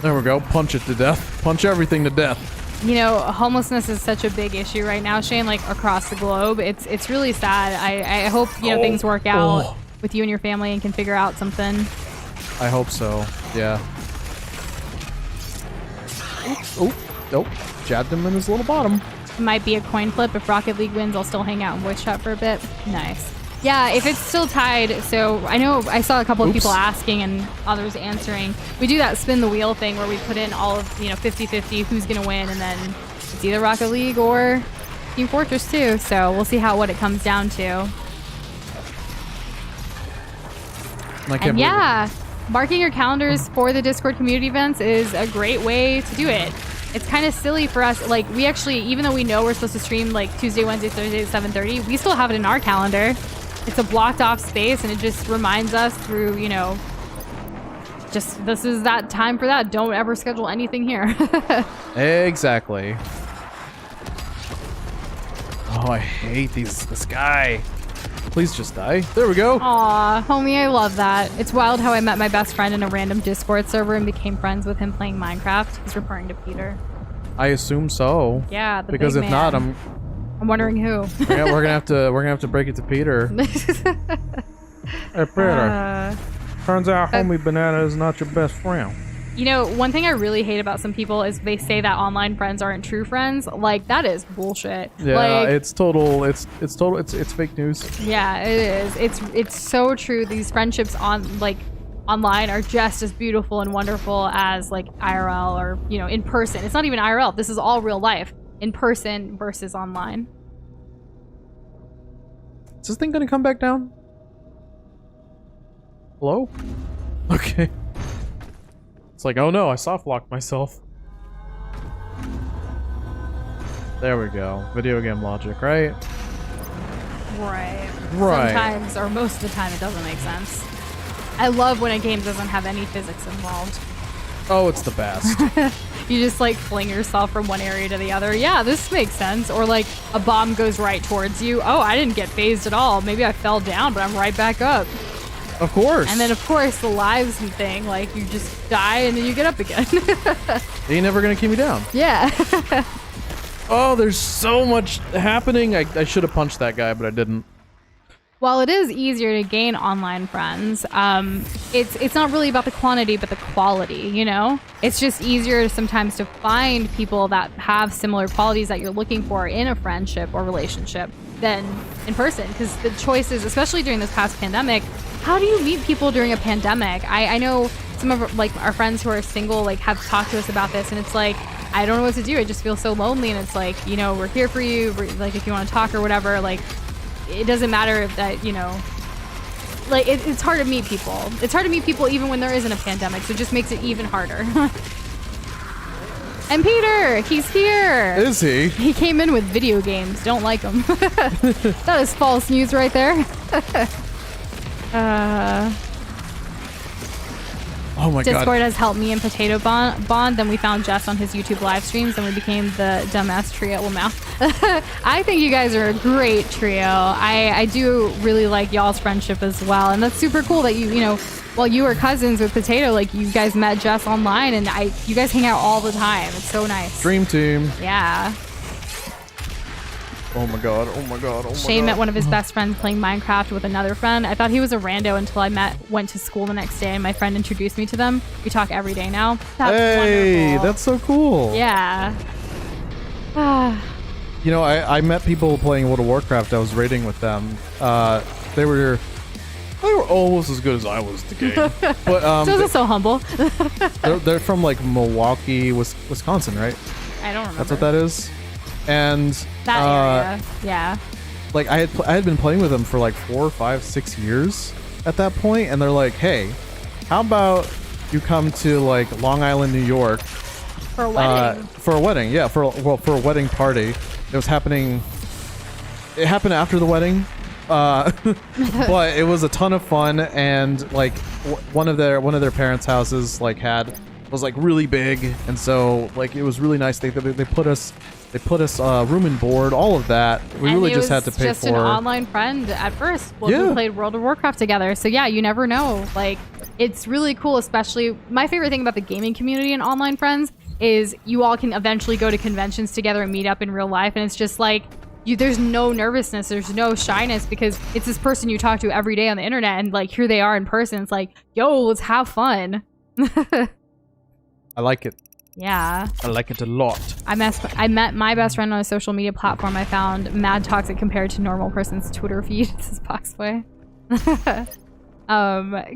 There we go. Punch it to death. Punch everything to death. Homelessness is such a big issue right now, Shane. Like across the globe, it's really sad. I hope things work out with you and your family and can figure out something. I hope so. Yeah. Nope. Jabbed him in his little bottom. Might be a coin flip. If Rocket League wins, I'll still hang out and voice chat for a bit. Nice. Yeah, if it's still tied, so I know I saw a couple of people asking and others answering. We do that spin the wheel thing where we put in all of, 50-50 who's going to win, and then it's either Rocket League or Team Fortress 2. So we'll see what it comes down to. And yeah, marking your calendars for the Discord community events is a great way to do it. It's kind of silly for us. Like, we actually, even though we know we're supposed to stream like Tuesday, Wednesday, Thursday at 7:30, we still have it in our calendar. It's a blocked off space, and it just reminds us through, just this is that time for that. Don't ever schedule anything here. Exactly. Oh, I hate this guy. Please just die. There we go. Aw, homie, I love that. It's wild how I met my best friend in a random Discord server and became friends with him playing Minecraft. He's referring to Peter. I assume so. Yeah, because if not, I'm wondering who. Yeah, we're gonna have to break it to Peter. Hey, Peter. Turns out homie Banana is not your best friend. One thing I really hate about some people is they say that online friends aren't true friends. Like, that is bullshit. Yeah, it's fake news. Yeah, it is. It's so true. These friendships online are just as beautiful and wonderful as like IRL or, in person. It's not even IRL. This is all real life. In person versus online. Is this thing gonna come back down? Hello? Okay. It's like, oh no, I soft locked myself. There we go. Video game logic, right? Right. Right. Sometimes, or most of the time, it doesn't make sense. I love when a game doesn't have any physics involved. Oh, it's the best. You just like fling yourself from one area to the other. Yeah, this makes sense. Or like a bomb goes right towards you. Oh, I didn't get phased at all. Maybe I fell down, but I'm right back up. Of course. And then, of course, the lives thing, like, you just die and then you get up again. They ain't never gonna keep me down. Yeah. Oh, there's so much happening. I should have punched that guy, but I didn't. While it is easier to gain online friends, it's not really about the quantity, but the quality, It's just easier sometimes to find people that have similar qualities that you're looking for in a friendship or relationship than in person. Because the choices, especially during this past pandemic, how do you meet people during a pandemic? I know some of our friends who are single have talked to us about this, and it's like, I don't know what to do. I just feel so lonely, and it's like, we're here for you. If you want to talk or whatever, it doesn't matter if that, it's hard to meet people. It's hard to meet people even when there isn't a pandemic, so it just makes it even harder. And Peter, he's here. Is he? He came in with video games. Don't like him. That is false news right there. Oh my Discord god. has helped me and Potato bond. Then we found Jess on his YouTube live streams, and we became the dumbass trio. Well, now I think you guys are a great trio. I do really like y'all's friendship as well, and that's super cool that you know, while you were cousins with Potato, like you guys met Jess online, and you guys hang out all the time. It's so nice. Dream team. Yeah. Oh my god. Oh my god. Oh my Shane god. met one of his best friends playing Minecraft with another friend. I thought he was a rando until I went to school the next day, and my friend introduced me to them. We talk every day now. That's Hey, wonderful. that's so cool. Yeah. You know, I met people playing World of Warcraft. I was raiding with them. They were almost as good as I was at the game. But Those are so humble. they're from like Milwaukee, Wisconsin, right? I don't remember. That's what that is. And That area. Yeah. like I had been playing with them for like 4, 5, 6 years at that point, and they're like, "Hey, how about you come to like Long Island, New York For a wedding. for a wedding?" Yeah, for a wedding party. It was happening. It happened after the wedding, but it was a ton of fun, and like one of their parents' houses was like really big, and so like it was really nice. They put us room and board, all of that. We And really it just was had to pay just for. an online friend at first. Well, Yeah. we played World of Warcraft together. So yeah, you never know. Like, it's really cool. Especially my favorite thing about the gaming community and online friends is you all can eventually go to conventions together and meet up in real life, and it's just like there's no nervousness, there's no shyness, because it's this person you talk to every day on the internet, and like here they are in person. It's like, yo, let's have fun. I like it. Yeah. I like it a lot. I met my best friend on a social media platform I found mad toxic compared to normal person's Twitter feed. This is Boxway.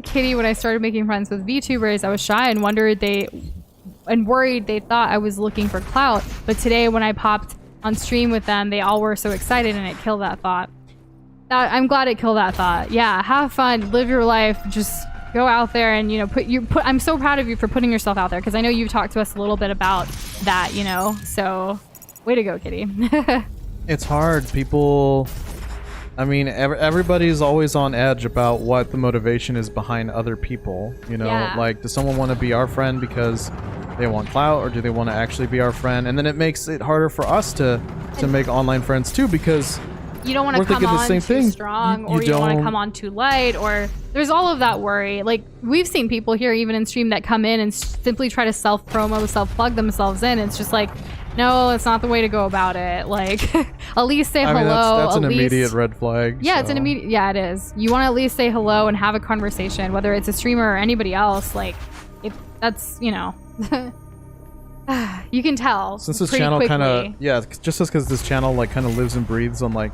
Kitty, when I started making friends with VTubers, I was shy and worried they thought I was looking for clout. But today when I popped on stream with them, they all were so excited, and it killed that thought. I'm glad it killed that thought. Yeah, have fun, live your life, just go out there and, you know, I'm so proud of you for putting yourself out there, because I know you've talked to us a little bit about that, you know, so way to go, Kitty. It's hard. People, I mean, everybody's always on edge about what the motivation is behind other people, you know, Yeah. like, does someone want to be our friend because they want clout, or do they want to actually be our friend? And then it makes it harder for us to make online friends too, because You don't want to we're come thinking the on same too thing. strong, You or you don't want to don't- come on too light, or there's all of that worry. Like, we've seen people here even in stream that come in and simply try to self-promo, self-plug themselves in. It's just like, no, it's not the way to go about it. Like, at least say I hello. mean, that's an at least, immediate red flag. Yeah, it's an so. immediate. Yeah, it is. You want to at least say hello and have a conversation, whether it's a streamer or anybody else. Like, that's, you know, you can tell. Since this pretty channel kind of, quickly. yeah, just because this channel like kind of lives and breathes on like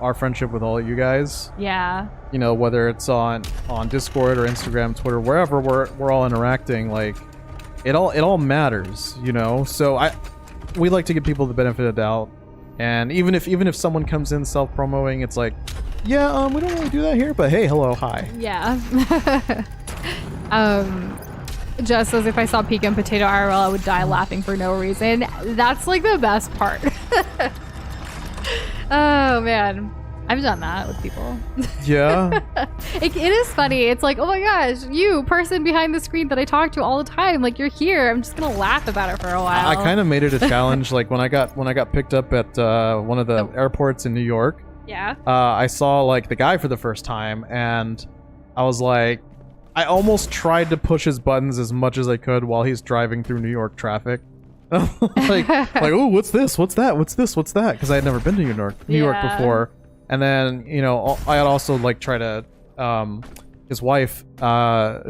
our friendship with all of you guys, Yeah. you know, whether it's on Discord or Instagram, Twitter, wherever we're all interacting, like it all matters, you know. So we like to give people the benefit of the doubt, and even if someone comes in self-promoting, it's like, yeah, we don't really do that here, but hey, hello, hi. Yeah. Just says, if I saw Pika and Potato IRL, I would die laughing for no reason. That's like the best part. Oh man, I've done that with people. Yeah. It is funny. It's like, oh my gosh, you person behind the screen that I talk to all the time, like you're here. I'm just gonna laugh about it for a while. I kind of made it a challenge. Like when I got picked up at one of the airports in New York, Yeah. I saw like the guy for the first time, and I was like, I almost tried to push his buttons as much as I could while he's driving through New York traffic. like, oh, what's this? What's that? What's this? What's that? Because I had never been to New York Yeah. before. And then, you know, I had also like try to, his wife,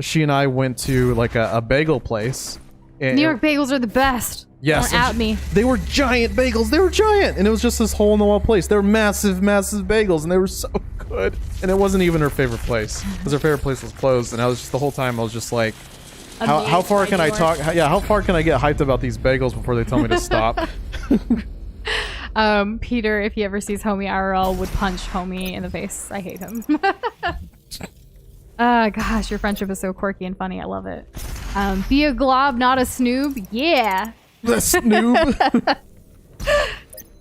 she and I went to like a bagel place. New York bagels are the best. Yes. Don't at me. They were giant bagels. They were giant. And it was just this hole in the wall place. They were massive, massive bagels. And they were so good. And it wasn't even her favorite place. Because her favorite place was closed. And I was just, the whole time, I was just like, how Amazed far by can I New talk? York. How far can I get hyped about these bagels before they tell me to stop? Peter, if he ever sees Homie IRL, would punch Homie in the face. I hate him. Gosh, your friendship is so quirky and funny. I love it. Be a glob, not a snoob. Yeah. The snoob.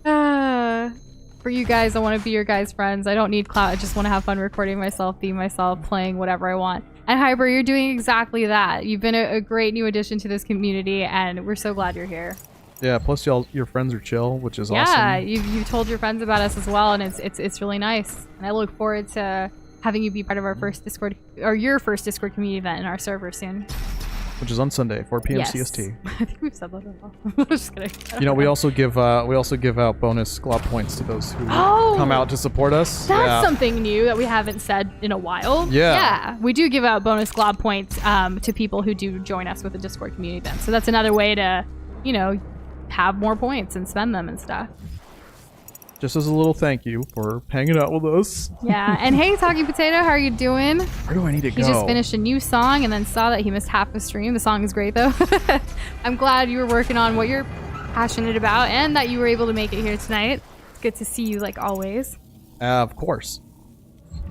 For you guys, I want to be your guys' friends. I don't need clout. I just want to have fun recording myself, be myself, playing whatever I want. And Hyper, you're doing exactly that. You've been a great new addition to this community, and we're so glad you're here. Yeah, plus your friends are chill, which is yeah, awesome. Yeah, you told your friends about us as well, and it's really nice. And I look forward to having you be part of our first Discord, or your first Discord community event in our server soon. Which is on Sunday, 4 p.m. Yes. CST. I think we've said that all. Just kidding. You know, we also give out bonus glob points to those who come out to support us. That's something new that we haven't said in a while. Yeah, we do give out bonus glob points to people who do join us with the Discord community event. So that's another way to, you know, have more points and spend them and stuff. Just as a little thank you for hanging out with us. Yeah, and hey, Talking Potato, how are you doing? Where do I need to go? He just finished a new song and then saw that he missed half the stream. The song is great, though. I'm glad you were working on what you're passionate about and that you were able to make it here tonight. It's good to see you, like always. Of course.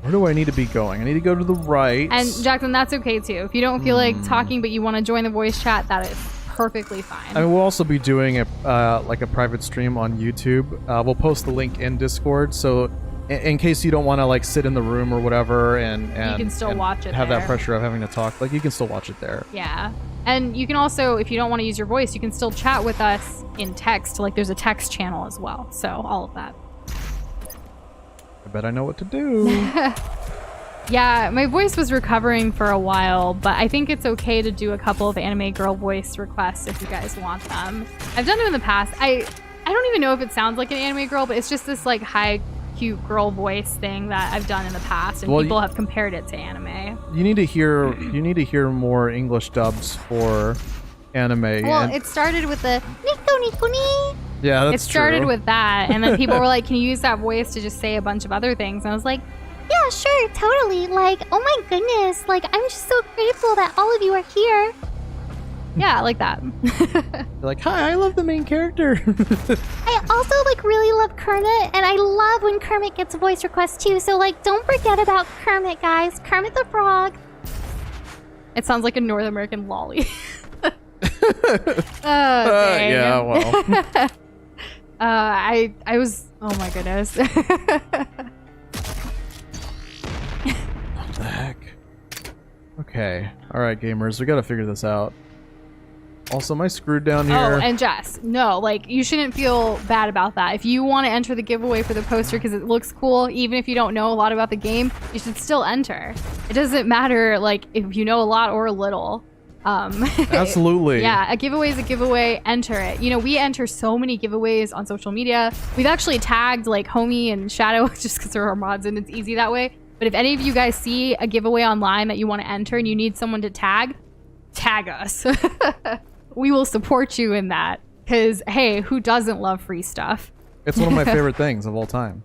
Where do I need to be going? I need to go to the right. And Jackson, that's okay, too. If you don't feel like talking but you want to join the voice chat, that is perfectly fine. I mean, we'll also be doing a private stream on YouTube. We'll post the link in Discord, so in case you don't want to like sit in the room or whatever, and you can still watch it. Have there. that pressure of having to talk. Like you can still watch it there. Yeah, and you can also, if you don't want to use your voice, you can still chat with us in text. Like there's a text channel as well. So all of that. I bet I know what to do. Yeah, my voice was recovering for a while, but I think it's okay to do a couple of anime girl voice requests if you guys want them. I've done them in the past. I don't even know if it sounds like an anime girl, but it's just this like high, cute girl voice thing that I've done in the past, and people have compared it to anime. You need to hear more English dubs for anime. Well, it started with the Nico Nico Ni. Yeah, that's true. It started true. with that, and then people were like, "Can you use that voice to just say a bunch of other things?" And I was like, yeah, sure, totally. Like, oh my goodness. Like, I'm just so grateful that all of you are here. Yeah, like that. You're like, hi, I love the main character. I also, like, really love Kermit, and I love when Kermit gets voice requests, too. So, like, don't forget about Kermit, guys. Kermit the Frog. It sounds like a North American lolly. Dang. Yeah, well. I was... Oh, my goodness. What the heck? Okay. Alright, gamers. We gotta figure this out. Also, am I screwed down here? Oh, and Jess, no, like, you shouldn't feel bad about that. If you want to enter the giveaway for the poster because it looks cool, even if you don't know a lot about the game, you should still enter. It doesn't matter, like, if you know a lot or a little. Absolutely. Yeah, a giveaway is a giveaway. Enter it. You know, we enter so many giveaways on social media. We've actually tagged, like, Homie and Shadow just because they're our mods and it's easy that way. But if any of you guys see a giveaway online that you want to enter and you need someone to tag us. We will support you in that. Because, hey, who doesn't love free stuff? It's one of my favorite things of all time.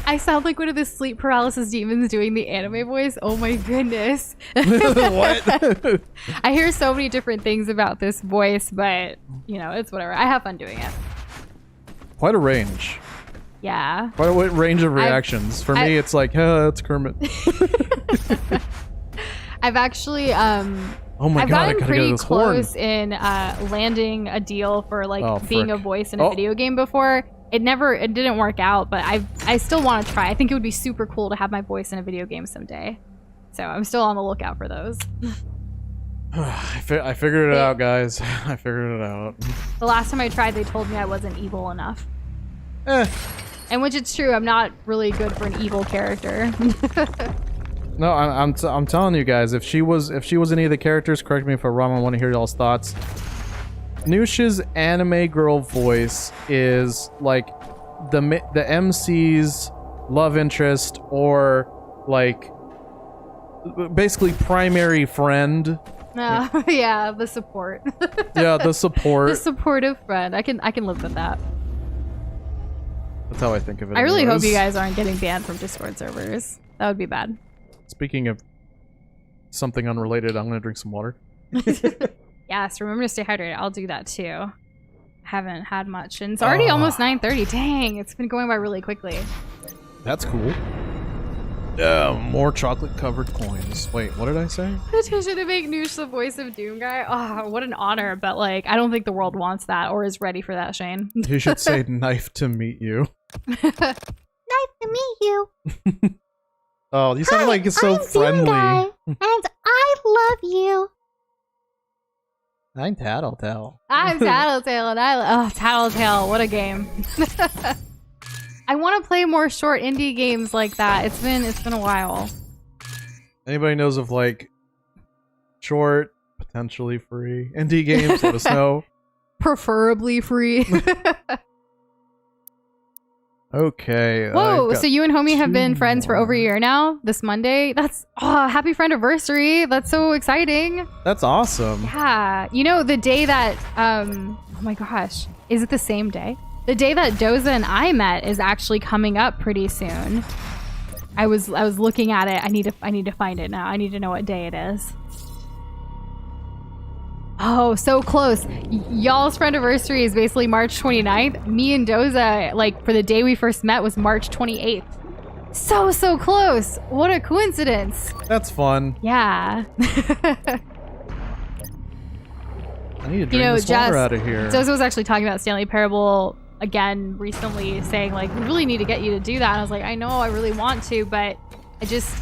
I sound like one of the sleep paralysis demons doing the anime voice. Oh my goodness. What? I hear so many different things about this voice, but, you know, it's whatever. I have fun doing it. Quite a range. Yeah. Quite a range of reactions. For me, it's like, it's Kermit. I've actually, oh my I've god, I gotten gotta pretty get this close horn. in landing a deal for like being frick. a voice in a video game before. It didn't work out, but I still want to try. I think it would be super cool to have my voice in a video game someday. So I'm still on the lookout for those. I figured it out, guys. I figured it out. The last time I tried, they told me I wasn't evil enough. And which it's true, I'm not really good for an evil character. No, I'm telling you guys, if she was any of the characters, correct me if I'm wrong. I want to hear y'all's thoughts. Nush's anime girl voice is like the MC's love interest, or like basically primary friend. Yeah, the support. Yeah, the support. The supportive friend. I can live with that. That's how I think of it. I really anyways. hope you guys aren't getting banned from Discord servers. That would be bad. Speaking of something unrelated, I'm gonna drink some water. Yes, remember to stay hydrated. I'll do that too. Haven't had much, and it's already almost 9:30. Dang, it's been going by really quickly. That's cool. More chocolate-covered coins. Wait, what did I say? Petition to make Noosh the voice of Doom guy. Oh, what an honor! But like, I don't think the world wants that or is ready for that, Shane. You should say "knife to meet you." Nice to meet you. Oh, you sound like it's so I'm friendly. Doom Guy. And I love you. I'm Tattletale. I'm Tattletale, and Tattletale, what a game. I want to play more short indie games like that. It's been a while. Anybody knows of like short, potentially free indie games? Let us know. Preferably free. Okay. Whoa, so you and Homie have been friends for over a year now? This Monday? That's happy friend anniversary. That's so exciting. That's awesome. Yeah. You know, the day that oh my gosh. Is it the same day? The day that Doza and I met is actually coming up pretty soon. I was looking at it. I need to find it now. I need to know what day it is. Oh, so close. Y'all's friend anniversary is basically March 29th. Me and Doza, like, for the day we first met was March 28th. So close. What a coincidence. That's fun. Yeah. I need to drink this water out of here. Doza was actually talking about Stanley Parable again recently, saying, like, we really need to get you to do that. And I was like, I know, I really want to, but I just...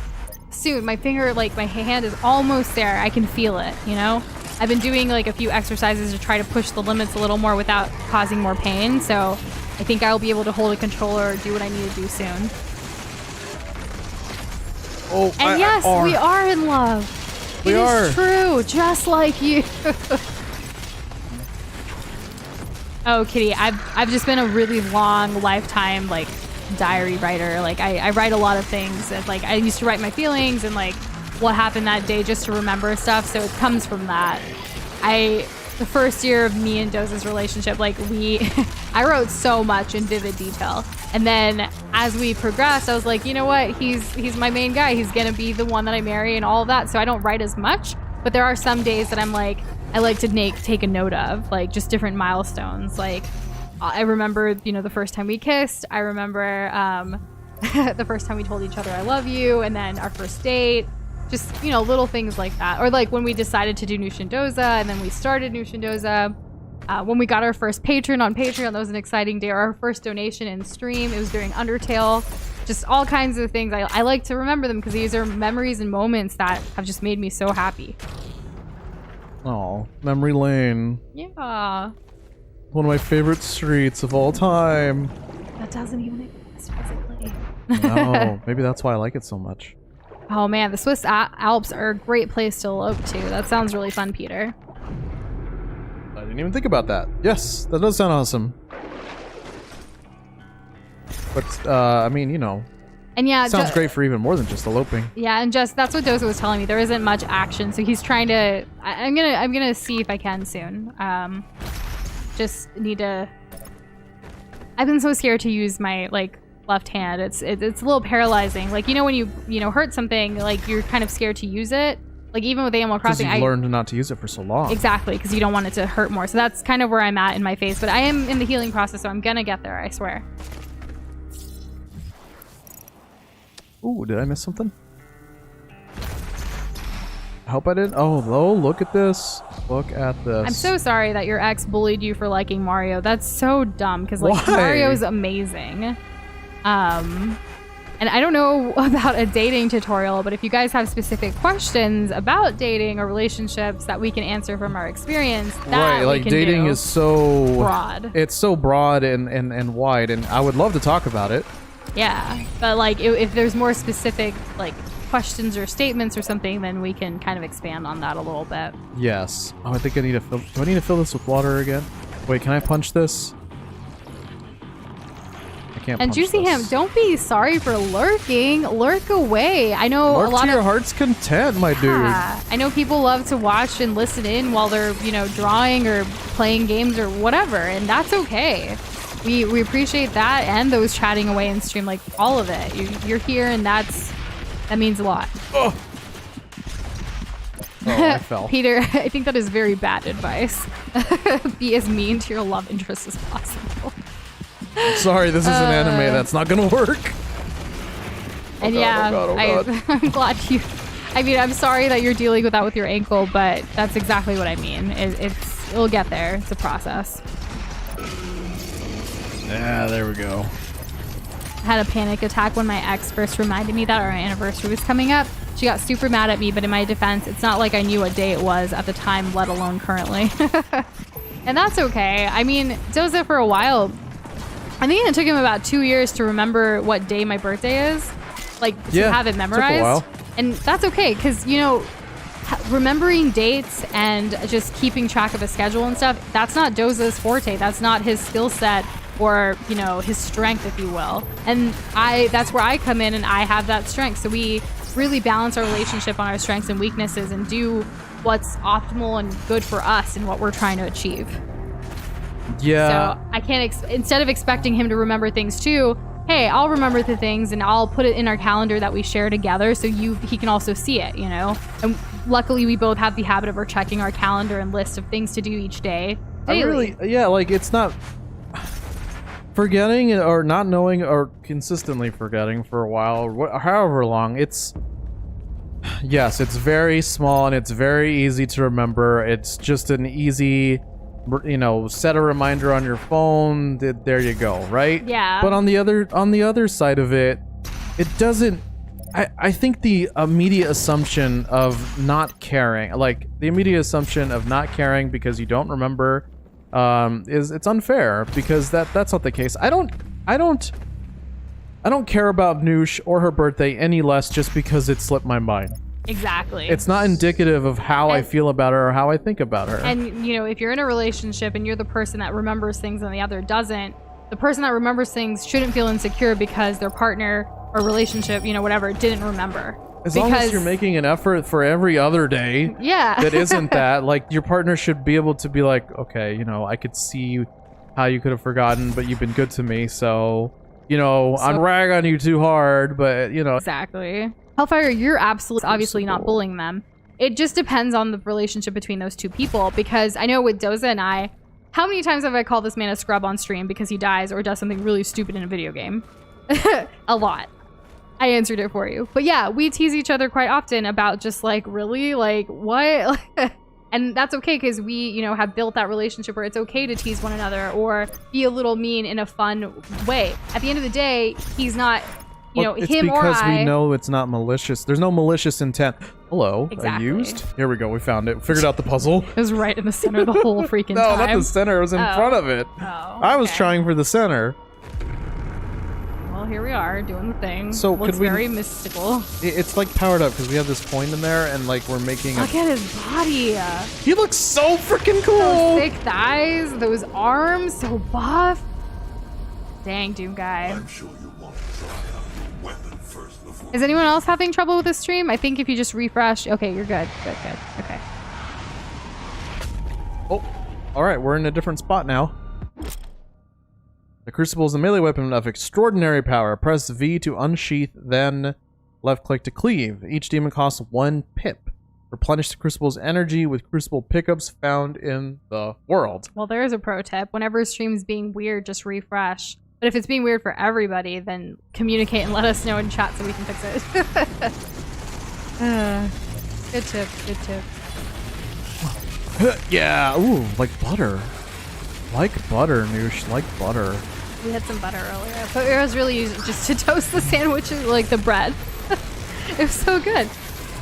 Soon, my finger, like, my hand is almost there. I can feel it, you know? I've been doing like a few exercises to try to push the limits a little more without causing more pain, so I think I'll be able to hold a controller or do what I need to do soon. Oh, and yes, we are in love. We are. It is true, just like you. Oh, Kitty, I've just been a really long lifetime like diary writer. Like I write a lot of things. And, like I used to write my feelings and like what happened that day just to remember stuff, so it comes from that. The first year of me and Doza's relationship, like I wrote so much in vivid detail, and then as we progressed I was like, you know what, he's my main guy, he's gonna be the one that I marry and all of that, so I don't write as much, but there are some days that I'm like, I like to take a note of, like just different milestones. Like I remember, you know, the first time we kissed, I remember the first time we told each other I love you, and then our first date. Just, you know, little things like that. Or like when we decided to do Nushindoza and then we started Nushindoza. When we got our first patron on Patreon, that was an exciting day. Or our first donation in stream, it was during Undertale. Just all kinds of things. I like to remember them because these are memories and moments that have just made me so happy. Oh, memory lane. Yeah. One of my favorite streets of all time. That doesn't even exist physically. No, maybe that's why I like it so much. Oh man, the Swiss Alps are a great place to elope to. That sounds really fun, Peter. I didn't even think about that. Yes, that does sound awesome. But, I mean, you know. And yeah, sounds great for even more than just eloping. Yeah, and just that's what Doza was telling me. There isn't much action, so he's trying to. I'm gonna see if I can soon. Just need to. I've been so scared to use my like left hand. It's a little paralyzing. Like, you know, when you hurt something, like you're kind of scared to use it. Like even with Animal Crossing, I learned not to use it for so long. Exactly, because you don't want it to hurt more. So that's kind of where I'm at in my phase. But I am in the healing process, so I'm gonna get there. I swear. Ooh, did I miss something? I hope I didn't. Oh, look at this. Look at this. I'm so sorry that your ex bullied you for liking Mario. That's so dumb, because like Why? Mario is amazing. And I don't know about a dating tutorial, but if you guys have specific questions about dating or relationships that we can answer from our experience, that right, like dating is so broad. It's so broad and wide, and I would love to talk about it. Yeah, but like if there's more specific like questions or statements or something, then we can kind of expand on that a little bit. Yes. Oh, I think I need to fill. Do I need to fill this with water again? Wait, can I punch this? I can't. And punch Juicy this. Ham, don't be sorry for lurking. Lurk away. I know Lurk a lot to your of heart's content, my dude. Yeah, I know people love to watch and listen in while they're, you know, drawing or playing games or whatever, and that's okay. We appreciate that and those chatting away in stream, like all of it. You're here, and that means a lot. Oh, I fell. Peter, I think that is very bad advice. Be as mean to your love interest as possible. Sorry, this is an anime. That's not gonna work. And God. I'm glad you. I mean, I'm sorry that you're dealing with that with your ankle, but that's exactly what I mean. It'll get there. It's a process. Yeah, there we go. had a panic attack when my ex first reminded me that our anniversary was coming up. She got super mad at me, but in my defense, it's not like I knew what day it was at the time, let alone currently. And that's okay. I mean, Doza for a while, I think it took him about 2 years to remember what day my birthday is. Like, to have it memorized. Took a while. And that's okay, because, you know, remembering dates and just keeping track of a schedule and stuff, that's not Doza's forte. That's not his skill set or, you know, his strength, if you will. And that's where I come in, and I have that strength. So we really balance our relationship on our strengths and weaknesses and do what's optimal and good for us and what we're trying to achieve. Yeah. So I can't, instead of expecting him to remember things too, hey, I'll remember the things and I'll put it in our calendar that we share together so he can also see it, you know? And luckily we both have the habit of checking our calendar and list of things to do each day. Daily. Like it's not forgetting or not knowing or consistently forgetting for a while or however long. Yes, it's very small and it's very easy to remember. It's just an easy, you know, set a reminder on your phone. There you go, right? Yeah. But on the other side of it, it doesn't. I think the immediate assumption of not caring, because you don't remember, it's unfair because that's not the case. I don't care about Noosh or her birthday any less just because it slipped my mind. Exactly. It's not indicative of how I feel about her or how I think about her. And, you know, if you're in a relationship and you're the person that remembers things and the other doesn't, the person that remembers things shouldn't feel insecure because their partner or relationship, you know, whatever, didn't remember. As long as you're making an effort for every other day that isn't that, like, your partner should be able to be like, okay, you know, I could see how you could have forgotten, but you've been good to me, so, you know, I'm rag on you too hard, but, you know. Exactly. Hellfire, you're obviously not bullying them. It just depends on the relationship between those two people, because I know with Doza and I, how many times have I called this man a scrub on stream because he dies or does something really stupid in a video game? A lot. I answered it for you. But yeah, we tease each other quite often about just like, really? Like, what? And that's okay because we, you know, have built that relationship where it's okay to tease one another or be a little mean in a fun way. At the end of the day, he's not... You know, it's him or because I. we know it's not malicious. There's no malicious intent. Hello, Exactly. used? Here we go. We found it. Figured out the puzzle. It was right in the center the whole freaking No, time. not the center. It was in front of it. Oh, I was okay. trying for the center. Well, here we are doing the thing. So Looks could we? very mystical. It's like powered up because we have this coin in there, and like we're making. Look at his body. He looks so freaking cool. Those thick thighs, those arms, so buff. Dang, Doom guy. I'm sure you want to try out your weapon first before. Is anyone else having trouble with this stream? I think if you just refresh. Okay, you're good. Good. Okay. Oh, all right. We're in a different spot now. The Crucible is a melee weapon of extraordinary power. Press V to unsheath, then left click to cleave. Each demon costs 1 pip. Replenish the Crucible's energy with Crucible pickups found in the world. Well, there is a pro tip. Whenever a stream is being weird, just refresh. But if it's being weird for everybody, then communicate and let us know in chat so we can fix it. Good tip. Good tip. Yeah, ooh, like butter. Like butter, Noosh, like butter. We had some butter earlier, but it was really used just to toast the sandwiches, like the bread. It was so good.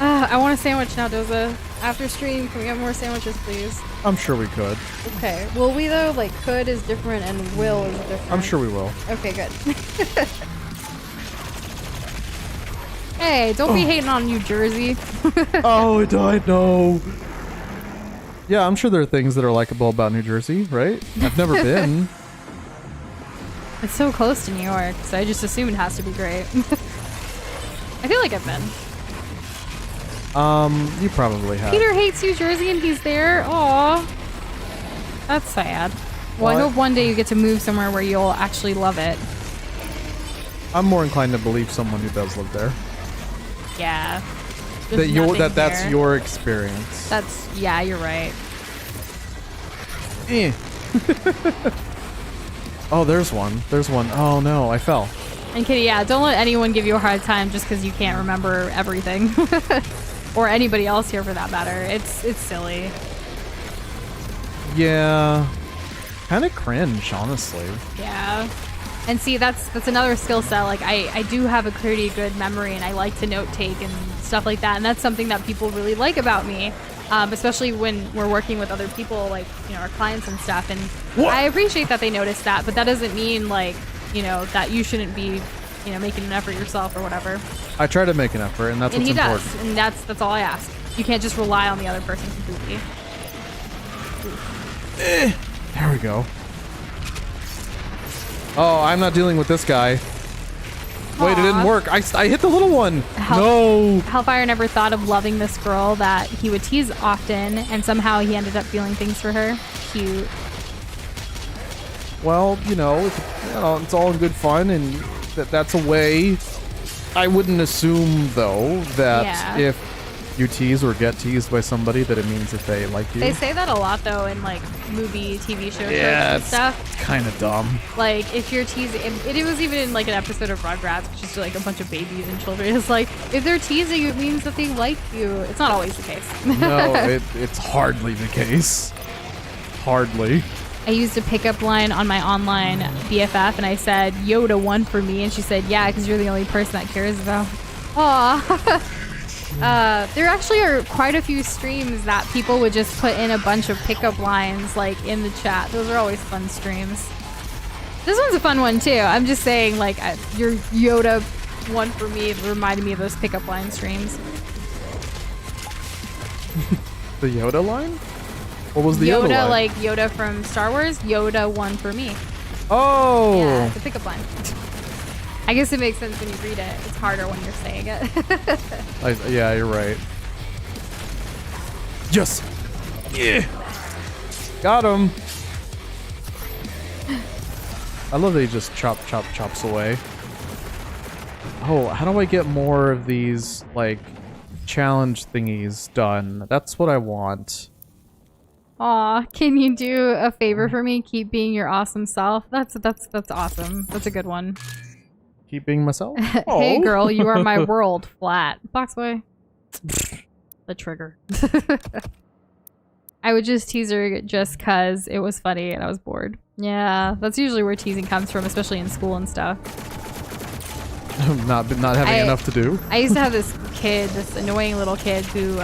I want a sandwich now, Doza. After stream, can we have more sandwiches, please? I'm sure we could. Okay. Will we, though? Like, could is different and will is different. I'm sure we will. Okay, good. Hey, don't be hating on New Jersey. Oh, it died, no. Yeah, I'm sure there are things that are likable about New Jersey, right? I've never been. It's so close to New York, so I just assume it has to be great. I feel like I've been. You probably have. Peter hates New Jersey and he's there. Aw. That's sad. Well, I Well, hope one day you get to move somewhere where you'll actually love it. I'm more inclined to believe someone who does live there. Yeah. There's That nothing that's here. your experience. Yeah, you're right. Eh. Oh, there's one. There's one. Oh no, I fell. And Kitty, yeah, don't let anyone give you a hard time just because you can't remember everything. Or anybody else here for that matter. It's silly. Yeah. Kind of cringe, honestly. Yeah. And see, that's another skill set. Like I do have a pretty good memory, and I like to note take and stuff like that. And that's something that people really like about me, especially when we're working with other people, like our clients and stuff. And I appreciate that they notice that, but that doesn't mean like that you shouldn't be making an effort yourself or whatever. I try to make an effort, and that's what's important. Does, and that's all I ask. You can't just rely on the other person completely. There we go. Oh, I'm not dealing with this guy. Wait, it didn't work. I hit the little one. No. Hellfire never thought of loving this girl that he would tease often, and somehow he ended up feeling things for her. Cute. Well, it's all in good fun, and that's a way. I wouldn't assume, though, that if you tease or get teased by somebody, that it means that they like you. They say that a lot, though, in like movie, TV shows and stuff. Kind of dumb. Like if you're teasing, it was even in like an episode of Rugrats, which is like a bunch of babies and children. It's like if they're teasing, it means that they like you. It's not always the case. No, it's hardly the case. Hardly. I used a pickup line on my online BFF, and I said, "Yoda won for me," and she said, "Yeah, because you're the only person that cares about." Aw. There actually are quite a few streams that people would just put in a bunch of pickup lines like in the chat. Those are always fun streams. This one's a fun one too. I'm just saying, like, your Yoda one for me. It reminded me of those pickup line streams. The Yoda line? What was the Yoda line? Like Yoda from Star Wars. Yoda one for me. Oh. Yeah, it's a pickup line. I guess it makes sense when you read it. It's harder when you're saying it. Yeah, you're right. Yes. Yeah. Got him. I love that he just chops away. Oh, how do I get more of these like challenge thingies done? That's what I want. Aw, can you do a favor for me? Keep being your awesome self. That's awesome. That's a good one. Keep being myself. Hey girl, you are my world. Flat. Boxboy. The trigger. I would just tease her just cause it was funny and I was bored. Yeah, that's usually where teasing comes from, especially in school and stuff. not having enough to do. I used to have this kid, this annoying little kid who,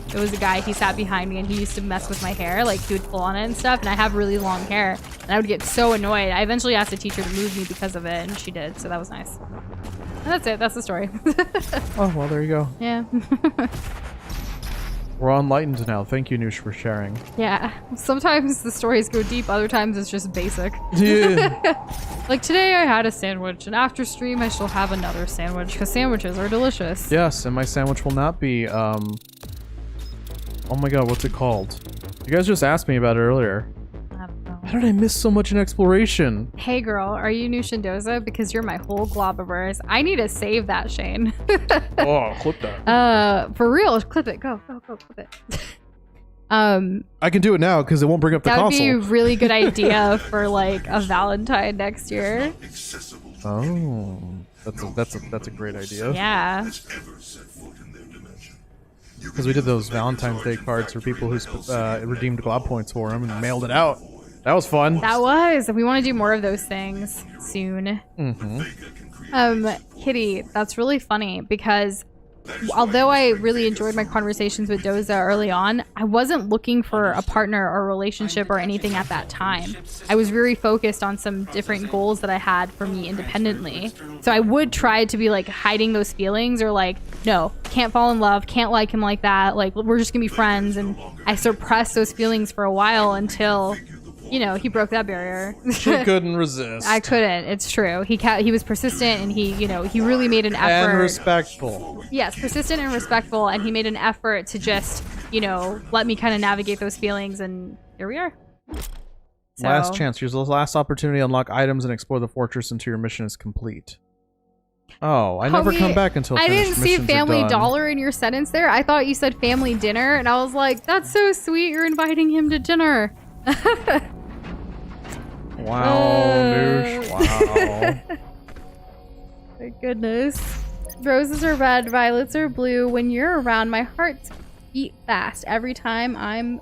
it was a guy, he sat behind me and he used to mess with my hair, like he would pull on it and stuff, and I have really long hair, and I would get so annoyed. I eventually asked the teacher to move me because of it, and she did, so that was nice. And that's it, that's the story. Oh, well, there you go. Yeah. We're enlightened now. Thank you, Noosh, for sharing. Yeah. Sometimes the stories go deep, other times it's just basic. Yeah. Like today I had a sandwich, and after stream I shall have another sandwich, because sandwiches are delicious. Yes, and my sandwich will not be, oh my god, what's it called? You guys just asked me about it earlier. I don't know. How did I miss so much in exploration? Hey girl, are you Noosh and Doza? Because you're my whole globiverse. I need to save that, Shane. Oh, clip that. For real, clip it. Go, clip it. I can do it now because it won't bring up the console. That would be a really good idea for like a Valentine next year. Oh, that's a great idea. Yeah. Because we did those Valentine's Day cards for people who redeemed Glob points for them and mailed it out. That was fun. That was. We want to do more of those things soon. Kitty, that's really funny because although I really enjoyed my conversations with Doza early on, I wasn't looking for a partner or relationship or anything at that time. I was very focused on some different goals that I had for me independently. So I would try to be like hiding those feelings or like, no, can't fall in love, can't like him like that. Like, we're just gonna be friends. And I suppressed those feelings for a while until, you know, he broke that barrier. She couldn't resist. I couldn't. It's true. He was persistent, and he really made an effort. And respectful. Yes, persistent and respectful, and he made an effort to just, let me kind of navigate those feelings, and here we are. So, last chance. Use the last opportunity to unlock items and explore the fortress until your mission is complete. Oh, I never come back until I didn't see Family done. Dollar in your sentence there. I thought you said family dinner, and I was like, that's so sweet. You're inviting him to dinner. Wow, Noosh. Wow. My goodness. Roses are red, violets are blue. When you're around, my heart's beat fast. Every time I'm...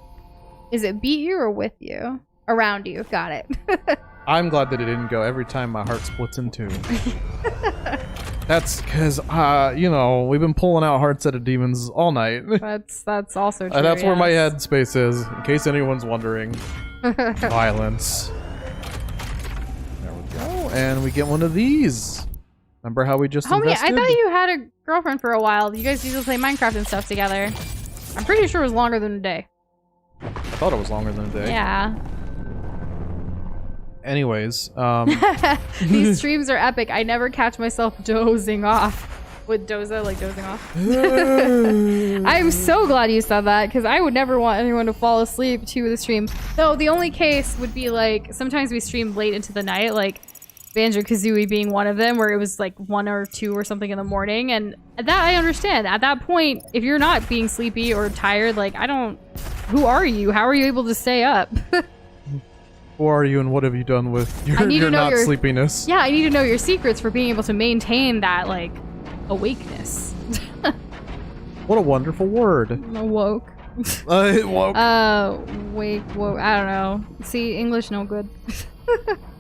Is it beat you or with you? Around you. Got it. I'm glad that it didn't go every time my heart splits in two. That's because, you know, we've been pulling out hearts out of demons all night. That's also true. And that's where my yes. headspace is, in case anyone's wondering. Violence. There we go. And we get one of these. Remember how we just Homie, invested? I thought you had a girlfriend for a while. You guys used to play Minecraft and stuff together. I'm pretty sure it was longer than a day. I thought it was longer than a day. Yeah. Anyways, These streams are epic. I never catch myself dozing off. With doza, like dozing off. I'm so glad you said that, because I would never want anyone to fall asleep to the stream. Though the only case would be like, sometimes we stream late into the night, like Banjo-Kazooie being one of them, where it was like 1 or 2 or something in the morning. And that I understand. At that point, if you're not being sleepy or tired, like who are you? How are you able to stay up? who are you and what have you done with your not sleepiness? Yeah, I need to know your secrets for being able to maintain that, like, awakeness. What a wonderful word. Awoke. Woke. Wake, woke. I don't know. See, English no good.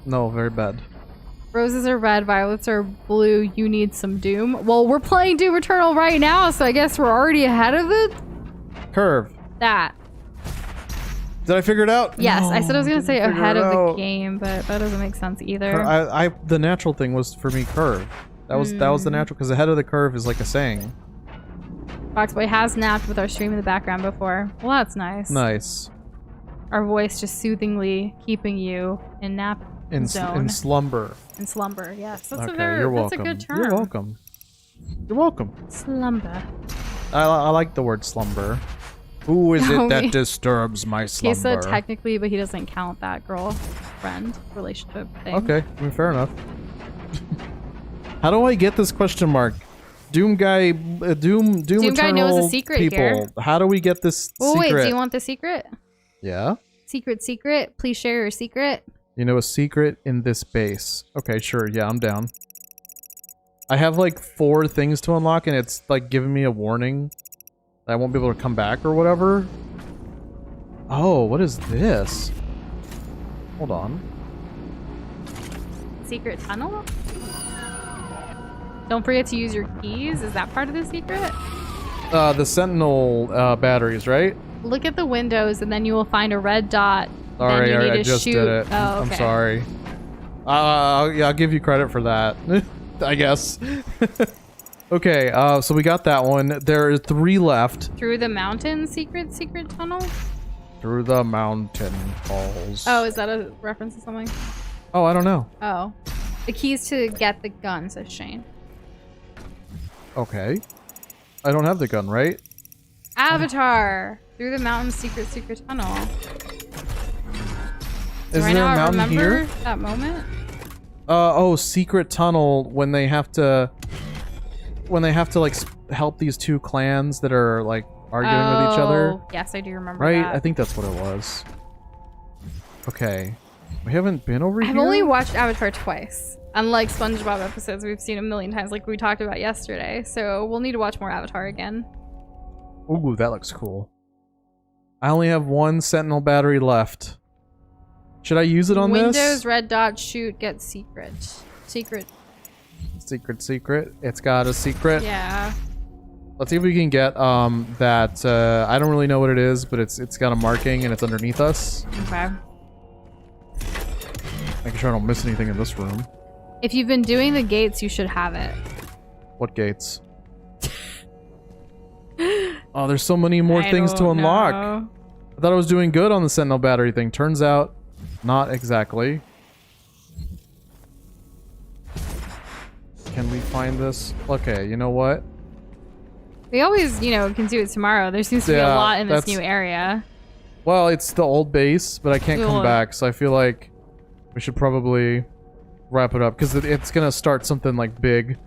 No, very bad. Roses are red, violets are blue. You need some Doom. Well, we're playing Doom Eternal right now, so I guess we're already ahead of it. Curve. That. Did I figure it out? Yes, No, I said I was gonna say didn't figure ahead it of the out. game, but that doesn't make sense either. The natural thing was for me curve. That was the natural, because ahead of the curve is like a saying. Foxboy has napped with our stream in the background before. Well, that's nice. Nice. Our voice just soothingly keeping you in nap zone. In slumber. In slumber, yes. That's Okay, you're welcome. That's a good term. You're welcome. You're welcome. Slumber. I like the word slumber. Who is it that me. disturbs my slumber? He said technically, but he doesn't count that girlfriend relationship thing. Okay, I mean, fair enough. How do I get this question mark? Doom guy, Doom guy Eternal knows a secret people. here. How do we get this Oh secret? wait, do you want the secret? Yeah? Secret? Please share your secret. You know a secret in this base. Okay, sure. Yeah, I'm down. I have like 4 things to unlock, and it's like giving me a warning that I won't be able to come back or whatever. Oh, what is this? Hold on. Secret tunnel? Don't forget to use your keys. Is that part of the secret? The Sentinel batteries, right? Look at the windows, and then you will find a red dot. Sorry, then you need I to just shoot. did it. Oh, okay. I'm sorry. Yeah, I'll give you credit for that. I guess. Okay, so we got that one. There are 3 left. Through the mountain secret tunnel? Through the mountain falls. Oh, is that a reference to something? Oh, I don't know. Oh. The keys to get the gun, says Shane. Okay. I don't have the gun, right? Avatar! Through the mountain secret tunnel. Is right there now a I mountain remember here? that moment. Oh, secret tunnel when they have to like help these 2 clans that are like arguing with each other. Yes, I do remember Right? that. I think that's what it was. Okay. We haven't been over here? I've only watched Avatar twice. Unlike SpongeBob episodes we've seen a million times like we talked about yesterday. So we'll need to watch more Avatar again. Ooh, that looks cool. I only have 1 Sentinel battery left. Should I use it on Windows, this? red dot, shoot, get secret. Secret. Secret. It's got a secret. Yeah. Let's see if we can get that I don't really know what it is, but it's got a marking and it's underneath us. Okay. Making sure I don't miss anything in this room. If you've been doing the gates, you should have it. What gates? Oh, there's so many more things to don't unlock. know. I thought I was doing good on the Sentinel battery thing. Turns out, not exactly. Can we find this? Okay, you know what? We always, can do it tomorrow. There seems to be a Yeah, lot in this that's- new area. Well, it's the old base, but I can't come Cool. back, so I feel like we should probably wrap it up, because it's going to start something like big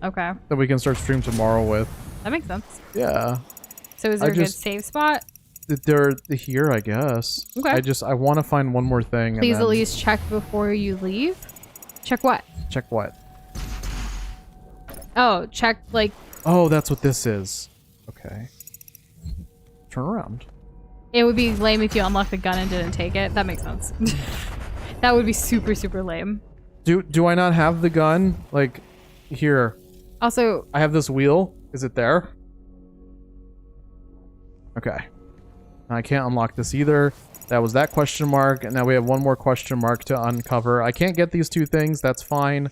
Okay. that we can start stream tomorrow with. That makes sense. Yeah. So is there a good just- save spot? They're here, I guess. Okay. I want to find one more thing. and Please then at least check before you leave. Check what? check what? Oh, check like Oh, that's what this is. Okay. Turn around. it would be lame if you unlocked the gun and didn't take it. That makes sense. That would be super, super lame. Do I not have the gun? Like, here. Also, I have this wheel. Is it there? Okay. I can't unlock this either. That was that question mark, and now we have one more question mark to uncover. I can't get these two things. That's fine.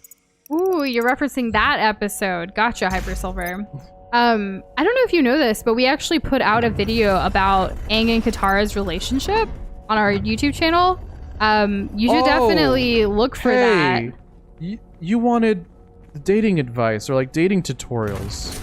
ooh, you're referencing that episode. Gotcha, Hyper Silver. I don't know if you know this, but we actually put out a video about Aang and Katara's relationship on our YouTube channel. You should definitely look for that. You wanted dating advice or like dating tutorials.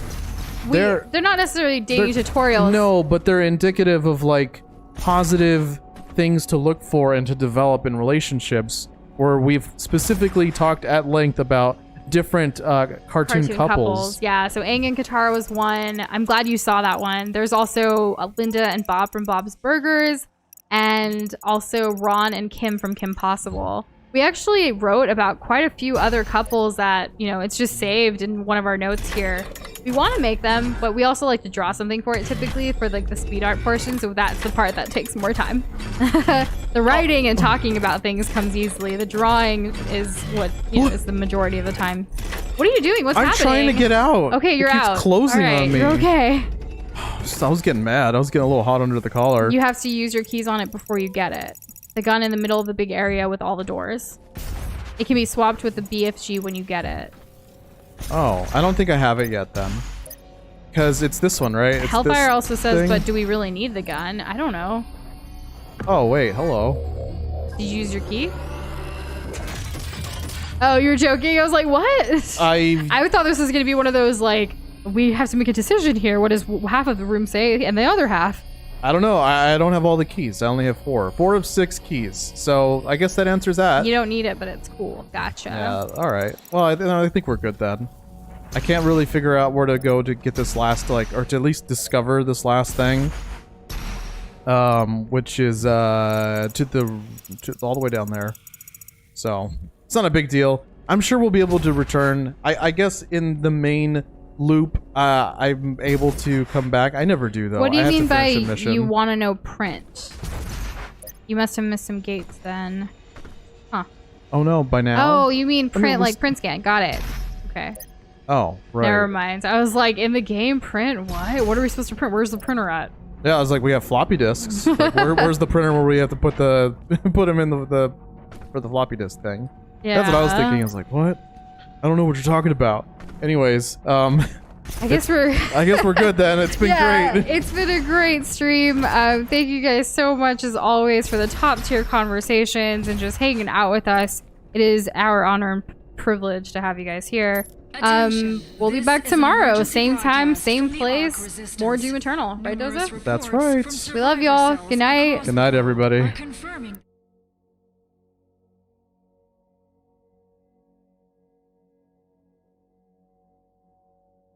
They're not necessarily dating tutorials. No, but they're indicative of like positive things to look for and to develop in relationships, where we've specifically talked at length about different cartoon couples. Yeah, so Aang and Katara was one. I'm glad you saw that one. There's also Linda and Bob from Bob's Burgers, and also Ron and Kim from Kim Possible. We actually wrote about quite a few other couples that, you know, it's just saved in one of our notes here. We want to make them, but we also like to draw something for it typically for like the speed art portion, so that's the part that takes more time. The writing and talking about things comes easily. The drawing is what, you know, is the majority of the time. What are you doing? What's happening? I'm trying to get out. Okay, you're it keeps out. Closing All right, on me. You're okay. I was getting mad. I was getting a little hot under the collar. You have to use your keys on it before you get it. The gun in the middle of the big area with all the doors. It can be swapped with the BFG when you get it. Oh, I don't think I have it yet then. Because it's this one, right? It's Hellfire this also says, thing. but do we really need the gun? I don't know. Oh, wait. Hello. Did you use your key? Oh, you're joking? I was like, what? I thought this was going to be one of those, like, we have to make a decision here. What does half of the room say and the other half? I don't know. I don't have all the keys. I only have 4. 4 of 6 keys. So I guess that answers that. You don't need it, but it's cool. Gotcha. Yeah, all right. Well, I think we're good then. I can't really figure out where to go to get this last, like, or to at least discover this last thing. Which is all the way down there. So it's not a big deal. I'm sure we'll be able to return. I guess in the main loop, I'm able to come back. I never do though. What do you mean by mission. you want to know print? You must have missed some gates then. Huh. Oh no, by now? Oh, you mean print, like print scan. Got it. Okay. Oh, right. Never mind. I was like, in the game, print? What? What are we supposed to print? Where's the printer at? Yeah, I was like, we have floppy disks. Like, where's the printer where we have to put them in the for the floppy disk thing? Yeah. That's what I was thinking. I was like, what? I don't know what you're talking about. Anyways, I guess we're good then. It's been great. It's been a great stream. Thank you guys so much as always for the top tier conversations and just hanging out with us. It is our honor and privilege to have you guys here. We'll be back tomorrow, same time, same place, more Doom Eternal, right, Doza? That's right. We love y'all. Good night. Good night, everybody.